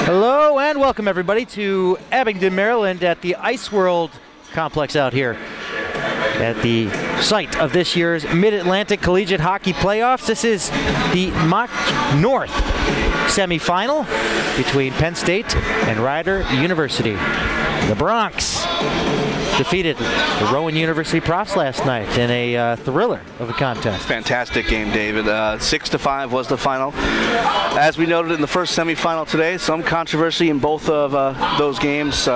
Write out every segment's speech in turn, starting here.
Hello and welcome everybody to Abingdon, Maryland at the Ice World complex out here at the site of this year's Mid-Atlantic Collegiate Hockey Playoffs. This is the MACH North semifinal between Penn State and Rider University. The Bronx defeated the Rowan University Profs last night in a thriller of a contest. Fantastic game, David. 6-5 was the final. As we noted in the first semifinal today, some controversy in both of those games.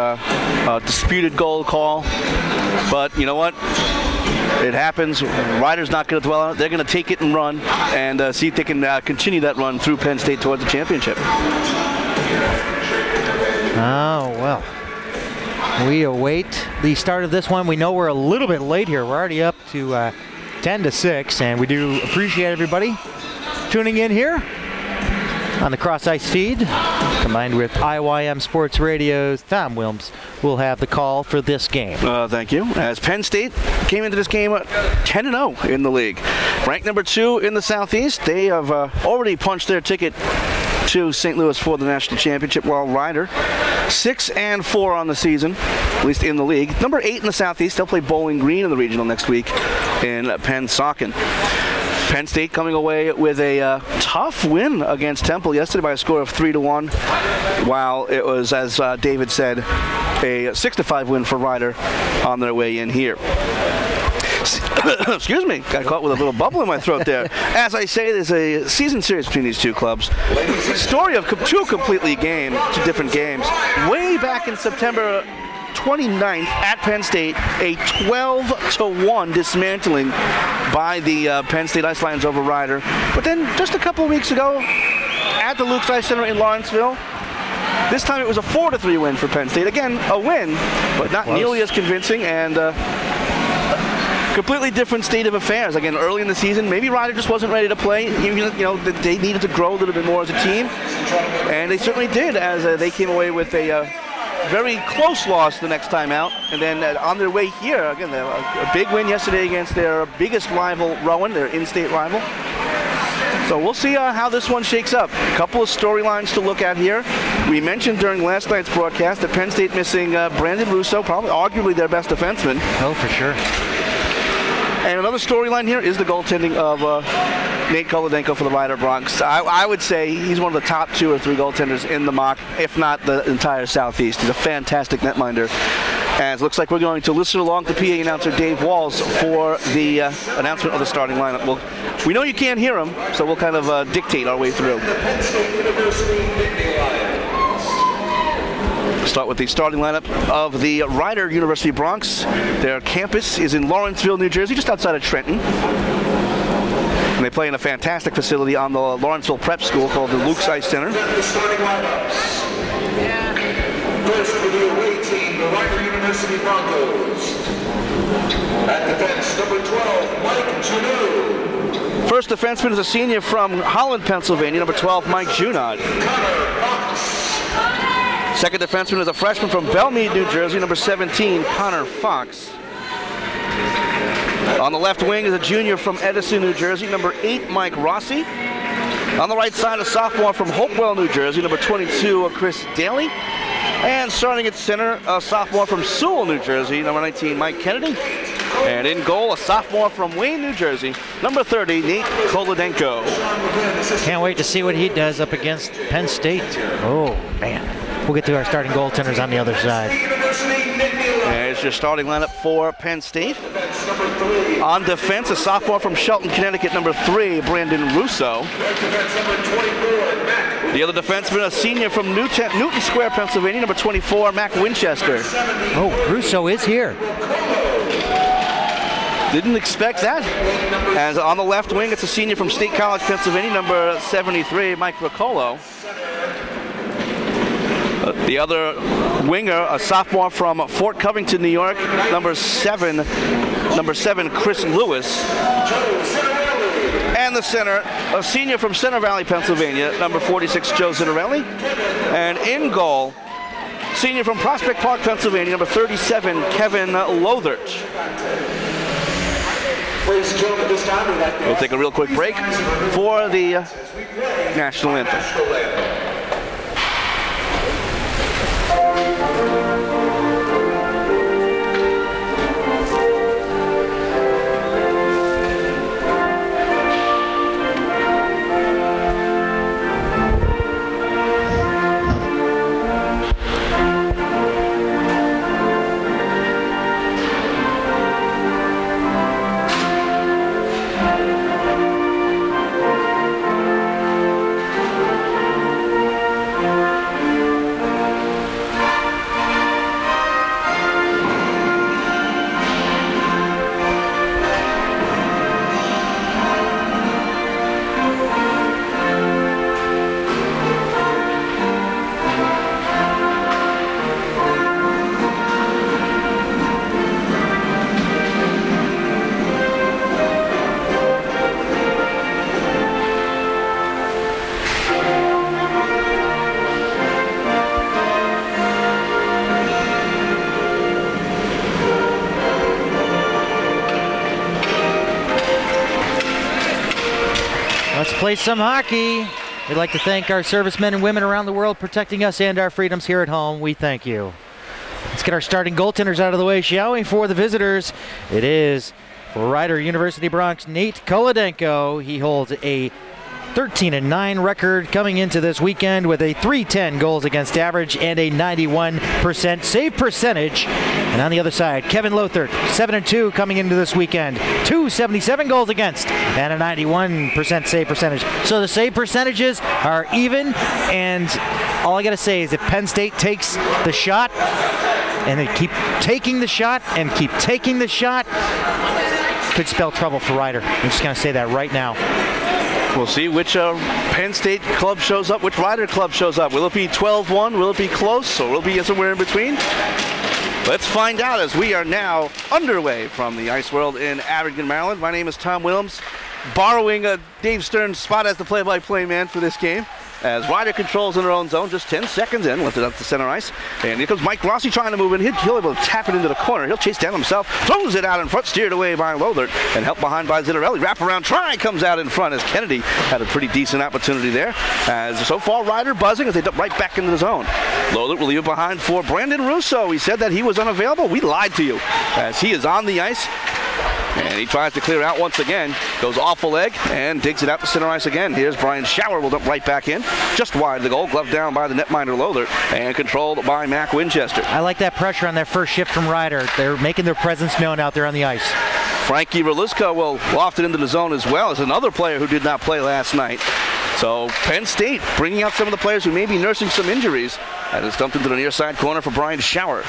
Disputed goal call, but you know what? It happens. Rider's not going to dwell on it. They're going to take it and run and see if they can continue that run through Penn State towards the championship. Oh, well. We await the start of this one. We know we're a little bit late here. We're already up to 10-6, and we do appreciate everybody tuning in here on the CrossIceFeed, combined with IYM Sports Radio's Tom Willms will have the call for this game. Thank you. As Penn State came into this game 10-0 in the league. Ranked number 2 in the Southeast. They have already punched their ticket to St. Louis for the national championship, while Rider 6-4 on the season, at least in the league. Number 8 in the Southeast. They'll play Bowling Green in the regional next week in Pennsauken. Penn State coming away with a tough win against Temple yesterday by a score of 3-1, while it was, as David said, a 6-5 win for Rider on their way in here. Excuse me, got caught with a little bubble in my throat there. As I say, there's a season series between these two clubs. Story of two different games. Way back in September 29th at Penn State, a 12-1 dismantling by the Penn State Ice Lions over Rider. But then just a couple of weeks ago at the Luke's Ice Center in Lawrenceville, this time it was a 4-3 win for Penn State. Again, a win, but not nearly as convincing, and completely different state of affairs. Again, early in the season, maybe Rider just wasn't ready to play. You know, they needed to grow a little bit more as a team, and they certainly did, as they came away with a very close loss the next time out. And then on their way here, again, a big win yesterday against their biggest rival, Rowan, their in-state rival. So we'll see how this one shakes up. A couple of storylines to look at here. We mentioned during last night's broadcast that Penn State missing Brandon Russo, probably arguably their best defenseman. Oh, for sure. And another storyline here is the goaltending of Nate Kolodenko for the Rider Bronx. I would say he's one of the top 2 or 3 goaltenders in the MACH, if not the entire Southeast. He's a fantastic netminder. And it looks like we're going to listen along to PA announcer Dave Walls for the announcement of the starting lineup. We know you can't hear him, so we'll kind of dictate our way through. Start with the starting lineup of the Rider University Bronx. Their campus is in Lawrenceville, New Jersey, just outside of Trenton. And they play in a fantastic facility on the Lawrenceville Prep School called the Luke's Ice Center. First for the away team, the Rider University Broncos. At defense, number 12, Mike Junod. First defenseman is a senior from Holland, Pennsylvania, number 12, Mike Junod. Second defenseman is a freshman from Belmead, New Jersey, number 17, Connor Fox. On the left wing is a junior from Edison, New Jersey, number 8, Mike Rossi. On the right side, a sophomore from Hopewell, New Jersey, number 22, Chris Daly. And starting at center, a sophomore from Sewell, New Jersey, number 19, Mike Kennedy. And in goal, a sophomore from Wayne, New Jersey, number 30, Nate Kolodenko. Can't wait to see what he does up against Penn State. Oh, man. We'll get to our starting goaltenders on the other side. There's your starting lineup for Penn State. On defense, a sophomore from Shelton, Connecticut, number 3, Brandon Russo. The other defenseman, a senior from Newton Square, Pennsylvania, number 24, Mac Winchester. Oh, Russo is here. Didn't expect that. As on the left wing, it's a senior from State College, Pennsylvania, number 73, Mike Riccolo. The other winger, a sophomore from Fort Covington, New York, number 7, Chris Lewis. And the center, a senior from Center Valley, Pennsylvania, number 46, Joe Zinarelli. And in goal, senior from Prospect Park, Pennsylvania, number 37, Kevin Lothert. We'll take a real quick break for the national anthem. Let's play some hockey. We'd like to thank our servicemen and women around the world protecting us and our freedoms here at home. We thank you. Let's get our starting goaltenders out of the way, shall we? For the visitors, it is for Rider University Bronx, Nate Kolodenko. He holds a 13-9 record coming into this weekend with a .310 goals against average and a 91% save percentage. And on the other side, Kevin Lothert, 7-2 coming into this weekend, 277 goals against and a 91% save percentage. So the save percentages are even, and all I got to say is if Penn State takes the shot and they keep taking the shot and keep taking the shot, could spell trouble for Rider. I'm just going to say that right now. We'll see which Penn State club shows up, which Rider club shows up. Will it be 12-1? Will it be close? Or will it be somewhere in between? Let's find out as we are now underway from the Ice World in Abingdon, Maryland. My name is Tom Willms, borrowing Dave Stearns' spot as the play-by-play man for this game. As Rider controls in their own zone, just 10 seconds in, lifted up to center ice. And here comes Mike Rossi trying to move in. He'll be able to tap it into the corner. He'll chase down himself, throws it out in front, steered away by Lothert, and helped behind by Zittarelli. Wraparound try comes out in front as Kennedy had a pretty decent opportunity there. As so far, Rider buzzing as they dump right back into the zone. Lothert will leave it behind for Brandon Russo. He said that he was unavailable. We lied to you, as he is on the ice. And he tries to clear out once again. Goes off a leg and digs it out to center ice again. Here's Brian Schauer, will dump right back in. Just wide of the goal, gloved down by the netminder Lothert and controlled by Mac Winchester. I like that pressure on their first shift from Rider. They're making their presence known out there on the ice. Frankie Verliska will loft it into the zone as well as another player who did not play last night. So Penn State bringing out some of the players who may be nursing some injuries. And it's dumped into the near side corner for Brian Schauer.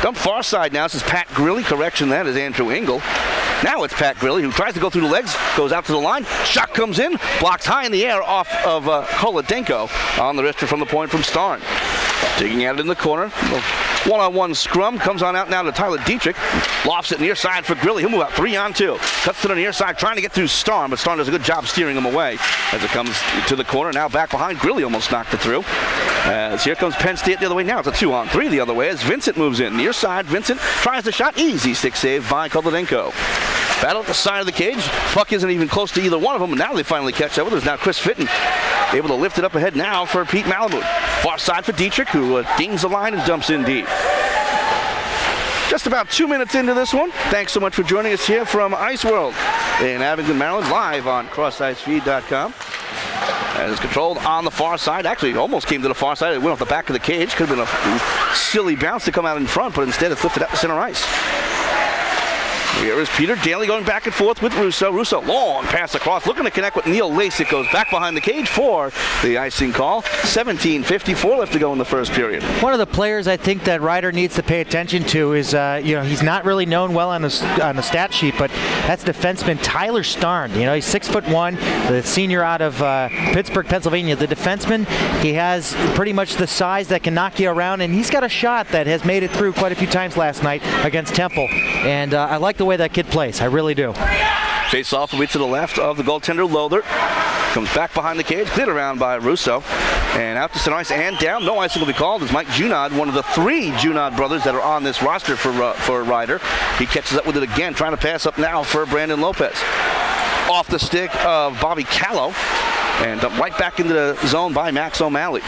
Dump far side now. This is Pat Grilly. Correction, that is Andrew Engel. Now it's Pat Grilly who tries to go through the legs, goes out to the line. Shot comes in, blocked high in the air off of Kolodenko on the wrister from the point from Stearns. Digging at it in the corner. One-on-one scrum comes on out now to Tyler Dietrich. Lofts it near side for Grilly. He'll move out 3-on-2. Cuts to the near side trying to get through Stearns, but Stearns does a good job steering him away as it comes to the corner. Now back behind. Grilly almost knocked it through. As here comes Penn State the other way now. It's a 2-on-3 the other way as Vincent moves in. Near side, Vincent tries the shot. Easy stick save by Kolodenko. Battle at the side of the cage. Puck isn't even close to either one of them, and now they finally catch up. There's now Chris Fitton able to lift it up ahead now for Pete Malamud. Far side for Dietrich, who dings the line and dumps in deep. Just about 2 minutes into this one. Thanks so much for joining us here from Ice World in Abingdon, Maryland, live on CrossIceFeed.com. And it's controlled on the far side. Actually, it almost came to the far side. It went off the back of the cage. Could have been a silly bounce to come out in front, but instead it's lifted up to center ice. Here is Peter Daly going back and forth with Russo. Russo, long pass across, looking to connect with Neil Lace. It goes back behind the cage for the icing call. 17:54 left to go in the first period. One of the players I think that Rider needs to pay attention to is, he's not really known well on the stat sheet, but that's defenseman Tyler Stearns. He's 6'1", the senior out of Pittsburgh, Pennsylvania. The defenseman, he has pretty much the size that can knock you around, and he's got a shot that has made it through quite a few times last night against Temple. And I like the way that kid plays. I really do. Face off will be to the left of the goaltender Lothert. Comes back behind the cage, cleared around by Russo. And out to center ice and down. No icing will be called as Mike Junod, one of the 3 Junod brothers that are on this roster for Rider. He catches up with it again, trying to pass up now for Brandon Lopez. Off the stick of Bobby Callow and right back into the zone by Max O'Malley.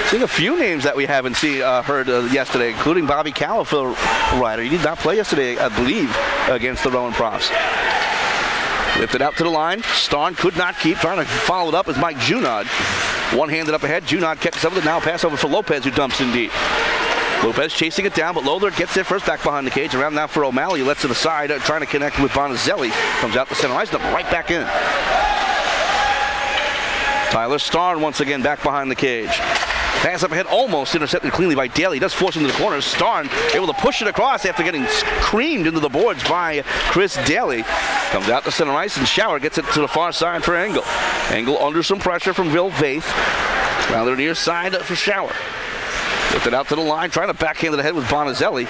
Seeing a few names that we haven't heard yesterday, including Bobby Callow for Ryder. He did not play yesterday, I believe, against the Rowan Profs. Lifted out to the line. Stearns could not keep. Trying to follow it up is Mike Junod. One-handed up ahead. Junod catches up with it. Now pass over for Lopez, who dumps in deep. Lopez chasing it down, but Lothar gets there first, back behind the cage. Around now for O'Malley. Lets it aside, trying to connect with Bonazelli. Comes out the center ice, right back in. Tyler Stearns once again back behind the cage. Pass up ahead, almost intercepted cleanly by Daly. He does force into the corner. Stearns able to push it across after getting creamed into the boards by Chris Daly. Comes out to center ice, and Schauer gets it to the far side for Engel. Engel under some pressure from Will Vaith. Round the near side for Schauer. Lifted out to the line, trying to backhand to the head with Bonazelli.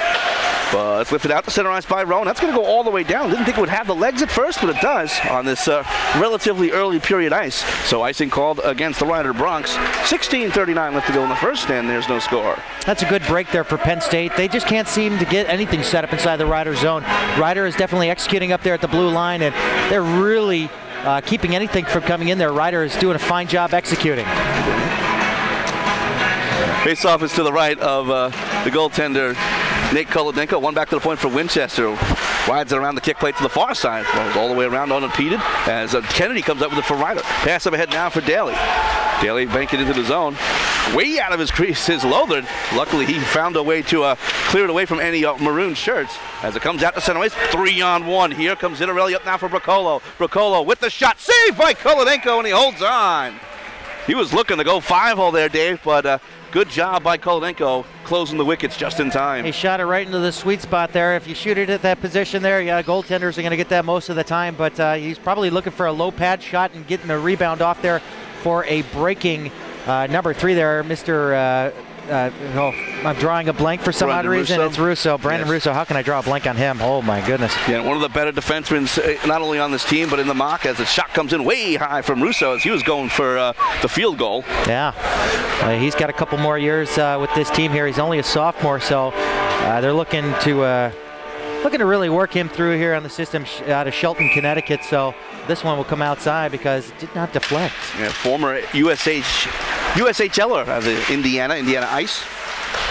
But it's lifted out to center ice by Rowan. That's going to go all the way down. Didn't think it would have the legs at first, but it does on this relatively early period ice. So icing called against the Ryder Bronx. 16:39 left to go in the first, and there's no score. That's a good break there for Penn State. They just can't seem to get anything set up inside the Ryder zone. Ryder is definitely executing up there at the blue line, and they're really keeping anything from coming in there. Ryder is doing a fine job executing. Face-off is to the right of the goaltender, Nate Kolodenko. One back to the point for Winchester. Rides it around the kick plate to the far side. Rolls all the way around unimpeded as Kennedy comes up with it for Ryder. Pass up ahead now for Daly. Daly banking into the zone. Way out of his crease is Lothar. Luckily, he found a way to clear it away from any maroon shirts. As it comes out to center ice, 3-on-1. Here comes Zinarelli up now for Bracolo. Bracolo with the shot. Saved by Kolodenko, and he holds on. He was looking to go 5-hole there, Dave, but good job by Kolodenko closing the wickets just in time. He shot it right into the sweet spot there. If you shoot it at that position there, yeah, goaltenders are going to get that most of the time, but he's probably looking for a low pad shot and getting a rebound off there for a breaking number 3 there, Mr. I'm drawing a blank for some odd reason. Russo. It's Russo, Brandon Russo. How can I draw a blank on him? Oh my goodness. Yeah, one of the better defensemen, not only on this team, but in the MACH, as the shot comes in way high from Russo as he was going for the field goal. Yeah, he's got a couple more years with this team here. He's only a sophomore, so they're looking to really work him through here on the system out of Shelton, Connecticut. So this one will come outside because it did not deflect. Yeah, former USHLer of the Indiana Ice.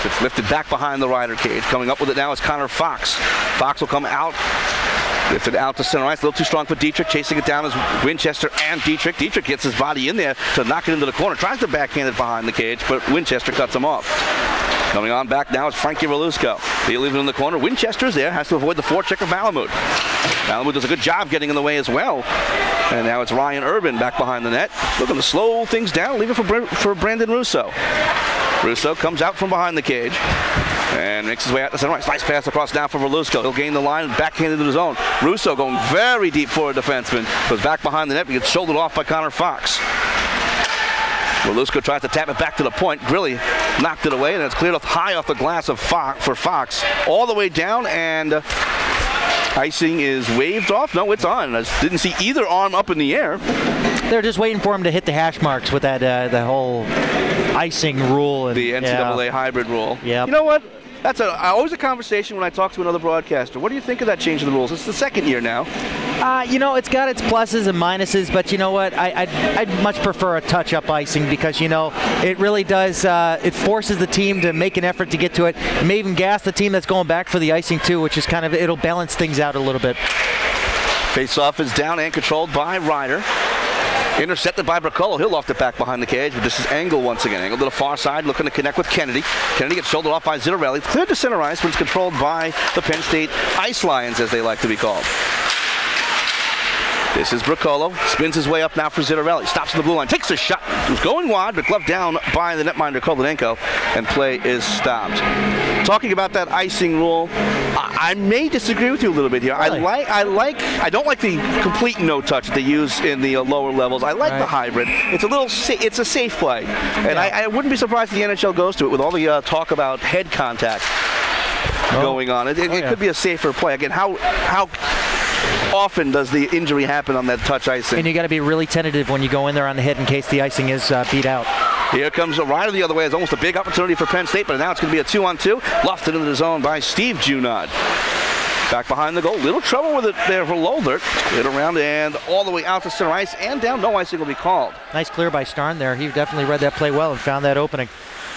It's lifted back behind the Ryder cage. Coming up with it now is Connor Fox. Fox will come out. Lifted out to center ice. A little too strong for Dietrich. Chasing it down is Winchester and Dietrich. Dietrich gets his body in there to knock it into the corner. Tries to backhand it behind the cage, but Winchester cuts him off. Coming on back now is Frankie Relusco. They leave it in the corner. Winchester's there. Has to avoid the forecheck of Malamud. Malamud does a good job getting in the way as well. And now it's Ryan Urban back behind the net. Looking to slow things down. Leave it for Brandon Russo. Russo comes out from behind the cage and makes his way out to center ice. Nice pass across now for Relusco. He'll gain the line and backhand into the zone. Russo going very deep for a defenseman. Goes back behind the net. He gets shouldered off by Connor Fox. Relusco tries to tap it back to the point. Grilly knocked it away, and it's cleared off high off the glass of for Fox. All the way down, and icing is waved off. No, it's on. I didn't see either arm up in the air. They're just waiting for him to hit the hash marks with that the whole icing rule. And, the NCAA hybrid rule. Yeah. You know what? That's always a conversation when I talk to another broadcaster. What do you think of that change of the rules? It's the second year now. It's got its pluses and minuses, but you know what? I'd much prefer a touch-up icing because, it really does, it forces the team to make an effort to get to it. It may even gas the team that's going back for the icing too, which is it'll balance things out a little bit. Face-off is down and controlled by Ryder. Intercepted by Bracolo. He'll loft it back behind the cage, but this is Engel once again. Engel to the far side, looking to connect with Kennedy. Kennedy gets shouldered off by Zinarelli. Cleared to center ice, but it's controlled by the Penn State Ice Lions, as they like to be called. This is Bracolo. Spins his way up now for Zinarelli. Stops in the blue line. Takes a shot. It was going wide, but gloved down by the netminder Kolodenko, and play is stopped. Talking about that icing rule, I may disagree with you a little bit here. Really? I don't like the complete no touch that they use in the lower levels. I like the hybrid. It's a safe play, and I wouldn't be surprised if the NHL goes to it with all the talk about head contact going on. It could be a safer play. Again, how often does the injury happen on that touch icing? And you got to be really tentative when you go in there on the hit in case the icing is beat out. Here comes a Ryder the other way. It's almost a big opportunity for Penn State, but now it's going to be a 2-on-2. Lofted into the zone by Steve Junod. Back behind the goal. Little trouble with it there for Lothar. Hit around and all the way out to center ice and down. No icing will be called. Nice clear by Stearns there. He definitely read that play well and found that opening.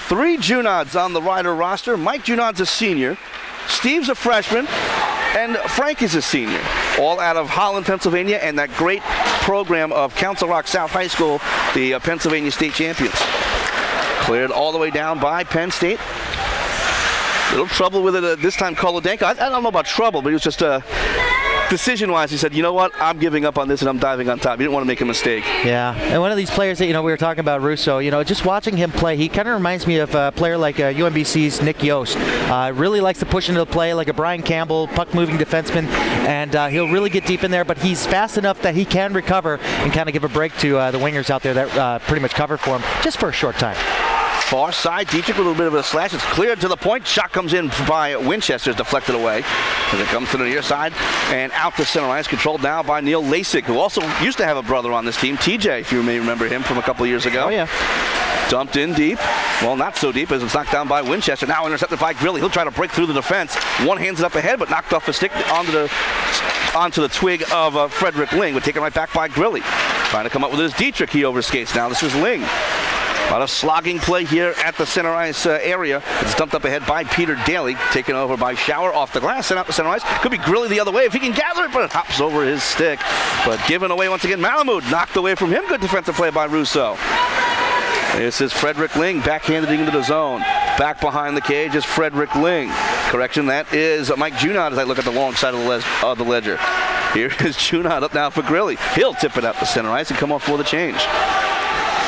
3 Junods on the Rider roster. Mike Junod's a senior. Steve's a freshman. And Frank is a senior. All out of Holland, Pennsylvania, and that great program of Council Rock South High School, the Pennsylvania State champions. Cleared all the way down by Penn State. Little trouble with it this time, Kolodenko. I don't know about trouble, but it was just decision-wise, he said, you know what, I'm giving up on this and I'm diving on top. He didn't want to make a mistake. Yeah, and one of these players that, we were talking about, Russo, just watching him play, he kind of reminds me of a player like UMBC's Nick Yost. Really likes to push into the play like a Brian Campbell, puck-moving defenseman, and he'll really get deep in there, but he's fast enough that he can recover and kind of give a break to the wingers out there that pretty much cover for him just for a short time. Far side, Dietrich with a little bit of a slash. It's cleared to the point. Shot comes in by Winchester, deflected away. As it comes to the near side and out to center ice, controlled now by Neil Lasik, who also used to have a brother on this team, TJ, if you may remember him from a couple of years ago. Oh, yeah. Dumped in deep. Well, not so deep as it's knocked down by Winchester. Now intercepted by Grilly. He'll try to break through the defense. One hands it up ahead, but knocked off the stick onto the twig of Frederick Ling, but taken right back by Grilly. Trying to come up with his Dietrich. He overskates now. This is Ling. A lot of slogging play here at the center ice area. It's dumped up ahead by Peter Daly, taken over by Shower off the glass, sent out to center ice. Could be Grilly the other way if he can gather it, but it hops over his stick. But given away once again, Malamud knocked away from him. Good defensive play by Russo. This is Frederick Ling, backhanded into the zone. Back behind the cage is Frederick Ling. Correction, that is Mike Junod as I look at the long side of the ledger. Here is Junod up now for Grilly. He'll tip it up the center ice and come off for the change.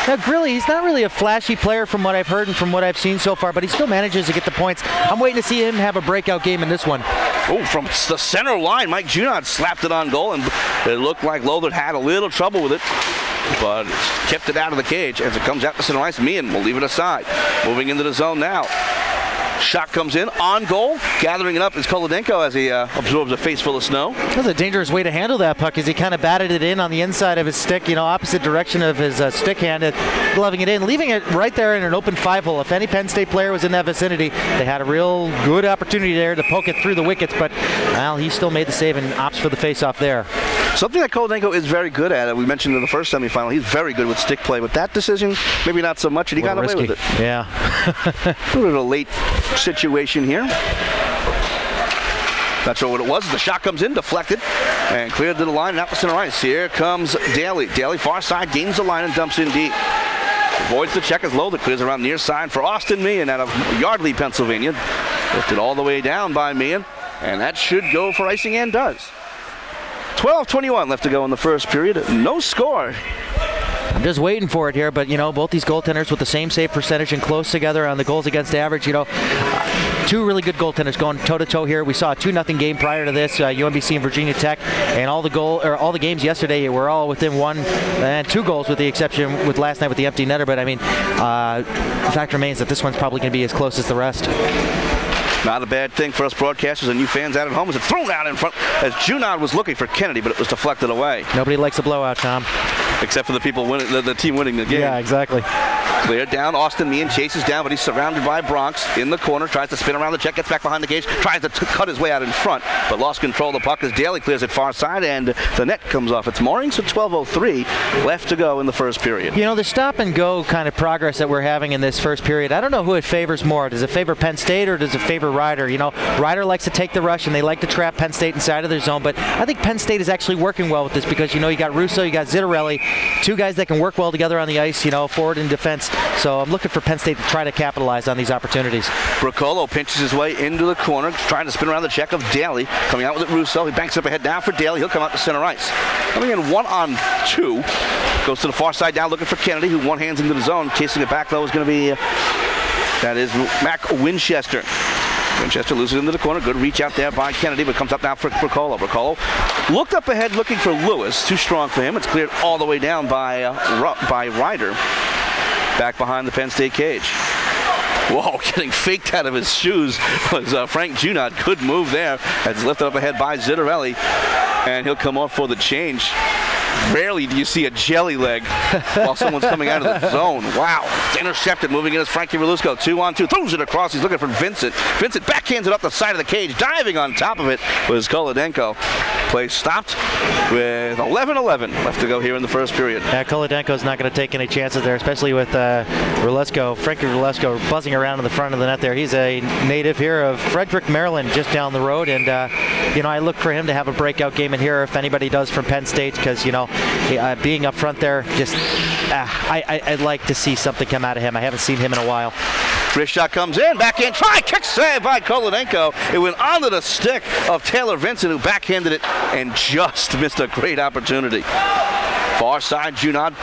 Now, Grilly, he's not really a flashy player from what I've heard and from what I've seen so far, but he still manages to get the points. I'm waiting to see him have a breakout game in this one. Oh, from the center line, Mike Junod slapped it on goal, and it looked like Lothar had a little trouble with it, but kept it out of the cage as it comes out to center ice. Meehan will leave it aside. Moving into the zone now. Shot comes in on goal. Gathering it up is Kolodenko as he absorbs a face full of snow. That's a dangerous way to handle that puck as he kind of batted it in on the inside of his stick, opposite direction of his stick hand, gloving it in, leaving it right there in an open 5-hole. If any Penn State player was in that vicinity, they had a real good opportunity there to poke it through the wickets, but well, he still made the save and opts for the face-off there. Something that Kolodenko is very good at. We mentioned in the first semifinal, he's very good with stick play, but that decision, maybe not so much, and he got away with it. Yeah. A little bit of a late situation here. Not sure what it was. The shot comes in, deflected, and cleared to the line and out to center ice. Here comes Daly. Daly far side, gains the line and dumps in deep. Avoids the check as Lothar clears around near side for Austin Meehan out of Yardley, Pennsylvania. Lifted all the way down by Meehan, and that should go for icing and does. 12:21 left to go in the first period. No score. I'm just waiting for it here, but both these goaltenders with the same save percentage and close together on the goals against average. Two really good goaltenders going toe-to-toe here. We saw a 2-0 game prior to this, UMBC and Virginia Tech, and all the games yesterday were all within 1 and 2 goals, with the exception with last night with the empty netter. But I mean, the fact remains that this one's probably going to be as close as the rest. Not a bad thing for us broadcasters and you fans out at home. As it's thrown out in front as Junod was looking for Kennedy, but it was deflected away. Nobody likes a blowout, Tom. Except for the people winning, the team winning the game. Yeah, exactly. Cleared down. Austin Meehan chases down, but he's surrounded by Bronx in the corner. Tries to spin around the check, gets back behind the cage, tries to cut his way out in front, but lost control of the puck as Daly clears it far side, and the net comes off its mooring. So 12:03 left to go in the first period. The stop and go kind of progress that we're having in this first period, I don't know who it favors more. Does it favor Penn State or does it favor Rider? Rider likes to take the rush and they like to trap Penn State inside of their zone, but I think Penn State is actually working well with this because you got Russo, you got Zittarelli, two guys that can work well together on the ice, forward and defense. So I'm looking for Penn State to try to capitalize on these opportunities. Bracolo pinches his way into the corner, trying to spin around the check of Daly. Coming out with it, Russo. He banks up ahead down for Daly. He'll come out to center ice. Coming in 1-on-2. Goes to the far side down, looking for Kennedy, who one hands into the zone. Chasing it back, though, is going to be, that is Mac Winchester. Winchester loses into the corner. Good reach out there by Kennedy, but comes up now for Bracolo. Bracolo looked up ahead looking for Lewis. Too strong for him. It's cleared all the way down by Ryder. Back behind the Penn State cage. Whoa, getting faked out of his shoes was Frank Junod. Good move there. That's lifted up ahead by Zittarelli, and he'll come off for the change. Rarely do you see a jelly leg while someone's coming out of the zone. Wow. It's intercepted. Moving in is Frankie Relusco. 2-on-2. Throws it across. He's looking for Vincent. Vincent backhands it up the side of the cage. Diving on top of it was Kolodenko. Play stopped with 11-11 left to go here in the first period. Yeah, Kolodenko's not going to take any chances there, especially with Relusco. Frankie Relusco buzzing around in the front of the net there. He's a native here of Frederick, Maryland, just down the road. And, you know, I look for him to have a breakout game in here if anybody does from Penn State, because, you know, being up front there, just I'd like to see something come out of him. I haven't seen him in a while. Wrist shot comes in, backhand try, kick save by Kolodenko. It went onto the stick of Taylor Vincent, who backhanded it and just missed a great opportunity. Far side, Junod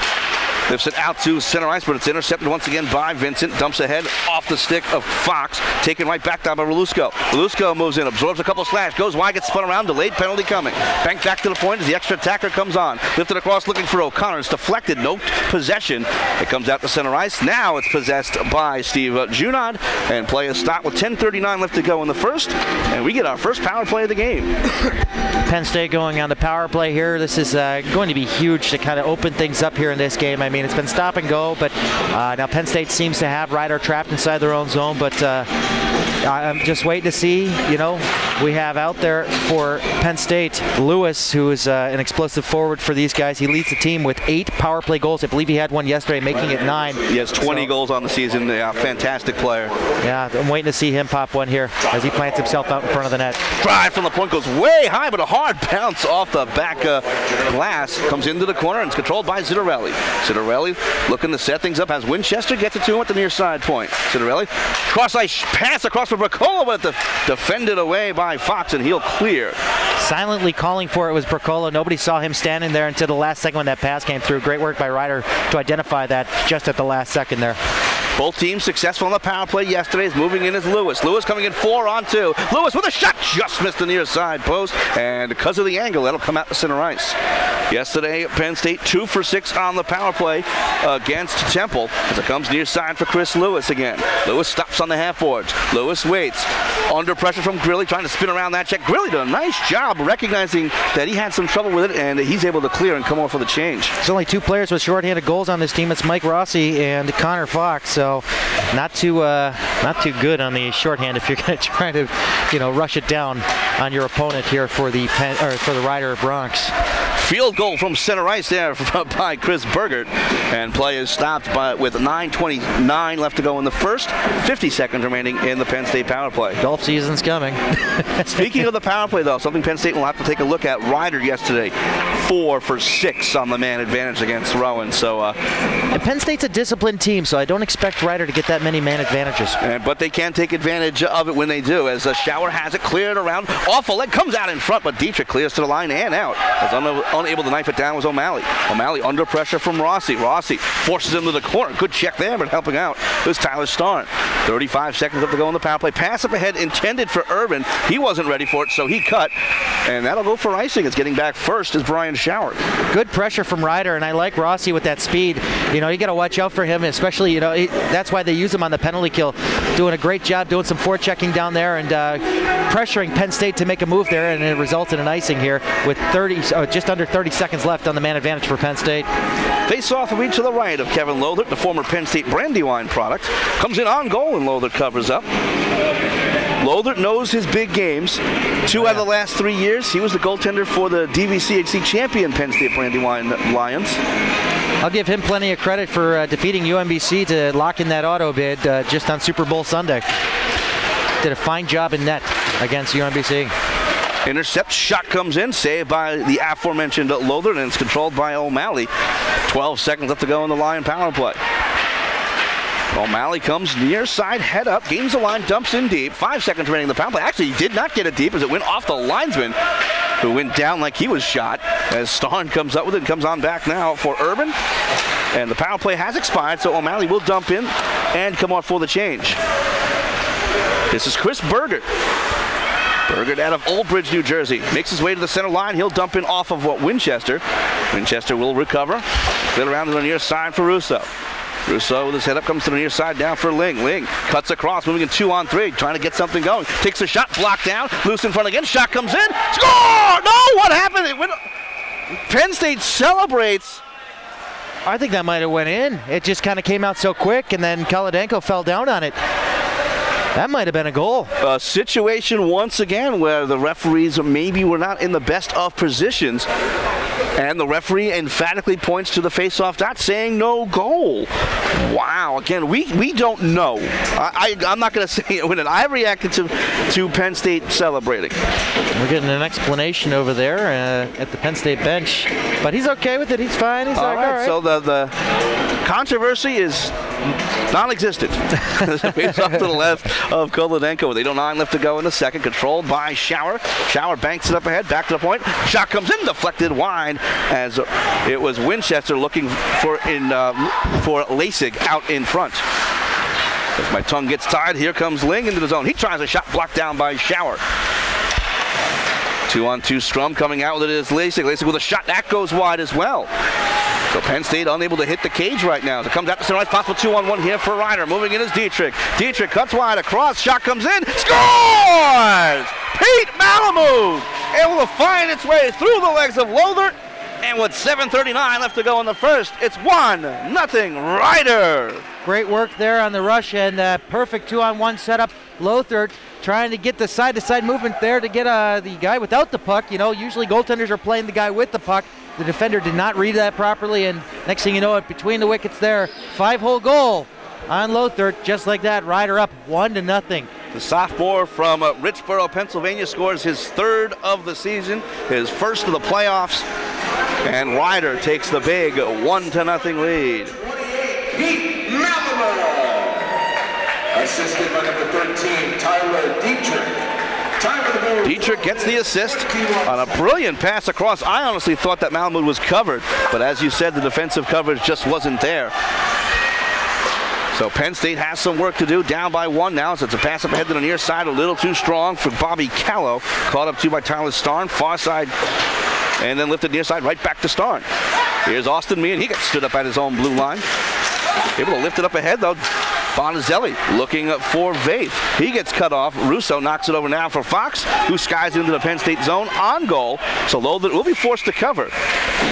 lifts it out to center ice, but it's intercepted once again by Vincent. Dumps ahead off the stick of Fox. Taken right back down by Relusco. Relusco moves in, absorbs a couple slash, goes wide, gets spun around, delayed penalty coming. Banked back to the point as the extra attacker comes on. Lifted across looking for O'Connor. It's deflected, no possession. It comes out to center ice. Now it's possessed by Steve Junod. And play is stopped with 10:39 left to go in the first. And we get our first power play of the game. Penn State going on the power play here. This is going to be huge to kind of open things up here in this game. I mean, it's been stop and go, but now Penn State seems to have Ryder trapped inside their own zone, but I'm just waiting to see. You know, we have out there for Penn State Lewis, who is an explosive forward for these guys. He leads the team with 8 power play goals. I believe he had one yesterday, making it 9. He has 20 goals on the season. Yeah, fantastic player. Yeah, I'm waiting to see him pop one here as he plants himself out in front of the net. Drive from the point goes way high, but a hard bounce off the back glass. Comes into the corner and it's controlled by Zittarelli. Zittarelli looking to set things up, has Winchester, gets it to him at the near side point. Zittarelli, cross-ice pass across for Bracola, but defended away by Fox, and he'll clear. Silently calling for it was Bracola. Nobody saw him standing there until the last second when that pass came through. Great work by Ryder to identify that just at the last second there. Both teams successful on the power play yesterday. Moving in is Lewis. Lewis coming in 4-on-2. Lewis with a shot, just missed the near side post, and because of the angle, that'll come out to center ice. Yesterday, Penn State 2 for 6 on the power play against Temple, as it comes near side for Chris Lewis again. Lewis stops on the half boards. Lewis waits. Under pressure from Grilly, trying to spin around that check. Grilly did a nice job recognizing that he had some trouble with it, and he's able to clear and come off for the change. There's only 2 players with shorthanded goals on this team. It's Mike Rossi and Connor Fox. So not too good on the shorthand if you're going to try to, you know, rush it down on your opponent here for the Ryder Bronx. Field goal from center ice there by Chris Bergert, and play is stopped with 9:29 left to go in the first. 50 seconds remaining in the Penn State power play. Golf season's coming. Speaking of the power play, though, something Penn State will have to take a look at. Ryder yesterday, 4 for 6 on the man advantage against Rowan. So, and Penn State's a disciplined team, so I don't expect Ryder to get that many man advantages. But they can take advantage of it when they do, as Shower has it cleared around. Awful leg comes out in front, but Dietrich clears to the line and out. As unable to knife it down was O'Malley. O'Malley under pressure from Rossi. Rossi forces him to the corner. Good check there, but helping out is Tyler Starn. 35 seconds left to go in the power play. Pass up ahead intended for Urban. He wasn't ready for it, so he cut. And that'll go for icing. It's getting back first is Brian Shower. Good pressure from Ryder, and I like Rossi with that speed. You know, you got to watch out for him, especially, you know, that's why they use him on the penalty kill. Doing a great job doing some forechecking down there and pressuring Penn State to make a move there, and it results in an icing here with just under 30 seconds left on the man advantage for Penn State. Face off a read to the right of Kevin Lothert, the former Penn State Brandywine product. Comes in on goal and Lothert covers up. Lothert knows his big games. 2 out of the last 3 years, he was the goaltender for the DVCHC champion Penn State Brandywine Lions. I'll give him plenty of credit for defeating UMBC to lock in that auto bid just on Super Bowl Sunday. Did a fine job in net against UMBC. Intercept, shot comes in, saved by the aforementioned Lothert, and it's controlled by O'Malley. 12 seconds left to go in the Lion power play. O'Malley comes near side, head up, gains the line, dumps in deep. 5 seconds remaining in the power play. Actually, he did not get it deep as it went off the linesman, who went down like he was shot. As Starn comes up with it and comes on back now for Urban. And the power play has expired, so O'Malley will dump in and come off for the change. This is Chris Bergert. Bergert out of Old Bridge, New Jersey. Makes his way to the center line. He'll dump in off of Winchester. Winchester will recover. Clear around to the near side for Russo. Russo with his head up comes to the near side down for Ling. Ling cuts across, moving in 2-on-3, trying to get something going. Takes a shot, blocked down, loose in front again. Shot comes in. Score! No! What happened? It went Penn State celebrates. I think that might have went in. It just kind of came out so quick, and then Kolodenko fell down on it. That might have been a goal. A situation once again where the referees maybe were not in the best of positions, and the referee emphatically points to the face-off dot saying no goal. Wow, again, we don't know. I'm not going to say it when I reacted to Penn State celebrating. We're getting an explanation over there at the Penn State bench, but he's okay with it. He's fine. He's all right. So the controversy is non-existent. It's up to the left of Kolodenko with 8:09 left to go in the second. Controlled by Shower. Shower banks it up ahead, back to the point. Shot comes in, deflected wide as it was Winchester looking for Lasig out in front. As my tongue gets tied, here comes Ling into the zone. He tries a shot blocked down by Shower. 2-on-2 scrum coming out with it is Lasig. Lasig with a shot that goes wide as well. So Penn State unable to hit the cage right now. As it comes out to center ice, possible 2-on-1 here for Ryder. Moving in is Dietrich. Dietrich cuts wide across. Shot comes in. Scores! Pete Malamud able to find its way through the legs of Lothert. And with 7:39 left to go in the first, it's 1-0 Ryder. Great work there on the rush and perfect 2-on-1 setup. Lothert trying to get the side-to-side movement there to get the guy without the puck. You know, usually goaltenders are playing the guy with the puck. The defender did not read that properly, and next thing you know, it between the wickets there, 5-hole goal on Lothert. Just like that, Ryder up 1-0. The sophomore from Richboro, Pennsylvania, scores his third of the season, his first of the playoffs, and Ryder takes the big 1-0 lead. Pete Malamud, assisted by number 13, Tyler Dietrich. Dietrich gets the assist on a brilliant pass across. I honestly thought that Malamud was covered, but as you said, the defensive coverage just wasn't there. So Penn State has some work to do, down by 1 now. So it's a pass up ahead to the near side, a little too strong for Bobby Callow. Caught up to by Tyler Starn, far side, and then lifted near side right back to Starn. Here's Austin Meehan. He gets stood up at his own blue line. Able to lift it up ahead, though. Bonazelli looking for Vaith. He gets cut off. Russo knocks it over now for Fox, who skies into the Penn State zone on goal. So Lothert will be forced to cover.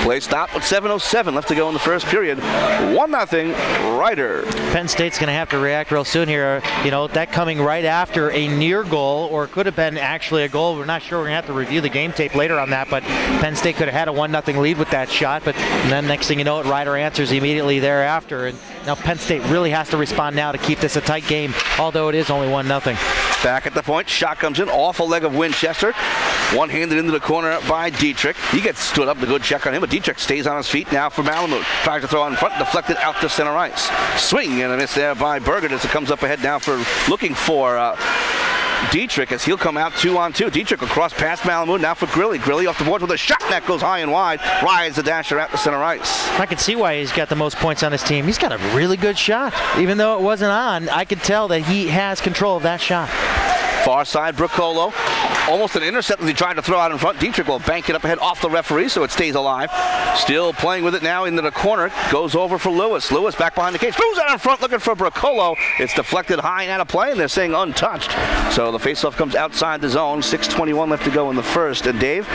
Play stop with 7:07 left to go in the first period. 1-0 Ryder. Penn State's going to have to react real soon here. You know, that coming right after a near goal, or it could have been actually a goal. We're not sure. We're going to have to review the game tape later on that, but Penn State could have had a 1-0 lead with that shot, but then next thing you know, Ryder answers immediately thereafter. And now Penn State really has to respond now to keep this a tight game, although it is only 1-0. Back at the point, shot comes in off a leg of Winchester. One-handed into the corner by Dietrich. He gets stood up, the good check on him, but Dietrich stays on his feet now for Malamud. Tries to throw in front, deflected out to center ice. Swing and a miss there by Berger as it comes up ahead now for looking for Dietrich as he'll come out 2-on-2. Dietrich across past Malamud now for Grilly. Grilly off the board with a shot that goes high and wide. Rides the dasher out to center ice. I can see why he's got the most points on his team. He's got a really good shot. Even though it wasn't on, I could tell that he has control of that shot. Far side, Bricolo. Almost an intercept as he tried to throw out in front. Dietrich will bank it up ahead off the referee, so it stays alive. Still playing with it now into the corner. Goes over for Lewis. Lewis back behind the cage. Throws out in front looking for Bricolo. It's deflected high and out of play, and they're saying untouched. So the faceoff comes outside the zone. 6:21 left to go in the first. And Dave,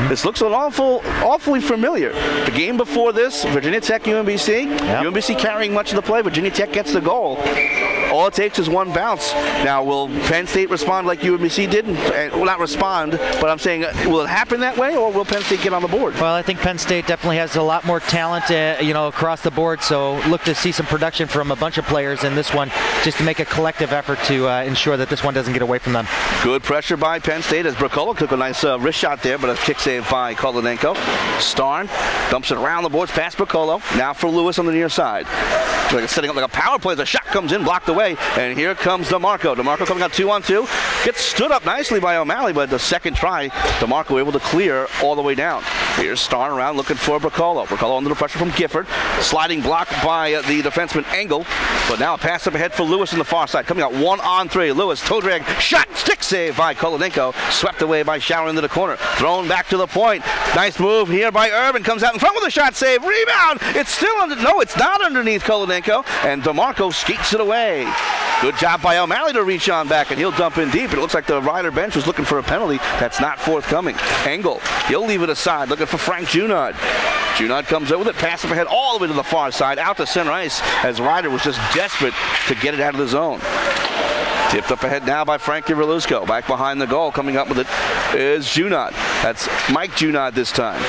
this looks an awfully familiar. The game before this, Virginia Tech, UMBC. Yep. UMBC carrying much of the play. Virginia Tech gets the goal. All it takes is one bounce. Now, will Penn State respond like UMBC did? Well, not respond, but I'm saying, will it happen that way, or will Penn State get on the board? Well, I think Penn State definitely has a lot more talent, across the board. So look to see some production from a bunch of players in this one, just to make a collective effort to ensure that this one doesn't get away from them. Good pressure by Penn State as Bricolo took a nice wrist shot there, but a kick save by Kolodenko. Starn dumps it around the boards past Bricolo. Now for Lewis on the near side. Setting up like a power play. The shot comes in, blocked away, and here comes DeMarco. DeMarco coming out 2-on-2. Gets stood up nicely by O'Malley, but the second try, DeMarco able to clear all the way down. Here's Starn around looking for Bricolo. Bricolo under the pressure from Gifford. Sliding block by the defenseman Engel, but now a pass up ahead for Lewis on the far side. Coming out 1-on-3. Lewis, toe drag, shot, stick save by Kolodenko. Swept away by Shower into the corner. Thrown back to the point. Nice move here by Urban. Comes out in front with a shot save. Rebound. It's still under. No, it's not underneath Kolodenko. And DeMarco skates it away. Good job by O'Malley to reach on back, and he'll dump in deep. It looks like the Rider bench was looking for a penalty. That's not forthcoming. Engel, he'll leave it aside, looking for Frank Junod. Junod comes over with it, pass up ahead all the way to the far side, out to center ice, as Rider was just desperate to get it out of the zone. Tipped up ahead now by Frankie Verlusco. Back behind the goal, coming up with it is Junod. That's Mike Junod this time.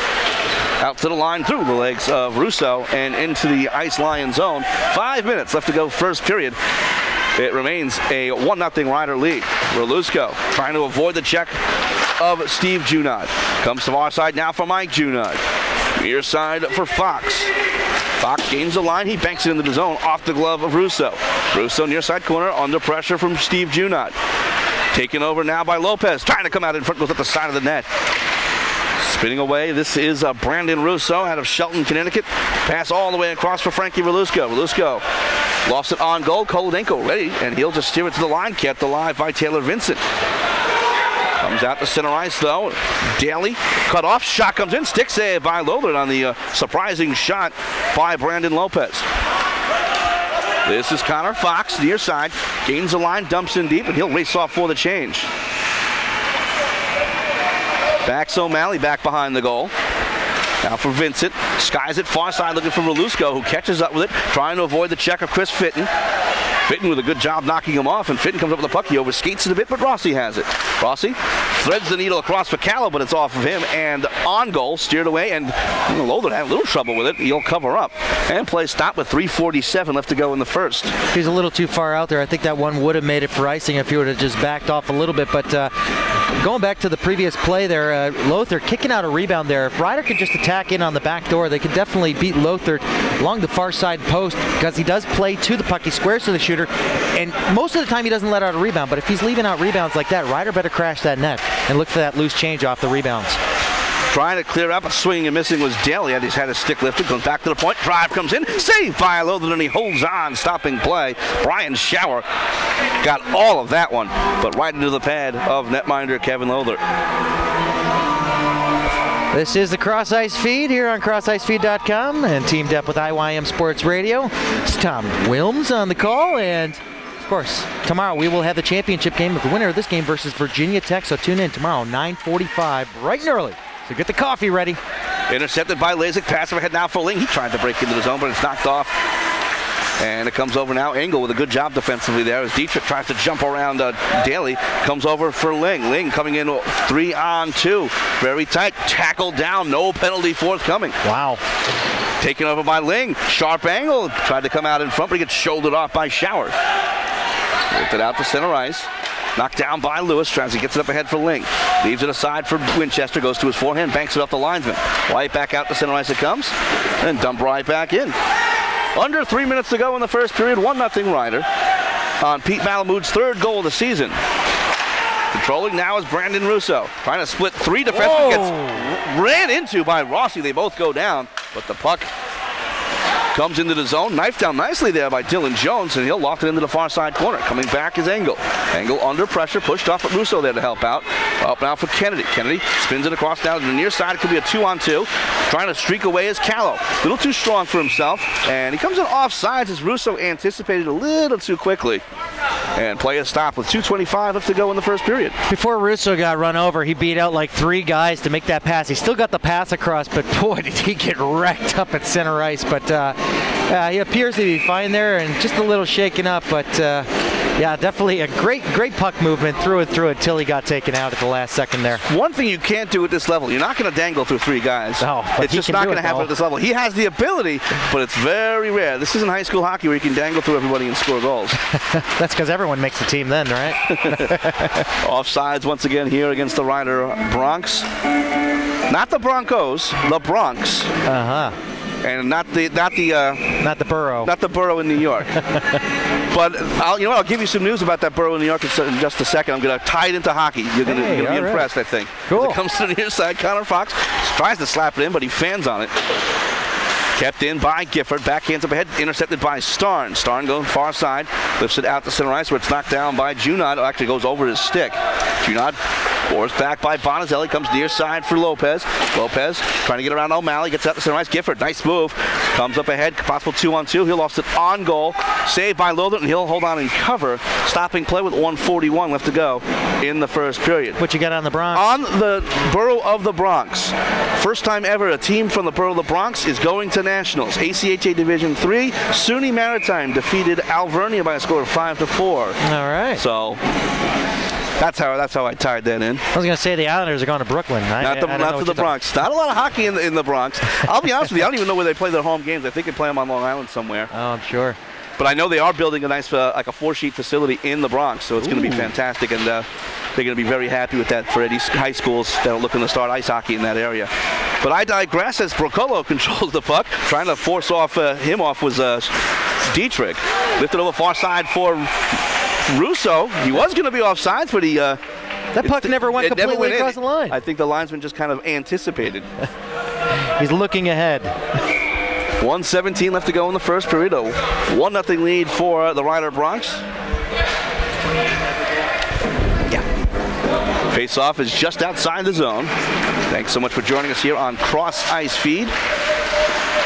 Out to the line through the legs of Russo and into the Ice Lion zone. 5 minutes left to go first period. It remains a 1-0 Rider lead. Verlusco trying to avoid the check of Steve Junod. Comes to our side now for Mike Junod. Near side for Fox. Fox gains the line. He banks it into the zone off the glove of Russo. Russo near side corner under pressure from Steve Junod. Taken over now by Lopez. Trying to come out in front, goes at the side of the net. Spinning away, this is Brandon Russo out of Shelton, Connecticut. Pass all the way across for Frankie Verlusco. Verlusco lofts it on goal. Kolodenko ready, and he'll just steer it to the line. Kept alive by Taylor Vincent. Comes out to center ice, though. Daly cut off. Shot comes in. Stick save by Lothard on the surprising shot by Brandon Lopez. This is Connor Fox, near side. Gains the line, dumps in deep, and he'll race off for the change. Backs O'Malley back behind the goal. Now for Vincent. Skies it far side looking for Verlusco, who catches up with it, trying to avoid the check of Chris Fitton. Fitton with a good job knocking him off, and Fitton comes up with the puck. He overskates it a bit, but Rossi has it. Rossi threads the needle across for Callow, but it's off of him, and on goal, steered away, and Lothar had a little trouble with it. He'll cover up, and play stop with 3:47 left to go in the first. He's a little too far out there. I think that one would have made it for icing if he would have just backed off a little bit, but going back to the previous play there, Lothar kicking out a rebound there. If Rider could just attack in on the back door, they could definitely beat Lothar along the far side post, because he does play to the puck. He squares to the shooter, and most of the time he doesn't let out a rebound, but if he's leaving out rebounds like that, Rider better crash that net and look for that loose change off the rebounds. Trying to clear up, but swinging and missing was Daly. He's had his stick lifted, goes back to the point, drive comes in, saved by Lothar, and he holds on, stopping play. Brian Schauer got all of that one, but right into the pad of netminder Kevin Lothar. This is the Cross Ice Feed here on CrossIceFeed.com, and teamed up with IYM Sports Radio. It's Tom Willms on the call, and of course, tomorrow we will have the championship game of the winner of this game versus Virginia Tech, so tune in tomorrow, 9:45, bright and early. So get the coffee ready. Intercepted by Lazik, pass ahead now for Ling. He tried to break into the zone, but it's knocked off. And it comes over now. Engel with a good job defensively there as Dietrich tries to jump around Daly. Comes over for Ling. Ling coming in 3-on-2. Very tight. Tackled down. No penalty forthcoming. Wow. Taken over by Ling. Sharp angle. Tried to come out in front, but he gets shouldered off by Schauer. Whipped it out to center ice. Knocked down by Lewis. Tries to get it up ahead for Ling. Leaves it aside for Winchester. Goes to his forehand. Banks it off the linesman. Right back out to center ice it comes. And dumped right back in. Under 3 minutes to go in the first period. 1-0 Rider on Pete Malamud's third goal of the season. Controlling now is Brandon Russo. Trying to split three defensemen. Gets ran into by Rossi. They both go down, but the puck comes into the zone. Knifed down nicely there by Dylan Jones, and he'll loft it into the far side corner. Coming back is Engel. Engel under pressure, pushed off, but Russo there to help out. Up now for Kennedy. Kennedy spins it across down to the near side. It could be a 2-on-2. Trying to streak away is Callow. A little too strong for himself, and he comes in offsides as Russo anticipated a little too quickly. And play is stopped with 2:25 left to go in the first period. Before Russo got run over, he beat out like 3 guys to make that pass. He still got the pass across, but boy, did he get wrecked up at center ice. But he appears to be fine there and just a little shaken up. But yeah, definitely a great puck movement through it until he got taken out at the last second there. One thing you can't do at this level, you're not going to dangle through 3 guys. No, it's just not going to happen at this level. He has the ability, but it's very rare. This isn't high school hockey where you can dangle through everybody and score goals. That's because everyone makes the team then, right? Offsides once again here against the Rider Bronx. Not the Broncos, the Bronx. And not the borough. Not the borough in New York. But I'll give you some news about that borough in New York in just a second. I'm going to tie it into hockey. You're going to be impressed, I think. Cool. As it comes to the near side, Connor Fox tries to slap it in, but he fans on it. Kept in by Gifford. Backhands up ahead. Intercepted by Stearns. Stearns going far side. Lifts it out to center ice where it's knocked down by Junod. Actually goes over his stick. Junod Forced back by Bonazelli, comes near side for Lopez. Lopez trying to get around O'Malley, gets out to center ice. Gifford, nice move. Comes up ahead, possible 2-on-2. He'll offset on goal. Saved by Lother, and he'll hold on and cover. Stopping play with 1:41 left to go in the first period. What you got on the Bronx? On the Borough of the Bronx. First time ever a team from the Borough of the Bronx is going to nationals. ACHA Division III, SUNY Maritime defeated Alvernia by a score of 5-4. All right. So that's how I tied that in. I was going to say the Islanders are going to Brooklyn. Not to the Bronx. Not a lot of hockey in the Bronx. I'll be honest with you, I don't even know where they play their home games. I think they play them on Long Island somewhere. Oh, I'm sure. But I know they are building a nice, like a 4-sheet facility in the Bronx, so it's going to be fantastic, and they're going to be very happy with that for any high schools that are looking to start ice hockey in that area. But I digress as Brocolo controls the puck. Trying to force him off was Dietrich. Lifted over far side for Russo. He was going to be offsides, but that puck never went completely across the line. I think the linesman just kind of anticipated. He's looking ahead. 1:17 left to go in the first period. A 1-0 lead for the Ryder Bronx. Face-off is just outside the zone. Thanks so much for joining us here on CrossIceFeed.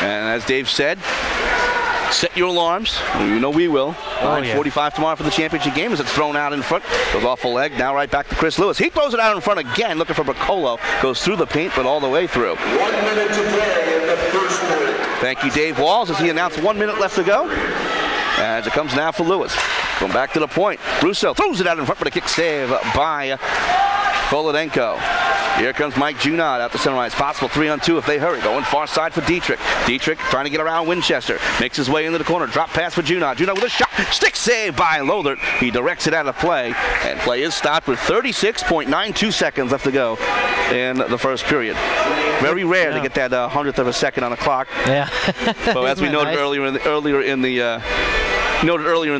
And as Dave said, set your alarms. You know we will. 9:45 tomorrow for the championship game as it's thrown out in front. Goes off a leg. Now right back to Chris Lewis. He throws it out in front again, looking for Brocolo. Goes through the paint, but all the way through. 1 minute to play in the first period. Thank you, Dave Walls, as he announced 1 minute left to go. As it comes now for Lewis. Going back to the point. Russo throws it out in front, but a kick save by Kolodenko. Here comes Mike Junod out the center ice. Possible 3-on-2 if they hurry. Going far side for Dietrich. Dietrich trying to get around Winchester. Makes his way into the corner. Drop pass for Junod. Junod with a shot. Stick save by Lothert. He directs it out of play. And play is stopped with 36.92 seconds left to go in the first period. Very rare to get that 100th of a second on the clock. Yeah. But as we noted earlier in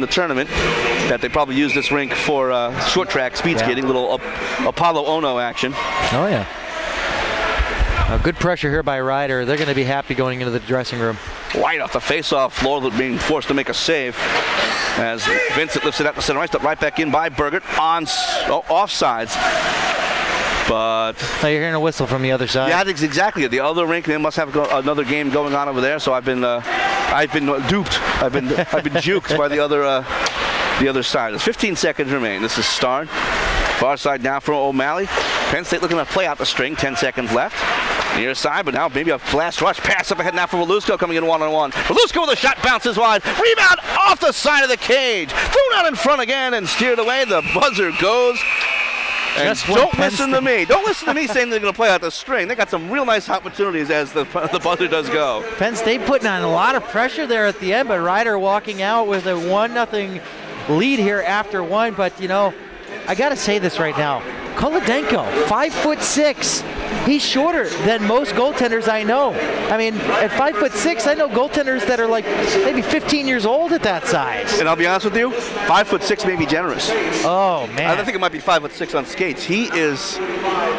the tournament, that they probably use this rink for short track speed skating, little Apollo Ono action. Oh yeah. Good pressure here by Ryder. They're going to be happy going into the dressing room. Right off the face-off, Florida being forced to make a save as Vincent lifts it out the center ice, but right back in by Bergert on offsides. But now you're hearing a whistle from the other side. Yeah, that's exactly it. The other rink, they must have another game going on over there. So I've been duped. I've been juked by the other side. There's 15 seconds remain. This is Starn. Far side now for O'Malley. Penn State looking to play out the string. 10 seconds left. Near side, but now maybe a flash rush pass up ahead now for Walusko coming in one-on-one. Walusko with a shot, bounces wide. Rebound off the side of the cage. Thrown out in front again and steered away. The buzzer goes. And don't listen to me. Don't listen to me saying they're going to play out the string. They got some real nice opportunities as the buzzer does go. Penn State putting on a lot of pressure there at the end, but Ryder walking out with a 1-0 lead here after one. But, you know, I got to say this right now. Kolodenko, 5'6". He's shorter than most goaltenders I know. I mean, at 5'6", I know goaltenders that are like maybe 15 years old at that size. And I'll be honest with you, 5'6" may be generous. Oh, man. I don't think it might be 5'6" on skates. He is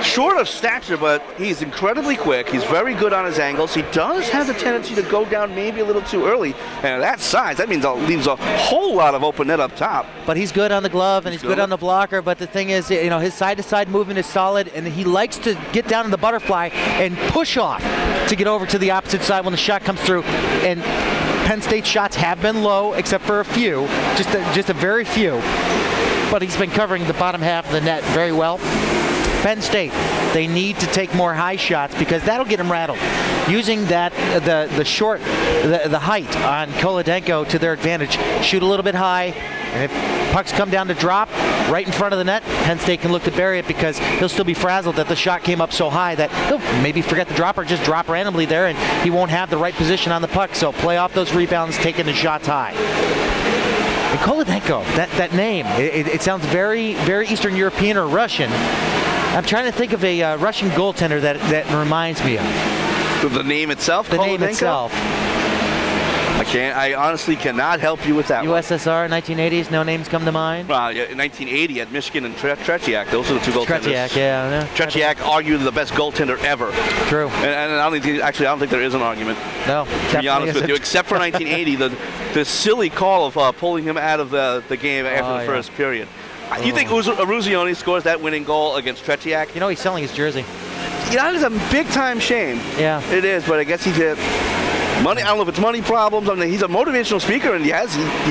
short of stature, but he's incredibly quick. He's very good on his angles. He does have the tendency to go down maybe a little too early. And at that size, that means leaves a whole lot of open net up top. But he's good on the glove and he's good on the blocker. But the thing is, you know, his side-to-side movement is solid, and he likes to get down in the butterfly and push off to get over to the opposite side when the shot comes through. And Penn State shots have been low, except for a few, just a very few. But he's been covering the bottom half of the net very well. Penn State, they need to take more high shots because that'll get them rattled. Using that the height on Kolodenko to their advantage. Shoot a little bit high, and if pucks come down to drop right in front of the net, Penn State can look to bury it because he'll still be frazzled that the shot came up so high that he'll maybe forget the drop or just drop randomly there, and he won't have the right position on the puck. So play off those rebounds, taking the shots high. And Kolodenko, that name, it sounds very, very Eastern European or Russian. I'm trying to think of a Russian goaltender that reminds me of. The name itself? The name itself. I honestly cannot help you with that USSR, 1980s, no names come to mind? In 1980 at Michigan and Tretiak, those are the two goaltenders. Tretiak, yeah. Tretiak, arguably the best goaltender ever. True. And I don't think there is an argument. No, to be honest with you, except for 1980, the silly call of pulling him out of the game after the first period. You think Eruzione scores that winning goal against Tretiak? You know, he's selling his jersey. That is a big-time shame. Yeah. It is, but I guess he's money. I don't know if it's money problems. I mean, he's a motivational speaker, and he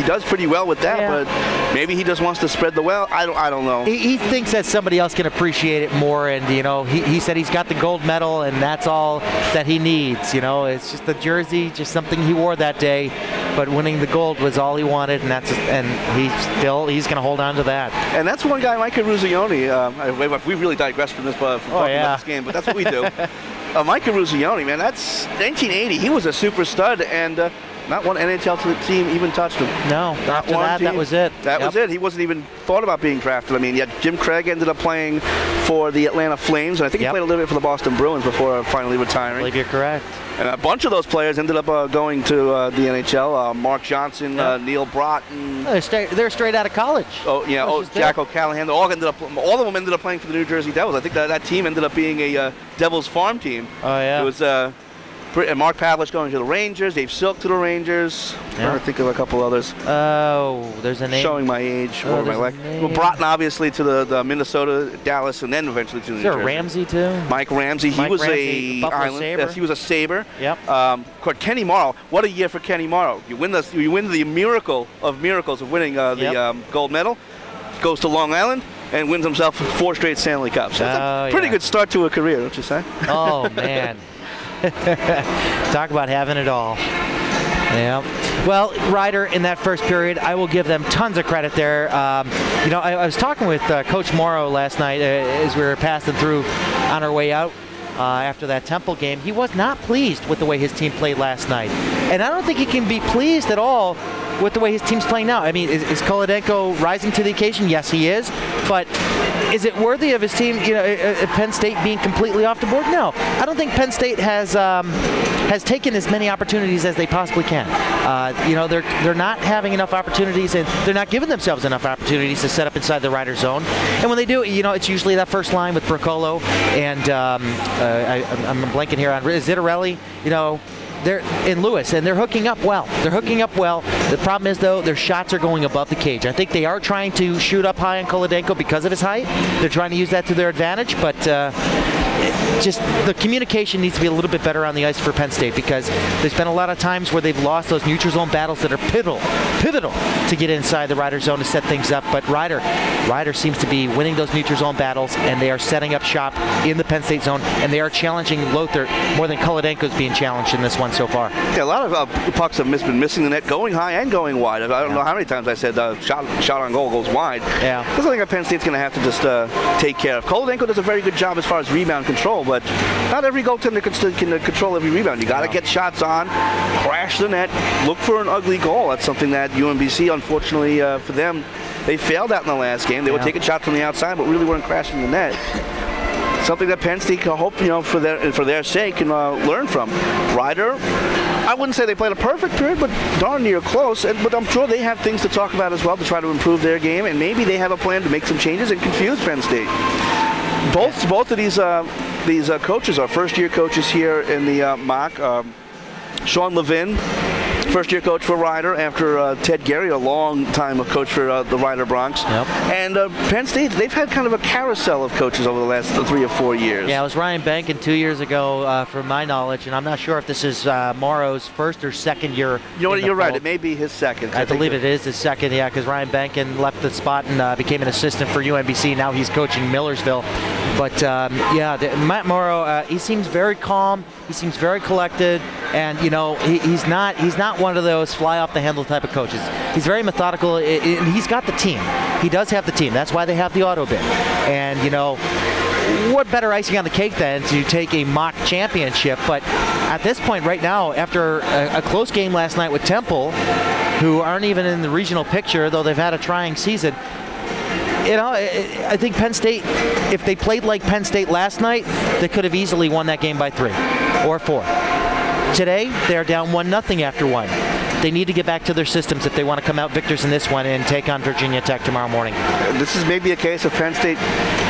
does pretty well with that. Yeah. But maybe he just wants to spread the wealth. I don't know. He thinks that somebody else can appreciate it more, and you know, he said he's got the gold medal, and that's all that he needs. You know, it's just the jersey, just something he wore that day. But winning the gold was all he wanted, and he's going to hold on to that. And that's one guy, Mike Eruzione. We really digressed from this, from talking about this game, but that's what we do. Mike Eruzione, man, that's 1980. He was a super stud, and not one NHL team even touched him. No, after that was it. That was it. He wasn't even thought about being drafted. I mean, yet Jim Craig ended up playing for the Atlanta Flames, and I think he played a little bit for the Boston Bruins before finally retiring. I believe you're correct. And a bunch of those players ended up going to the NHL. Mark Johnson, Neil Broughton. They're straight out of college. Oh yeah, Jack O'Callahan. All of them ended up playing for the New Jersey Devils. I think that team ended up being a Devils farm team. Oh yeah. It was and Mark Pavlich going to the Rangers. Dave Silk to the Rangers. I'm trying to think of a couple others. Oh, there's a name. Showing my age. Well, Broughton obviously to the Minnesota, Dallas, and then eventually to the New Jersey. Ramsey too? Mike Ramsey. He was a Island. Sabre. Yes, he was a Sabre. Yep. Kenny Morrow. What a year for Kenny Morrow. You win the miracle of miracles of winning the gold medal. Goes to Long Island and wins himself 4 straight Stanley Cups. So that's a pretty good start to a career, don't you say? Oh man. Talk about having it all. Yeah. Well, Ryder, in that first period, I will give them tons of credit there. You know, I was talking with Coach Morrow last night as we were passing through on our way out after that Temple game. He was not pleased with the way his team played last night. And I don't think he can be pleased at all with the way his team's playing now. I mean, is Kolodenko rising to the occasion? Yes, he is. But is it worthy of his team, you know, Penn State being completely off the board? No. I don't think Penn State has taken as many opportunities as they possibly can. You know, they're not having enough opportunities, and they're not giving themselves enough opportunities to set up inside the Ryder zone. And when they do, you know, it's usually that first line with Bricolo and I'm blanking here on Zittarelli, you know, they're in Lewis, and they're hooking up well. The problem is, though, their shots are going above the cage. I think they are trying to shoot up high on Kolodenko because of his height. They're trying to use that to their advantage, but just the communication needs to be a little bit better on the ice for Penn State, because there's been a lot of times where they've lost those neutral zone battles that are pivotal to get inside the Ryder zone to set things up. But Ryder seems to be winning those neutral zone battles, and they are setting up shop in the Penn State zone, and they are challenging Lothar more than Kolodenko's being challenged in this one so far. Yeah, a lot of pucks have been missing the net, going high and going wide. I don't know how many times I said shot on goal goes wide. Yeah. Because I think Penn State's going to have to just take care of. Kolodenko does a very good job as far as rebound control, but not every goaltender can control every rebound. You got to get shots on, crash the net, look for an ugly goal. That's something that UMBC, unfortunately for them, they failed at in the last game. They were taking shots from the outside, but really weren't crashing the net. Something that Penn State can hope, you know, for their sake, can learn from. Ryder, I wouldn't say they played a perfect period, but darn near close. But I'm sure they have things to talk about as well to try to improve their game, and maybe they have a plan to make some changes and confuse Penn State. Both of these coaches are first-year coaches here in the MACH. Sean Levin, first-year coach for Ryder after Ted Gary, a long-time coach for the Ryder Bronx. Yep. And Penn State, they've had kind of a carousel of coaches over the last 3 or 4 years. Yeah, it was Ryan Bankin 2 years ago, from my knowledge, and I'm not sure if this is Morrow's first or second year. You know what, you're right. It may be his second. I believe it is his second, yeah, because Ryan Bankin left the spot and became an assistant for UMBC. Now he's coaching Millersville. But, yeah, Matt Morrow, he seems very calm. He seems very collected, and you know he's not one of those fly off the handle type of coaches. He's very methodical, and he's got the team. He does have the team. That's why they have the auto bid. And you know, what better icing on the cake than to take a mock championship? But at this point, right now, after a close game last night with Temple, who aren't even in the regional picture, though they've had a trying season. You know, I think Penn State, if they played like Penn State last night, they could have easily won that game by 3 or 4. Today, they're down 1-0 after 1. They need to get back to their systems if they want to come out victors in this one and take on Virginia Tech tomorrow morning. This is maybe a case of Penn State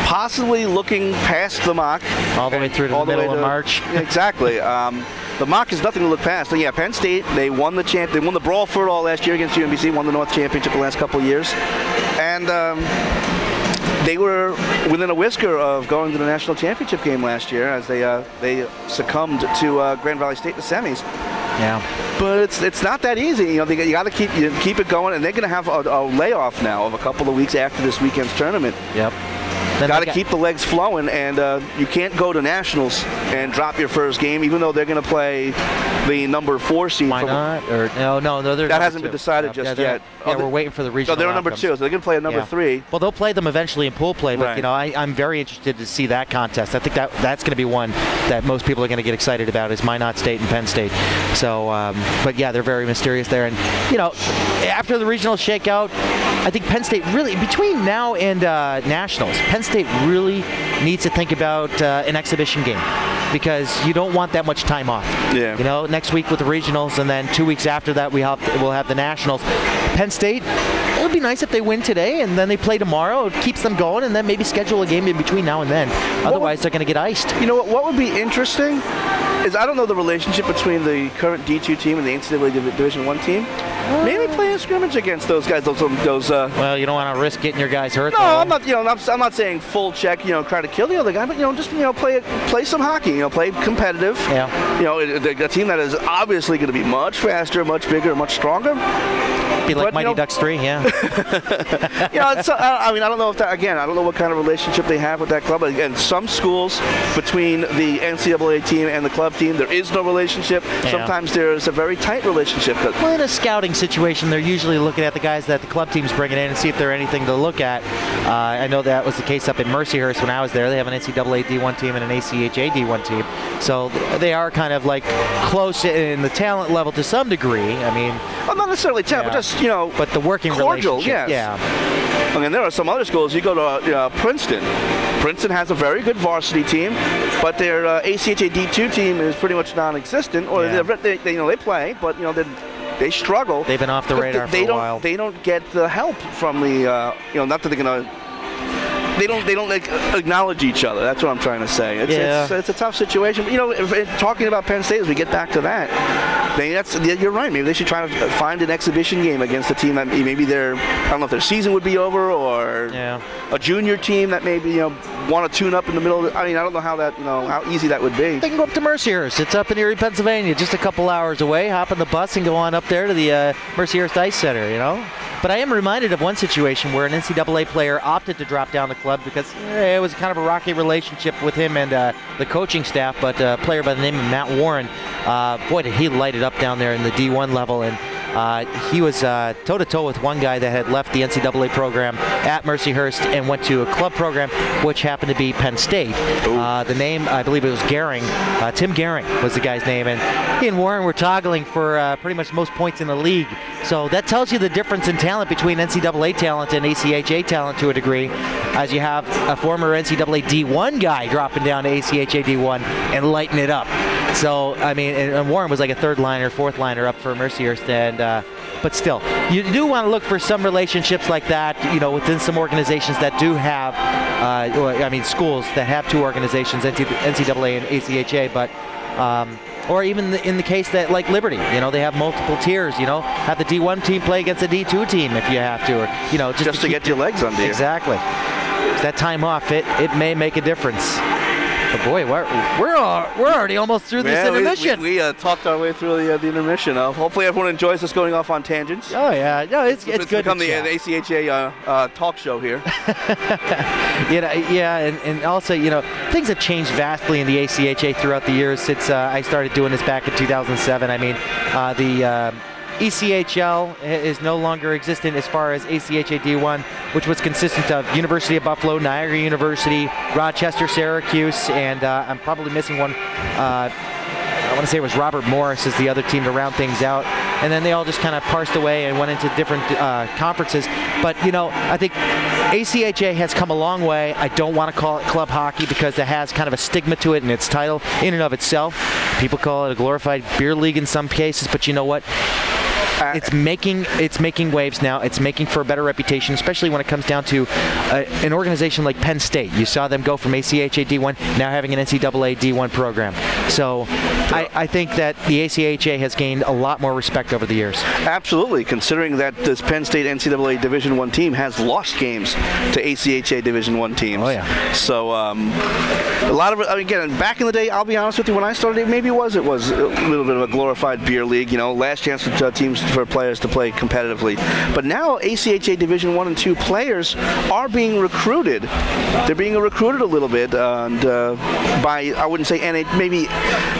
possibly looking past the MACH. All the way through to the middle of March. Exactly. The MACH is nothing to look past. So yeah, Penn State, they won the brawl for it all last year against UMBC, won the North Championship the last couple of years. And they were within a whisker of going to the national championship game last year as they succumbed to Grand Valley State in the semis. Yeah. But it's not that easy. You got to keep it going, and they're going to have a layoff now of a couple of weeks after this weekend's tournament. Yep. Got to keep the legs flowing, and you can't go to nationals and drop your first game, even though they're going to play the number 4 seed. Why not? Or no, that hasn't been decided just yet. Yeah, we're waiting for the regional. So they're number outcomes. 2, so they're going to play a number 3. Well, they'll play them eventually in pool play, but right. I'm very interested to see that contest. I think that's going to be one that most people are going to get excited about is Minot State and Penn State. So, but yeah, they're very mysterious there, and after the regional shakeout, I think Penn State really, between now and nationals, Penn State really needs to think about an exhibition game because you don't want that much time off. Yeah. Next week with the regionals, and then 2 weeks after that we'll have the nationals. Penn State, it would be nice if they win today and then they play tomorrow. It keeps them going, and then maybe schedule a game in between now and then. Otherwise, they're going to get iced. You know what would be interesting is I don't know the relationship between the current D2 team and the NCAA Division I team. Maybe play a scrimmage against those guys. Well, you don't want to risk getting your guys hurt. No, though. I'm not. I'm not saying full check. Try to kill the other guy, but just play some hockey. Play competitive. Yeah. A team that is obviously going to be much faster, much bigger, much stronger. Be like Mighty Ducks 3, yeah. I don't know if that. Again, I don't know what kind of relationship they have with that club. Again, some schools between the NCAA team and the club team, there is no relationship. Yeah. Sometimes there's a very tight relationship. Well, in a scouting situation, they're usually looking at the guys that the club team's bringing in and see if they're anything to look at. I know that was the case up in Mercyhurst when I was there. They have an NCAA D1 team and an ACHA D1 team. So they are kind of like close in the talent level to some degree. I mean, well, not necessarily talent, but just but the working cordial, relationship. Yes. Yeah. I mean, there are some other schools. You go to Princeton. Princeton has a very good varsity team, but their ACHA D2 team is pretty much non-existent. Or they play, but they struggle. They've been off the radar for a while. They don't get the help from the not that they're gonna. They don't acknowledge each other. That's what I'm trying to say. It's a tough situation. But, talking about Penn State as we get back to that, you're right. Maybe they should try to find an exhibition game against a team that maybe I don't know if their season would be over, or a junior team that maybe want to tune up in the middle. I don't know how that how easy that would be. They can go up to Mercyhurst. It's up in Erie, Pennsylvania, just a couple hours away. Hop on the bus and go on up there to the Mercyhurst Ice Center. But I am reminded of one situation where an NCAA player opted to drop down the club because it was kind of a rocky relationship with him and the coaching staff. But a player by the name of Matt Warren, boy, did he light it up down there in the D1 level. And he was toe-to-toe with one guy that had left the NCAA program at Mercyhurst and went to a club program, which happened to be Penn State. The name, I believe it was Gehring. Tim Gehring was the guy's name. And he and Warren were toggling for pretty much most points in the league. So that tells you the difference in talent between NCAA talent and ACHA talent to a degree, as you have a former NCAA D1 guy dropping down to ACHA D1 and lighting it up. So, I mean, and Warren was like a third liner, fourth liner up for Mercyhurst, and but still, you do want to look for some relationships like that, within some organizations that do have, schools that have two organizations, NCAA and ACHA, but or even in the case that, like Liberty, they have multiple tiers, have the D1 team play against the D2 team if you have to, or, just to get your legs under you. Exactly. That time off, it may make a difference. But boy, we're already almost through this intermission. We talked our way through the intermission. Hopefully everyone enjoys us going off on tangents. Oh yeah, no, it's good. Become the ACHA talk show here. And also, things have changed vastly in the ACHA throughout the years since I started doing this back in 2007. I mean, the ECHL is no longer existent as far as ACHA D1, which was consistent of University of Buffalo, Niagara University, Rochester, Syracuse, and I'm probably missing one. I want to say it was Robert Morris is the other team to round things out. And then they all just kind of parsed away and went into different conferences. But, I think ACHA has come a long way. I don't want to call it club hockey because it has kind of a stigma to it in its title in and of itself. People call it a glorified beer league in some cases, but you know what? it's making waves now. It's making for a better reputation, especially when it comes down to an organization like Penn State. You saw them go from ACHA D1 now having an NCAA D1 program. So I think that the ACHA has gained a lot more respect over the years. Absolutely, considering that this Penn State NCAA Division I team has lost games to ACHA Division I teams. Oh yeah. So a lot of it, again, back in the day, I'll be honest with you, when I started, maybe it was a little bit of a glorified beer league. You know, last chance for players to play competitively. But now ACHA Division I and II players are being recruited. They're being recruited a little bit, and by, I wouldn't say maybe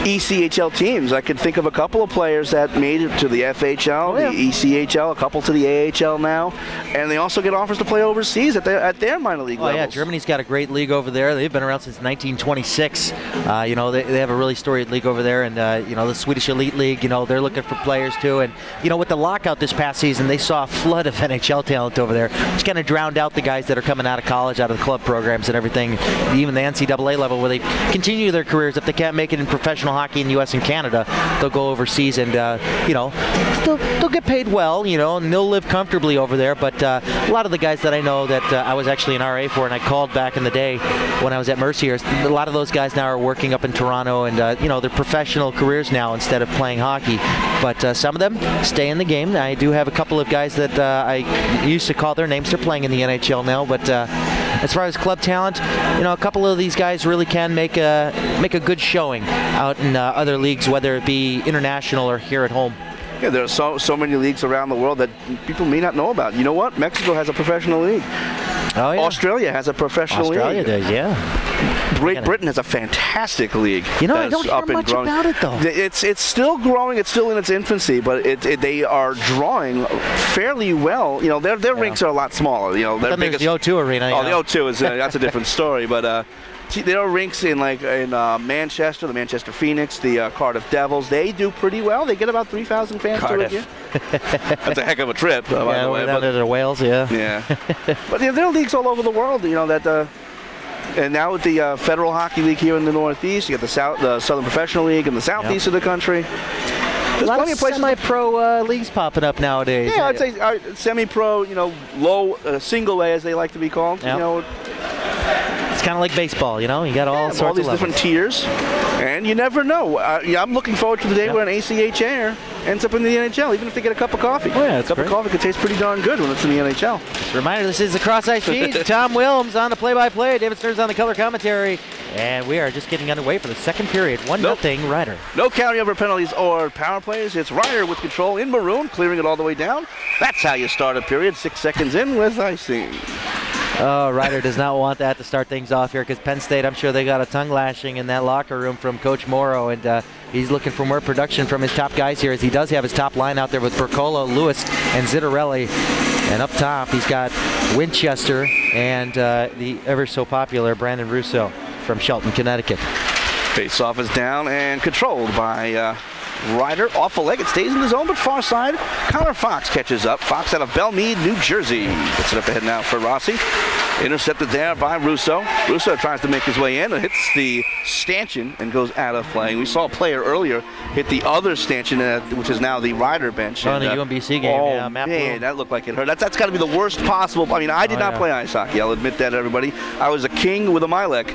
ECHL teams. I could think of a couple of players that made it to the FHL, the ECHL, a couple to the AHL now, and they also get offers to play overseas at their minor league levels. Yeah, Germany's got a great league over there. They've been around since 1926. You know, they have a really storied league over there, and you know, the Swedish Elite League, you know, they're looking for players too. And you know, with the lockout this past season, they saw a flood of NHL talent over there, which kind of drowned out the guys that are coming out of college, out of the club programs and everything, even the NCAA level, where they continue their careers. If they can't make it in professional hockey in the U.S. and Canada, they'll go overseas, and you know, they'll get paid well, you know, and they'll live comfortably over there. But a lot of the guys that I know that I was actually an RA for, and I called back in the day when I was at Mercier, a lot of those guys now are working up in Toronto, and you know, they're professional careers now instead of playing hockey. But some of them stay in the game. I do have a couple of guys that I used to call their names. They're playing in the NHL now. But as far as club talent, you know, a couple of these guys really can make a good showing out in other leagues, whether it be international or here at home. Yeah, there are so many leagues around the world that people may not know about. You know what? Mexico has a professional league. Oh, yeah. Australia has a professional league. Australia does, yeah. Great Britain has a fantastic league. You know, I don't hear much about it, though. It's still growing. It's still in its infancy, but they are drawing fairly well. You know, their rinks are a lot smaller. You know, their biggest, the O2 arena. Oh, the O2 is that's a different story. But there are rinks in Manchester, the Manchester Phoenix, the Cardiff Devils. They do pretty well. They get about 3,000 fans to a year. That's a heck of a trip, by the way. Down to Wales, yeah. Yeah. But there are leagues all over the world, you know, that and now with the Federal Hockey League here in the Northeast, you got the Southern Professional League in the Southeast of the country. There's plenty of places. Semi-pro leagues popping up nowadays. Yeah, I'd say semi-pro, you know, low, single A as they like to be called. Yep. You know, it's kind of like baseball, you know. You got all sorts all these of different tiers, and you never know. I'm looking forward to the day where an ACHA ends up in the NHL, even if they get a cup of coffee. Oh, yeah, a cup of coffee could taste pretty darn good when it's in the NHL. Just a reminder, this is the CrossIceFeed. Tom Willms on the play-by-play, David Stearns on the color commentary, and we are just getting underway for the second period. 1-0 Ryder. No carryover penalties or power plays. It's Ryder with control in maroon, clearing it all the way down. That's how you start a period. 6 seconds in with icing. Oh, Ryder does not want that to start things off here, because Penn State, I'm sure they got a tongue lashing in that locker room from Coach Morrow, and he's looking for more production from his top guys here, as he does have his top line out there with Percola, Lewis, and Zittarelli. And up top, he's got Winchester and the ever so popular Brandon Russo from Shelton, Connecticut. Face-off is down and controlled by Ryder. Off the leg, it stays in the zone, but far side. Connor Fox catches up. Fox out of Belmead, New Jersey. Gets it up ahead now for Rossi. Intercepted there by Russo. Russo tries to make his way in and hits the stanchion and goes out of play. We saw a player earlier hit the other stanchion, which is now the Ryder bench. On the UMBC game, oh, man, that looked like it hurt. That's got to be the worst possible. I mean, I did not play ice hockey. I'll admit that, everybody. I was a king with a Milek,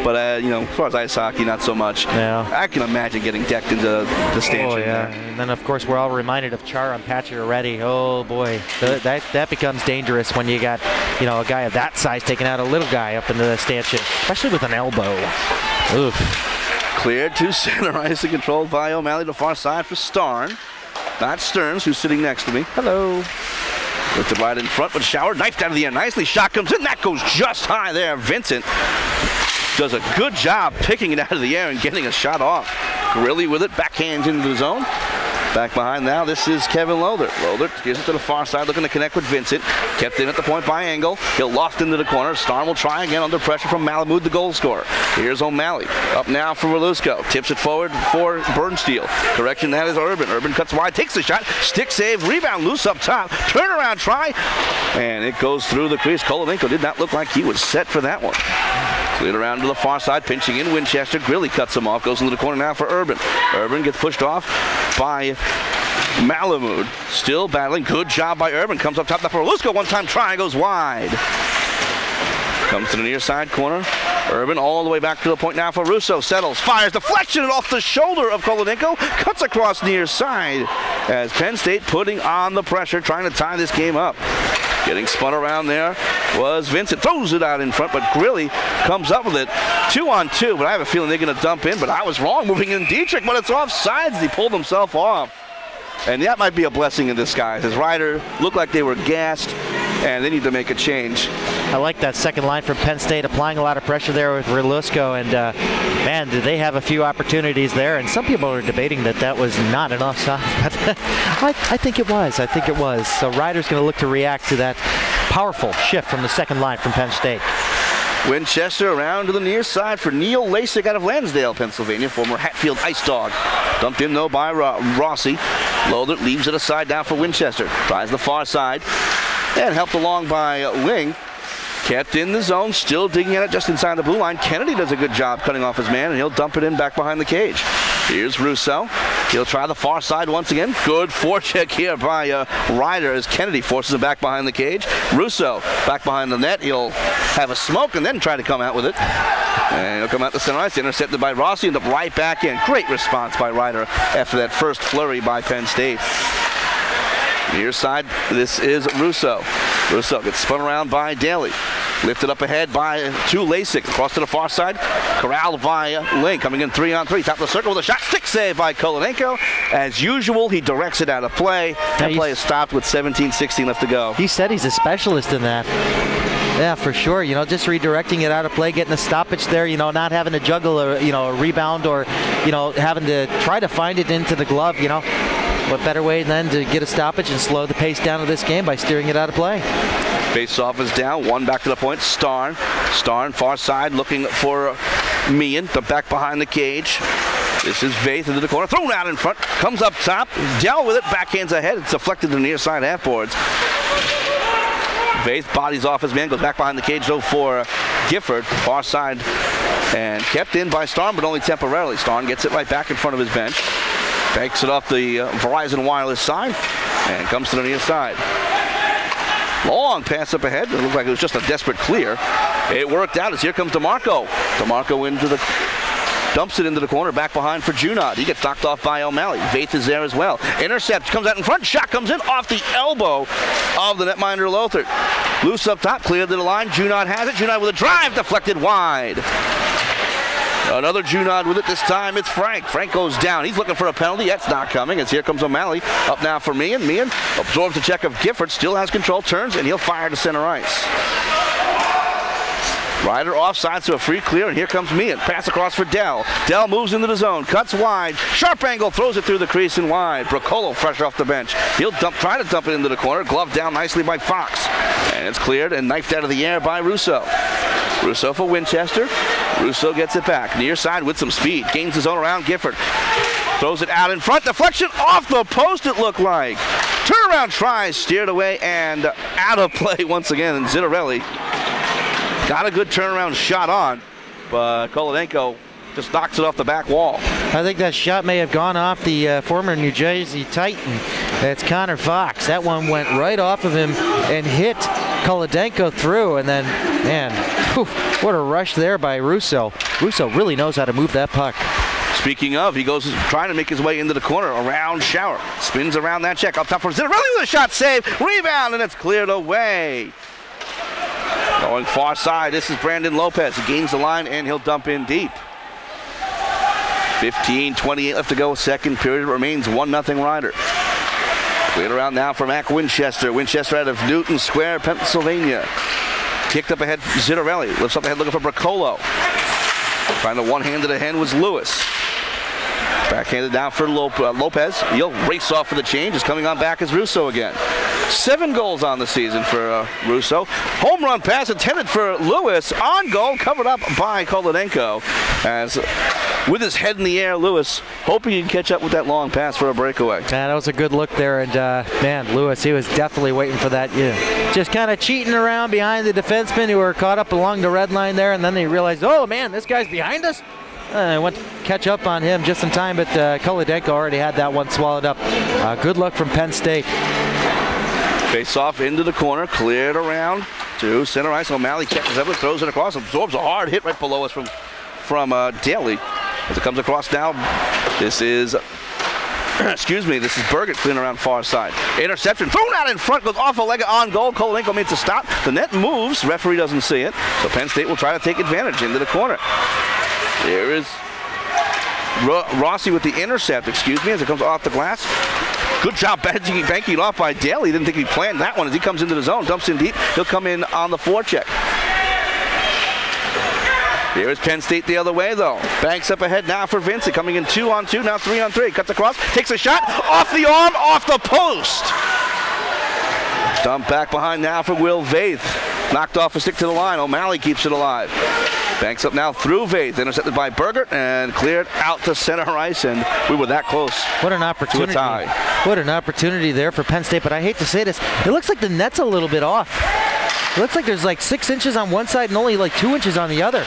but you know, as far as ice hockey, not so much. Yeah. I can imagine getting decked into the stanchion. Oh, yeah. There. And then, of course, we're all reminded of Char and Patcher already. Oh, boy. That becomes dangerous when you got, you know, a guy of that size taking out a little guy up into the stanchion, especially with an elbow. Oof. Cleared to center ice and controlled by O'Malley to far side for Starn. Not Stearns, who's sitting next to me. Hello. Lifted right in front, but Shower knifed out of the air. Nicely, shot comes in. That goes just high there. Vincent does a good job picking it out of the air and getting a shot off. Grilly with it, backhands into the zone. Back behind now, this is Kevin Lothar. Lothar gives it to the far side, looking to connect with Vincent. Kept in at the point by Engel. He'll loft into the corner. Starn will try again under pressure from Malamud, the goal scorer. Here's O'Malley. Up now for Walusko. Tips it forward for Bernsteel. Correction, that is Urban. Urban cuts wide, takes the shot. Stick save, rebound loose up top. Turnaround try. And it goes through the crease. Kolomenko did not look like he was set for that one. Cleared around to the far side, pinching in Winchester. Grilly cuts him off, goes into the corner now for Urban. Urban gets pushed off by Malamud still battling. Good job by Urban. Comes up top for Lusko. One-time try, goes wide. Comes to the near side corner. Urban all the way back to the point now for Russo. Settles, fires, deflection off the shoulder of Kolodenko. Cuts across near side as Penn State putting on the pressure, trying to tie this game up. Getting spun around there was Vincent. Throws it out in front, but Grilly comes up with it. 2-on-2, but I have a feeling they're going to dump in. But I was wrong moving in Dietrich, but it's offsides. He pulled himself off. And that might be a blessing in disguise. His rider looked like they were gassed, and they need to make a change. I like that second line from Penn State, applying a lot of pressure there with Relusko, and man, did they have a few opportunities there, and some people are debating that was not an offside, but I think it was. I think it was. So Ryder's going to look to react to that powerful shift from the second line from Penn State. Winchester around to the near side for Neil Lasik out of Lansdale, Pennsylvania, former Hatfield Ice Dog. Dumped in though by Rossi. Loader leaves it aside down for Winchester. Tries the far side and helped along by Ling. Kept in the zone, still digging at it just inside the blue line. Kennedy does a good job cutting off his man, and he'll dump it in back behind the cage. Here's Russo. He'll try the far side once again. Good forecheck here by Ryder as Kennedy forces him back behind the cage. Russo back behind the net. He'll have a smoke and then try to come out with it. And he'll come out the center ice, intercepted by Rossi, end up right back in. Great response by Ryder after that first flurry by Penn State. Near side, this is Russo. Russo gets spun around by Daly. Lifted up ahead by Lasik. Across to the far side. Corralled by Link. Coming in 3-on-3. Top of the circle with a shot. Stick save by Kolodenko. As usual, he directs it out of play. That play is stopped with 17-16 left to go. He said he's a specialist in that. Yeah, for sure. You know, just redirecting it out of play, getting a stoppage there, you know, not having to juggle a rebound or, you know, having to try to find it into the glove, you know. What better way than to get a stoppage and slow the pace down of this game by steering it out of play? Face-off is down. One back to the point. Starn, far side, looking for Meehan, but back behind the cage. This is Vaith into the corner. Thrown out in front. Comes up top. Dell with it. Backhands ahead. It's deflected to the near side half boards. Vaith bodies off his man. Goes back behind the cage, though, for Gifford. Far side. And kept in by Starn, but only temporarily. Starn gets it right back in front of his bench. Banks it off the Verizon Wireless side. And comes to the near side. Long pass up ahead. It looked like it was just a desperate clear. It worked out as here comes DeMarco. DeMarco dumps it into the corner, back behind for Junod. He gets knocked off by O'Malley. Vaith is there as well. Intercept, comes out in front. Shot comes in off the elbow of the netminder Lothar. Loose up top, cleared to the line. Junod has it. Junod with a drive, deflected wide. Another Junod with it. This time it's Frank. Frank goes down. He's looking for a penalty. That's not coming as here comes O'Malley. Up now for Meehan. Meehan absorbs the check of Gifford. Still has control. Turns and he'll fire to center ice. Ryder offside, so a free clear, and here comes Meehan. Pass across for Dell. Dell moves into the zone. Cuts wide. Sharp angle. Throws it through the crease and wide. Bracolo fresh off the bench. He'll try to dump it into the corner. Glove down nicely by Fox. And it's cleared and knifed out of the air by Russo. Russo for Winchester. Russo gets it back. Near side with some speed. Gains his own around Gifford. Throws it out in front. Deflection off the post, it looked like. Turnaround tries. Steered away and out of play once again. And Zittarelli got a good turnaround shot on. But Kolodenko just knocks it off the back wall. I think that shot may have gone off the former New Jersey Titan. That's Connor Fox. That one went right off of him and hit Kolodenko through. And then, man, whew, what a rush there by Russo. Russo really knows how to move that puck. Speaking of, he goes trying to make his way into the corner around Shower. Spins around that check. Up top for Zittarelli with a shot save. Rebound, and it's cleared away. Going far side, this is Brandon Lopez. He gains the line, and he'll dump in deep. 15:28 left to go. Second period. It remains 1-0 Ryder. Cleared around now for Mac Winchester. Winchester out of Newton Square, Pennsylvania. Kicked up ahead for Zittarelli. Lifts up ahead looking for Bracolo. Trying to one-handed ahead was Lewis. Backhanded down for Lopez. He'll race off for the change. Is coming on back as Russo again. 7 goals on the season for Russo. Home run pass intended for Lewis. On goal, covered up by Kolodenko. As with his head in the air, Lewis hoping he can catch up with that long pass for a breakaway. That was a good look there, and man, Lewis, he was definitely waiting for that. Yeah, just kind of cheating around behind the defensemen who were caught up along the red line there, and then they realized, oh man, this guy's behind us. I went to catch up on him just in time, but Collegiate already had that one swallowed up. Good luck from Penn State. Face off into the corner, cleared around to center ice. O'Malley catches up, throws it across, absorbs a hard hit right below us from Daly. As it comes across now, this is, excuse me, this is Burgett clearing around far side. Interception, thrown out in front, goes off a leg on goal. Kolenko makes a stop. The net moves, referee doesn't see it. So Penn State will try to take advantage into the corner. There is Rossi with the intercept, excuse me, as it comes off the glass. Good job banking it off by Daly. Didn't think he planned that one as he comes into the zone, dumps in deep. He'll come in on the forecheck. Here is Penn State the other way, though. Banks up ahead now for Vincent. Coming in 2-on-2, now 3-on-3. Cuts across, takes a shot, off the arm, off the post. Dump back behind now for Will Vaith. Knocked off a stick to the line. O'Malley keeps it alive. Banks up now through Vaith. Intercepted by Burgett and cleared out to center ice, and we were that close. What an opportunity. To a tie. What an opportunity there for Penn State, but I hate to say this. It looks like the net's a little bit off. It looks like there's like 6 inches on one side and only like 2 inches on the other.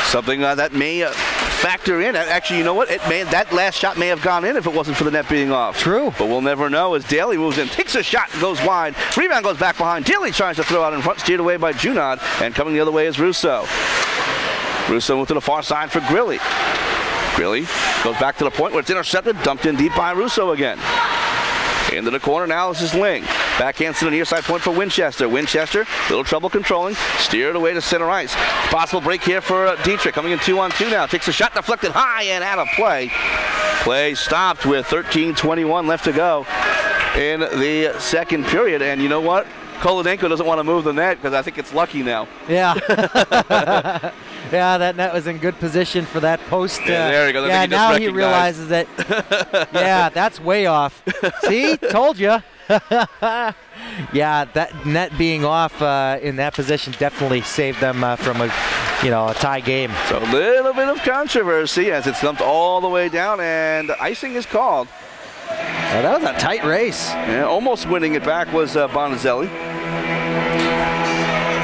Something that may factor in. Actually, you know what? That last shot may have gone in if it wasn't for the net being off. True. But we'll never know as Daly moves in, takes a shot, goes wide. Rebound goes back behind. Daly tries to throw out in front, steered away by Junod, and coming the other way is Russo. Russo moved to the far side for Grilly. Grilly goes back to the point where it's intercepted, dumped in deep by Russo again. Into the corner now, this is Ling. Backhands to the near side point for Winchester. Winchester, little trouble controlling, steered away to center ice. Possible break here for Dietrich, coming in 2-on-2 now. Takes a shot, deflected high and out of play. Play stopped with 13:21 left to go in the second period. And you know what? Kolodenko doesn't want to move the net because I think it's lucky now. Yeah. Yeah, that net was in good position for that post. Yeah, there you go. Yeah, now he realizes that. Yeah, that's way off. See, told you. Yeah, that net being off in that position definitely saved them from a tie game. So a little bit of controversy as it's dumped all the way down, and icing is called. Well, that was a tight race. Yeah, almost winning it back was Bonazelli.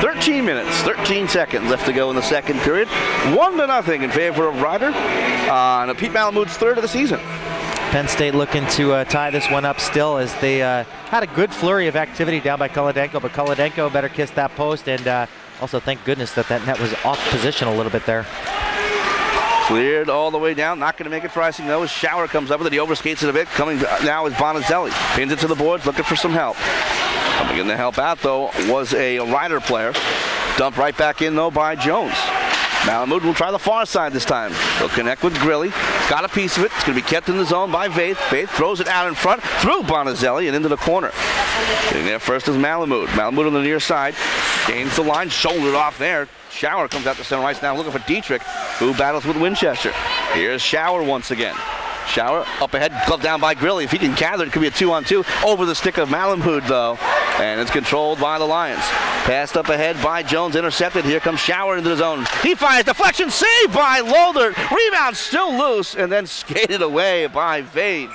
13 minutes, 13 seconds left to go in the second period. 1-0 in favor of Ryder on Pete Malamud's third of the season. Penn State looking to tie this one up still as they had a good flurry of activity down by Kolodenko, but Kolodenko better kiss that post, and also thank goodness that net was off position a little bit there. Cleared all the way down, not going to make it for icing though. His Shower comes up with it, he overskates it a bit. Coming now is Bonazelli, pins it to the boards, looking for some help. Coming in to help out though was a Ryder player. Dumped right back in though by Jones. Malamud will try the far side this time. He'll connect with Grilly. Got a piece of it. It's going to be kept in the zone by Vaith. Vaith throws it out in front through Bonazelli and into the corner. Getting there first is Malamud. Malamud on the near side. Gains the line, shouldered off there. Shower comes out to center ice now looking for Dietrich, who battles with Winchester. Here's Shower once again. Shower up ahead, gloved down by Grilly. If he can gather, it could be a 2-on-2 over the stick of Malamud though. And it's controlled by the Lions. Passed up ahead by Jones, intercepted. Here comes Shower into the zone. He fires, deflection, saved by Loader. Rebound still loose, and then skated away by Vade.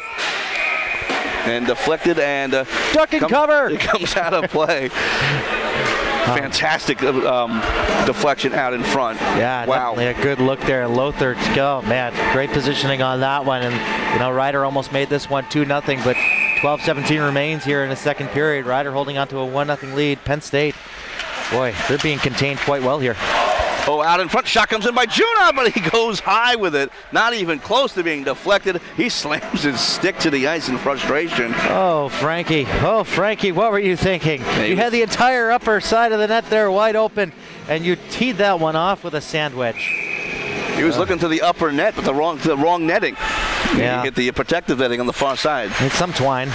And deflected and duck and cover. It comes out of play. Fantastic deflection out in front. Yeah, wow. Definitely a good look there. Lothar, oh man, great positioning on that one. And Ryder almost made this one 2-0, but 12:17 remains here in the second period. Ryder holding on to a 1-0 lead. Penn State, boy, they're being contained quite well here. Oh, out in front, shot comes in by Juna, but he goes high with it. Not even close to being deflected. He slams his stick to the ice in frustration. Oh, Frankie, what were you thinking? You had the entire upper side of the net there wide open, and you teed that one off with a sandwich. He was looking to the upper net, but the wrong netting. Yeah. He hit the protective netting on the far side. It's some twine.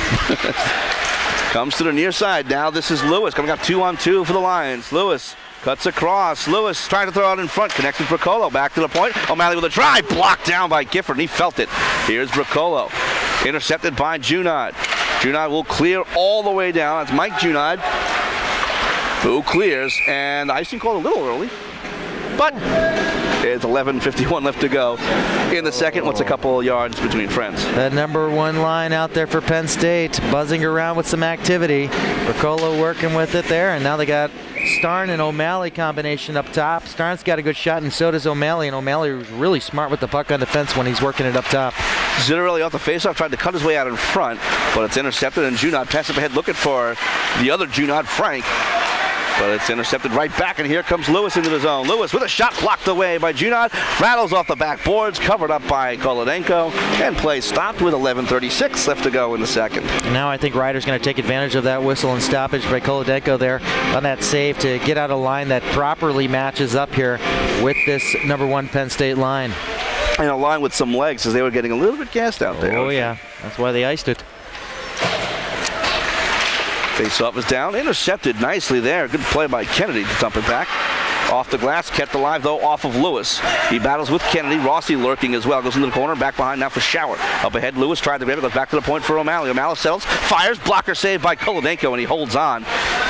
Comes to the near side. Now this is Lewis coming up 2-on-2 for the Lions. Lewis cuts across. Lewis trying to throw out in front. Connects with Bricolo. Back to the point. O'Malley with a drive. Blocked down by Gifford, and he felt it. Here's Bricolo. Intercepted by Junod. Junod will clear all the way down. That's Mike Junod who clears. And icing called a little early. But It's 11:51 left to go in the second. What's a couple of yards between friends? That number 1 line out there for Penn State, buzzing around with some activity. Riccolo working with it there, and now they got Stearns and O'Malley combination up top. Stearns got a good shot, and so does O'Malley. And O'Malley was really smart with the puck on defense when he's working it up top. Zitterelli off the faceoff, tried to cut his way out in front, but it's intercepted, and Junod passes up ahead looking for the other Junod, Frank. But it's intercepted right back, and here comes Lewis into the zone. Lewis with a shot blocked away by Junod, rattles off the backboards, covered up by Kolodenko, and play stopped with 11:36 left to go in the second. Now I think Ryder's going to take advantage of that whistle and stoppage by Kolodenko there on that save to get out a line that properly matches up here with this number 1 Penn State line. And a line with some legs, as they were getting a little bit gassed out there. Oh yeah, that's why they iced it. Face-off is down, intercepted nicely there. Good play by Kennedy to dump it back. Off the glass, kept alive though off of Lewis. He battles with Kennedy. Rossi lurking as well. Goes into the corner, back behind now for Shower. Up ahead, Lewis tried to grab it, goes back to the point for O'Malley. O'Malley settles, fires, blocker saved by Kolodenko, and he holds on.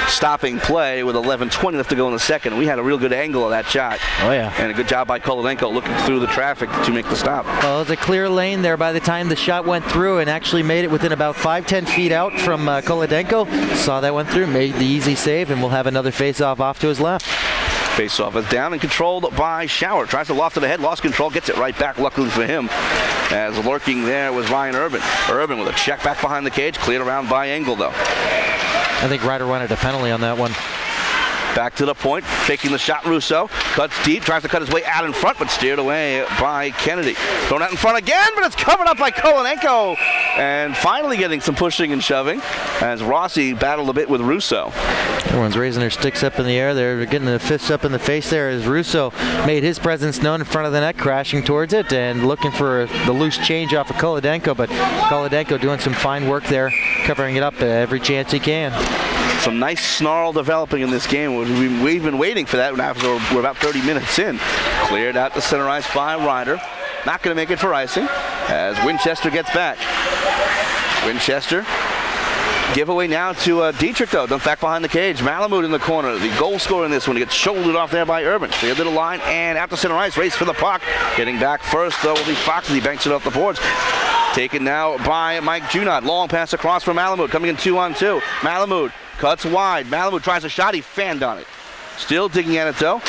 Stopping play with 11:20 left to go in the second. We had a real good angle of that shot. Oh yeah. And a good job by Kolodenko looking through the traffic to make the stop. Well, it was a clear lane there by the time the shot went through, and actually made it within about 5-10 feet out from Kolodenko. Saw that went through, made the easy save, and we'll have another face-off off to his left. Face-off is down and controlled by Shower. Tries to loft it ahead, lost control, gets it right back, luckily for him. As lurking there was Ryan Urban. Urban with a check back behind the cage, cleared around by Engel though. I think Ryder wanted a penalty on that one. Back to the point, taking the shot, Russo. Cuts deep, tries to cut his way out in front, but steered away by Kennedy. Thrown out in front again, but it's covered up by Kolodenko. And finally getting some pushing and shoving as Rossi battled a bit with Russo. Everyone's raising their sticks up in the air. They're getting the fists up in the face there as Russo made his presence known in front of the net, crashing towards it and looking for the loose change off of Kolodenko. But Kolodenko doing some fine work there, covering it up every chance he can. Some nice snarl developing in this game. We've been waiting for that after we're about 30 minutes in. Cleared out to center ice by Ryder. Not going to make it for icing as Winchester gets back. Winchester. Giveaway now to Dietrich, though. Dumped back behind the cage. Malamud in the corner. The goal scorer in this one. He gets shouldered off there by Urban. Cleared to the line and out to center ice. Race for the puck. Getting back first, though, will be Fox as he banks it off the boards. Taken now by Mike Junod. Long pass across for Malamud. Coming in 2-on-2. Malamud cuts wide. Malamud tries a shot. He fanned on it. Still digging at it, though.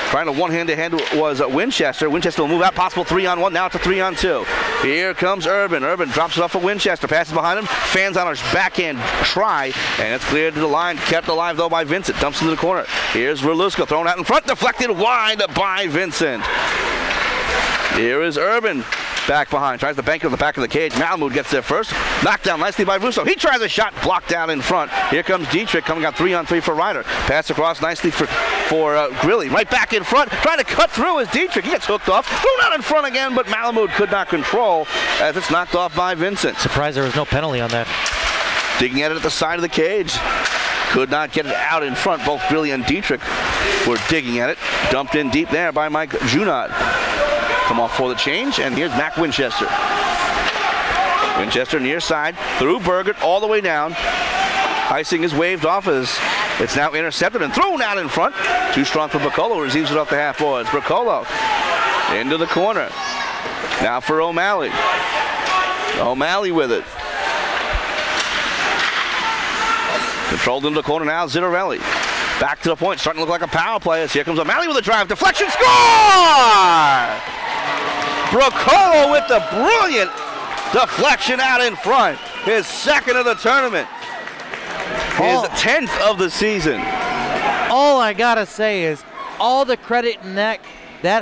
Trying to one-hand-to-hand was Winchester. Winchester will move out. Possible 3-on-1. Now it's a 3-on-2. Here comes Urban. Urban drops it off for Winchester. Passes behind him. Fans on a backhand try. And it's cleared to the line. Kept alive, though, by Vincent. Dumps into the corner. Here's Verluska. Thrown out in front. Deflected wide by Vincent. Here is Urban. Back behind, tries to bank it on the back of the cage. Malamud gets there first. Knocked down nicely by Russo. He tries a shot, blocked down in front. Here comes Dietrich, coming out 3-on-3 for Ryder. Pass across nicely for Grilly. Right back in front, trying to cut through is Dietrich. He gets hooked off. Thrown out in front again, but Malamud could not control as it's knocked off by Vincent. Surprised there was no penalty on that. Digging at it at the side of the cage. Could not get it out in front. Both Grilly and Dietrich were digging at it. Dumped in deep there by Mike Junod. Come off for the change, and here's Mac Winchester. Winchester near side, through Burgert, all the way down. Icing is waved off as it's now intercepted and thrown out in front. Too strong for Bracolo, receives it off the half boards. Bracolo into the corner. Now for O'Malley. O'Malley with it. Controlled into the corner now, Zitterelli. Back to the point, starting to look like a power play. Here comes O'Malley with a drive, deflection, score! Bracolo with the brilliant deflection out in front. His second of the tournament. His 10th of the season. All I gotta say is all the credit in that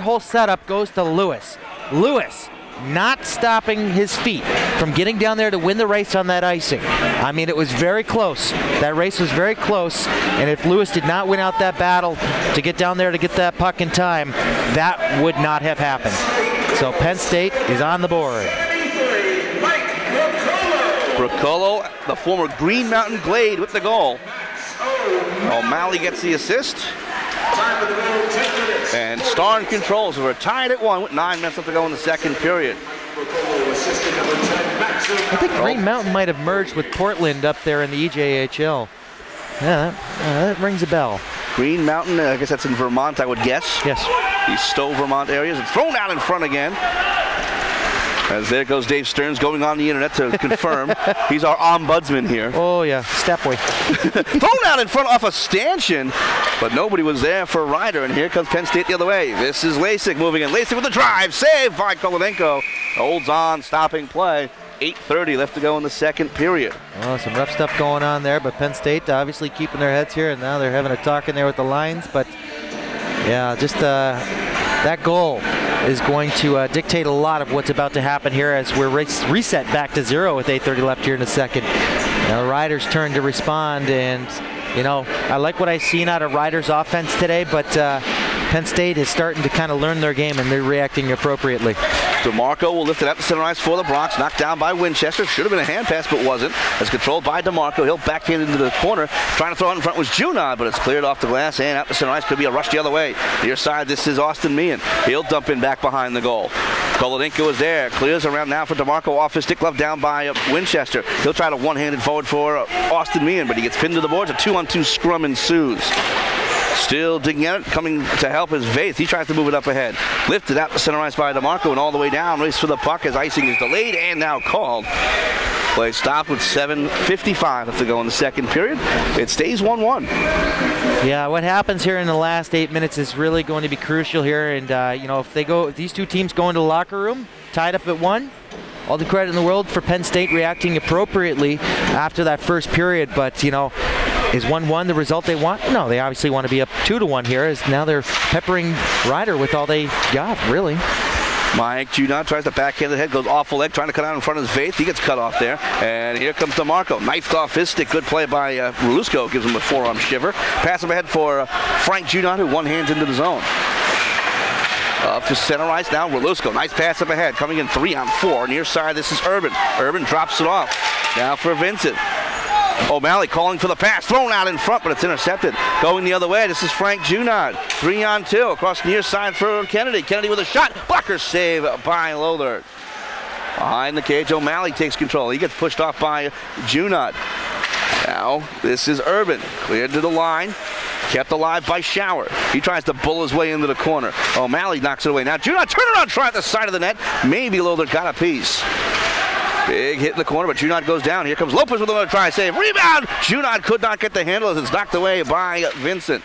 whole setup goes to Lewis. Lewis not stopping his feet from getting down there to win the race on that icing. I mean, it was very close. That race was very close, and if Lewis did not win out that battle to get down there to get that puck in time, that would not have happened. So Penn State is on the board. Bracolo, the former Green Mountain Glade, with the goal. O'Malley gets the assist. And Stearns controls. So we're tied at 1 with 9 minutes left to go in the second period. I think Green Mountain might have merged with Portland up there in the EJHL. Yeah, that rings a bell. Green Mountain, I guess that's in Vermont, I would guess. Yes. the Stowe, Vermont areas. It's thrown out in front again. As there goes Dave Stearns going on the internet to confirm. He's our ombudsman here. Oh, yeah, step way. Thrown out in front off a stanchion, but nobody was there for Ryder, and here comes Penn State the other way. This is Lasik moving in. Lasik with the drive, saved by Kolodenko. Holds on, stopping play. 8:30 left to go in the second period. Well, some rough stuff going on there, but Penn State obviously keeping their heads here, and now they're having a talk in there with the lines. But yeah, just that goal is going to dictate a lot of what's about to happen here as we're reset back to 0 with 8:30 left here in the second. Now the Riders' turn to respond, and you know, I like what I've seen out of Riders' offense today, but Penn State is starting to kind of learn their game, and they're reacting appropriately. DeMarco will lift it up to center ice for the Bronx. Knocked down by Winchester. Should have been a hand pass, but wasn't. As controlled by DeMarco. He'll backhand into the corner. Trying to throw it in front was Junod, but it's cleared off the glass and out to center ice. Could be a rush the other way. Near side, this is Austin Meehan. He'll dump in back behind the goal. Kolodenko is there. Clears around now for DeMarco off his stick glove down by Winchester. He'll try to one-handed forward for Austin Meehan, but he gets pinned to the boards. A 2-on-2 scrum ensues. Still digging at it, coming to help is Vaith. He tries to move it up ahead. Lifted out to center ice by DeMarco and all the way down. Race for the puck as icing is delayed and now called. Play stopped with 7:55 left to go in the second period. It stays 1-1. Yeah, what happens here in the last 8 minutes is really going to be crucial here. And you know, if these two teams go into the locker room tied up at 1, all the credit in the world for Penn State reacting appropriately after that first period. But you know, is 1-1 the result they want? No, they obviously want to be up 2-1 here, as now they're peppering Ryder with all they got, really. Mike Junod tries to backhand the head, goes off the leg, trying to cut out in front of his Vaith. He gets cut off there, and here comes DeMarco. Knifed off his stick. Good play by Rulusco, gives him a forearm shiver. Pass him ahead for Frank Junod, who one-hands into the zone. Up to center ice now, Rulusco. Nice pass up ahead, coming in 3-on-4. Near side, this is Urban. Urban drops it off. Now for Vincent. O'Malley calling for the pass, thrown out in front, but it's intercepted. Going the other way, this is Frank Junod. 3-on-2 across near side for Kennedy. Kennedy with a shot, blocker save by Lothar. Behind the cage, O'Malley takes control. He gets pushed off by Junod. Now, this is Urban, cleared to the line. Kept alive by Shower. He tries to bull his way into the corner. O'Malley knocks it away. Now Junod, turn around, try at the side of the net. Maybe Lothar got a piece. Big hit in the corner, but Junod goes down. Here comes Lopez with another try save. Rebound! Junod could not get the handle as it's knocked away by Vincent.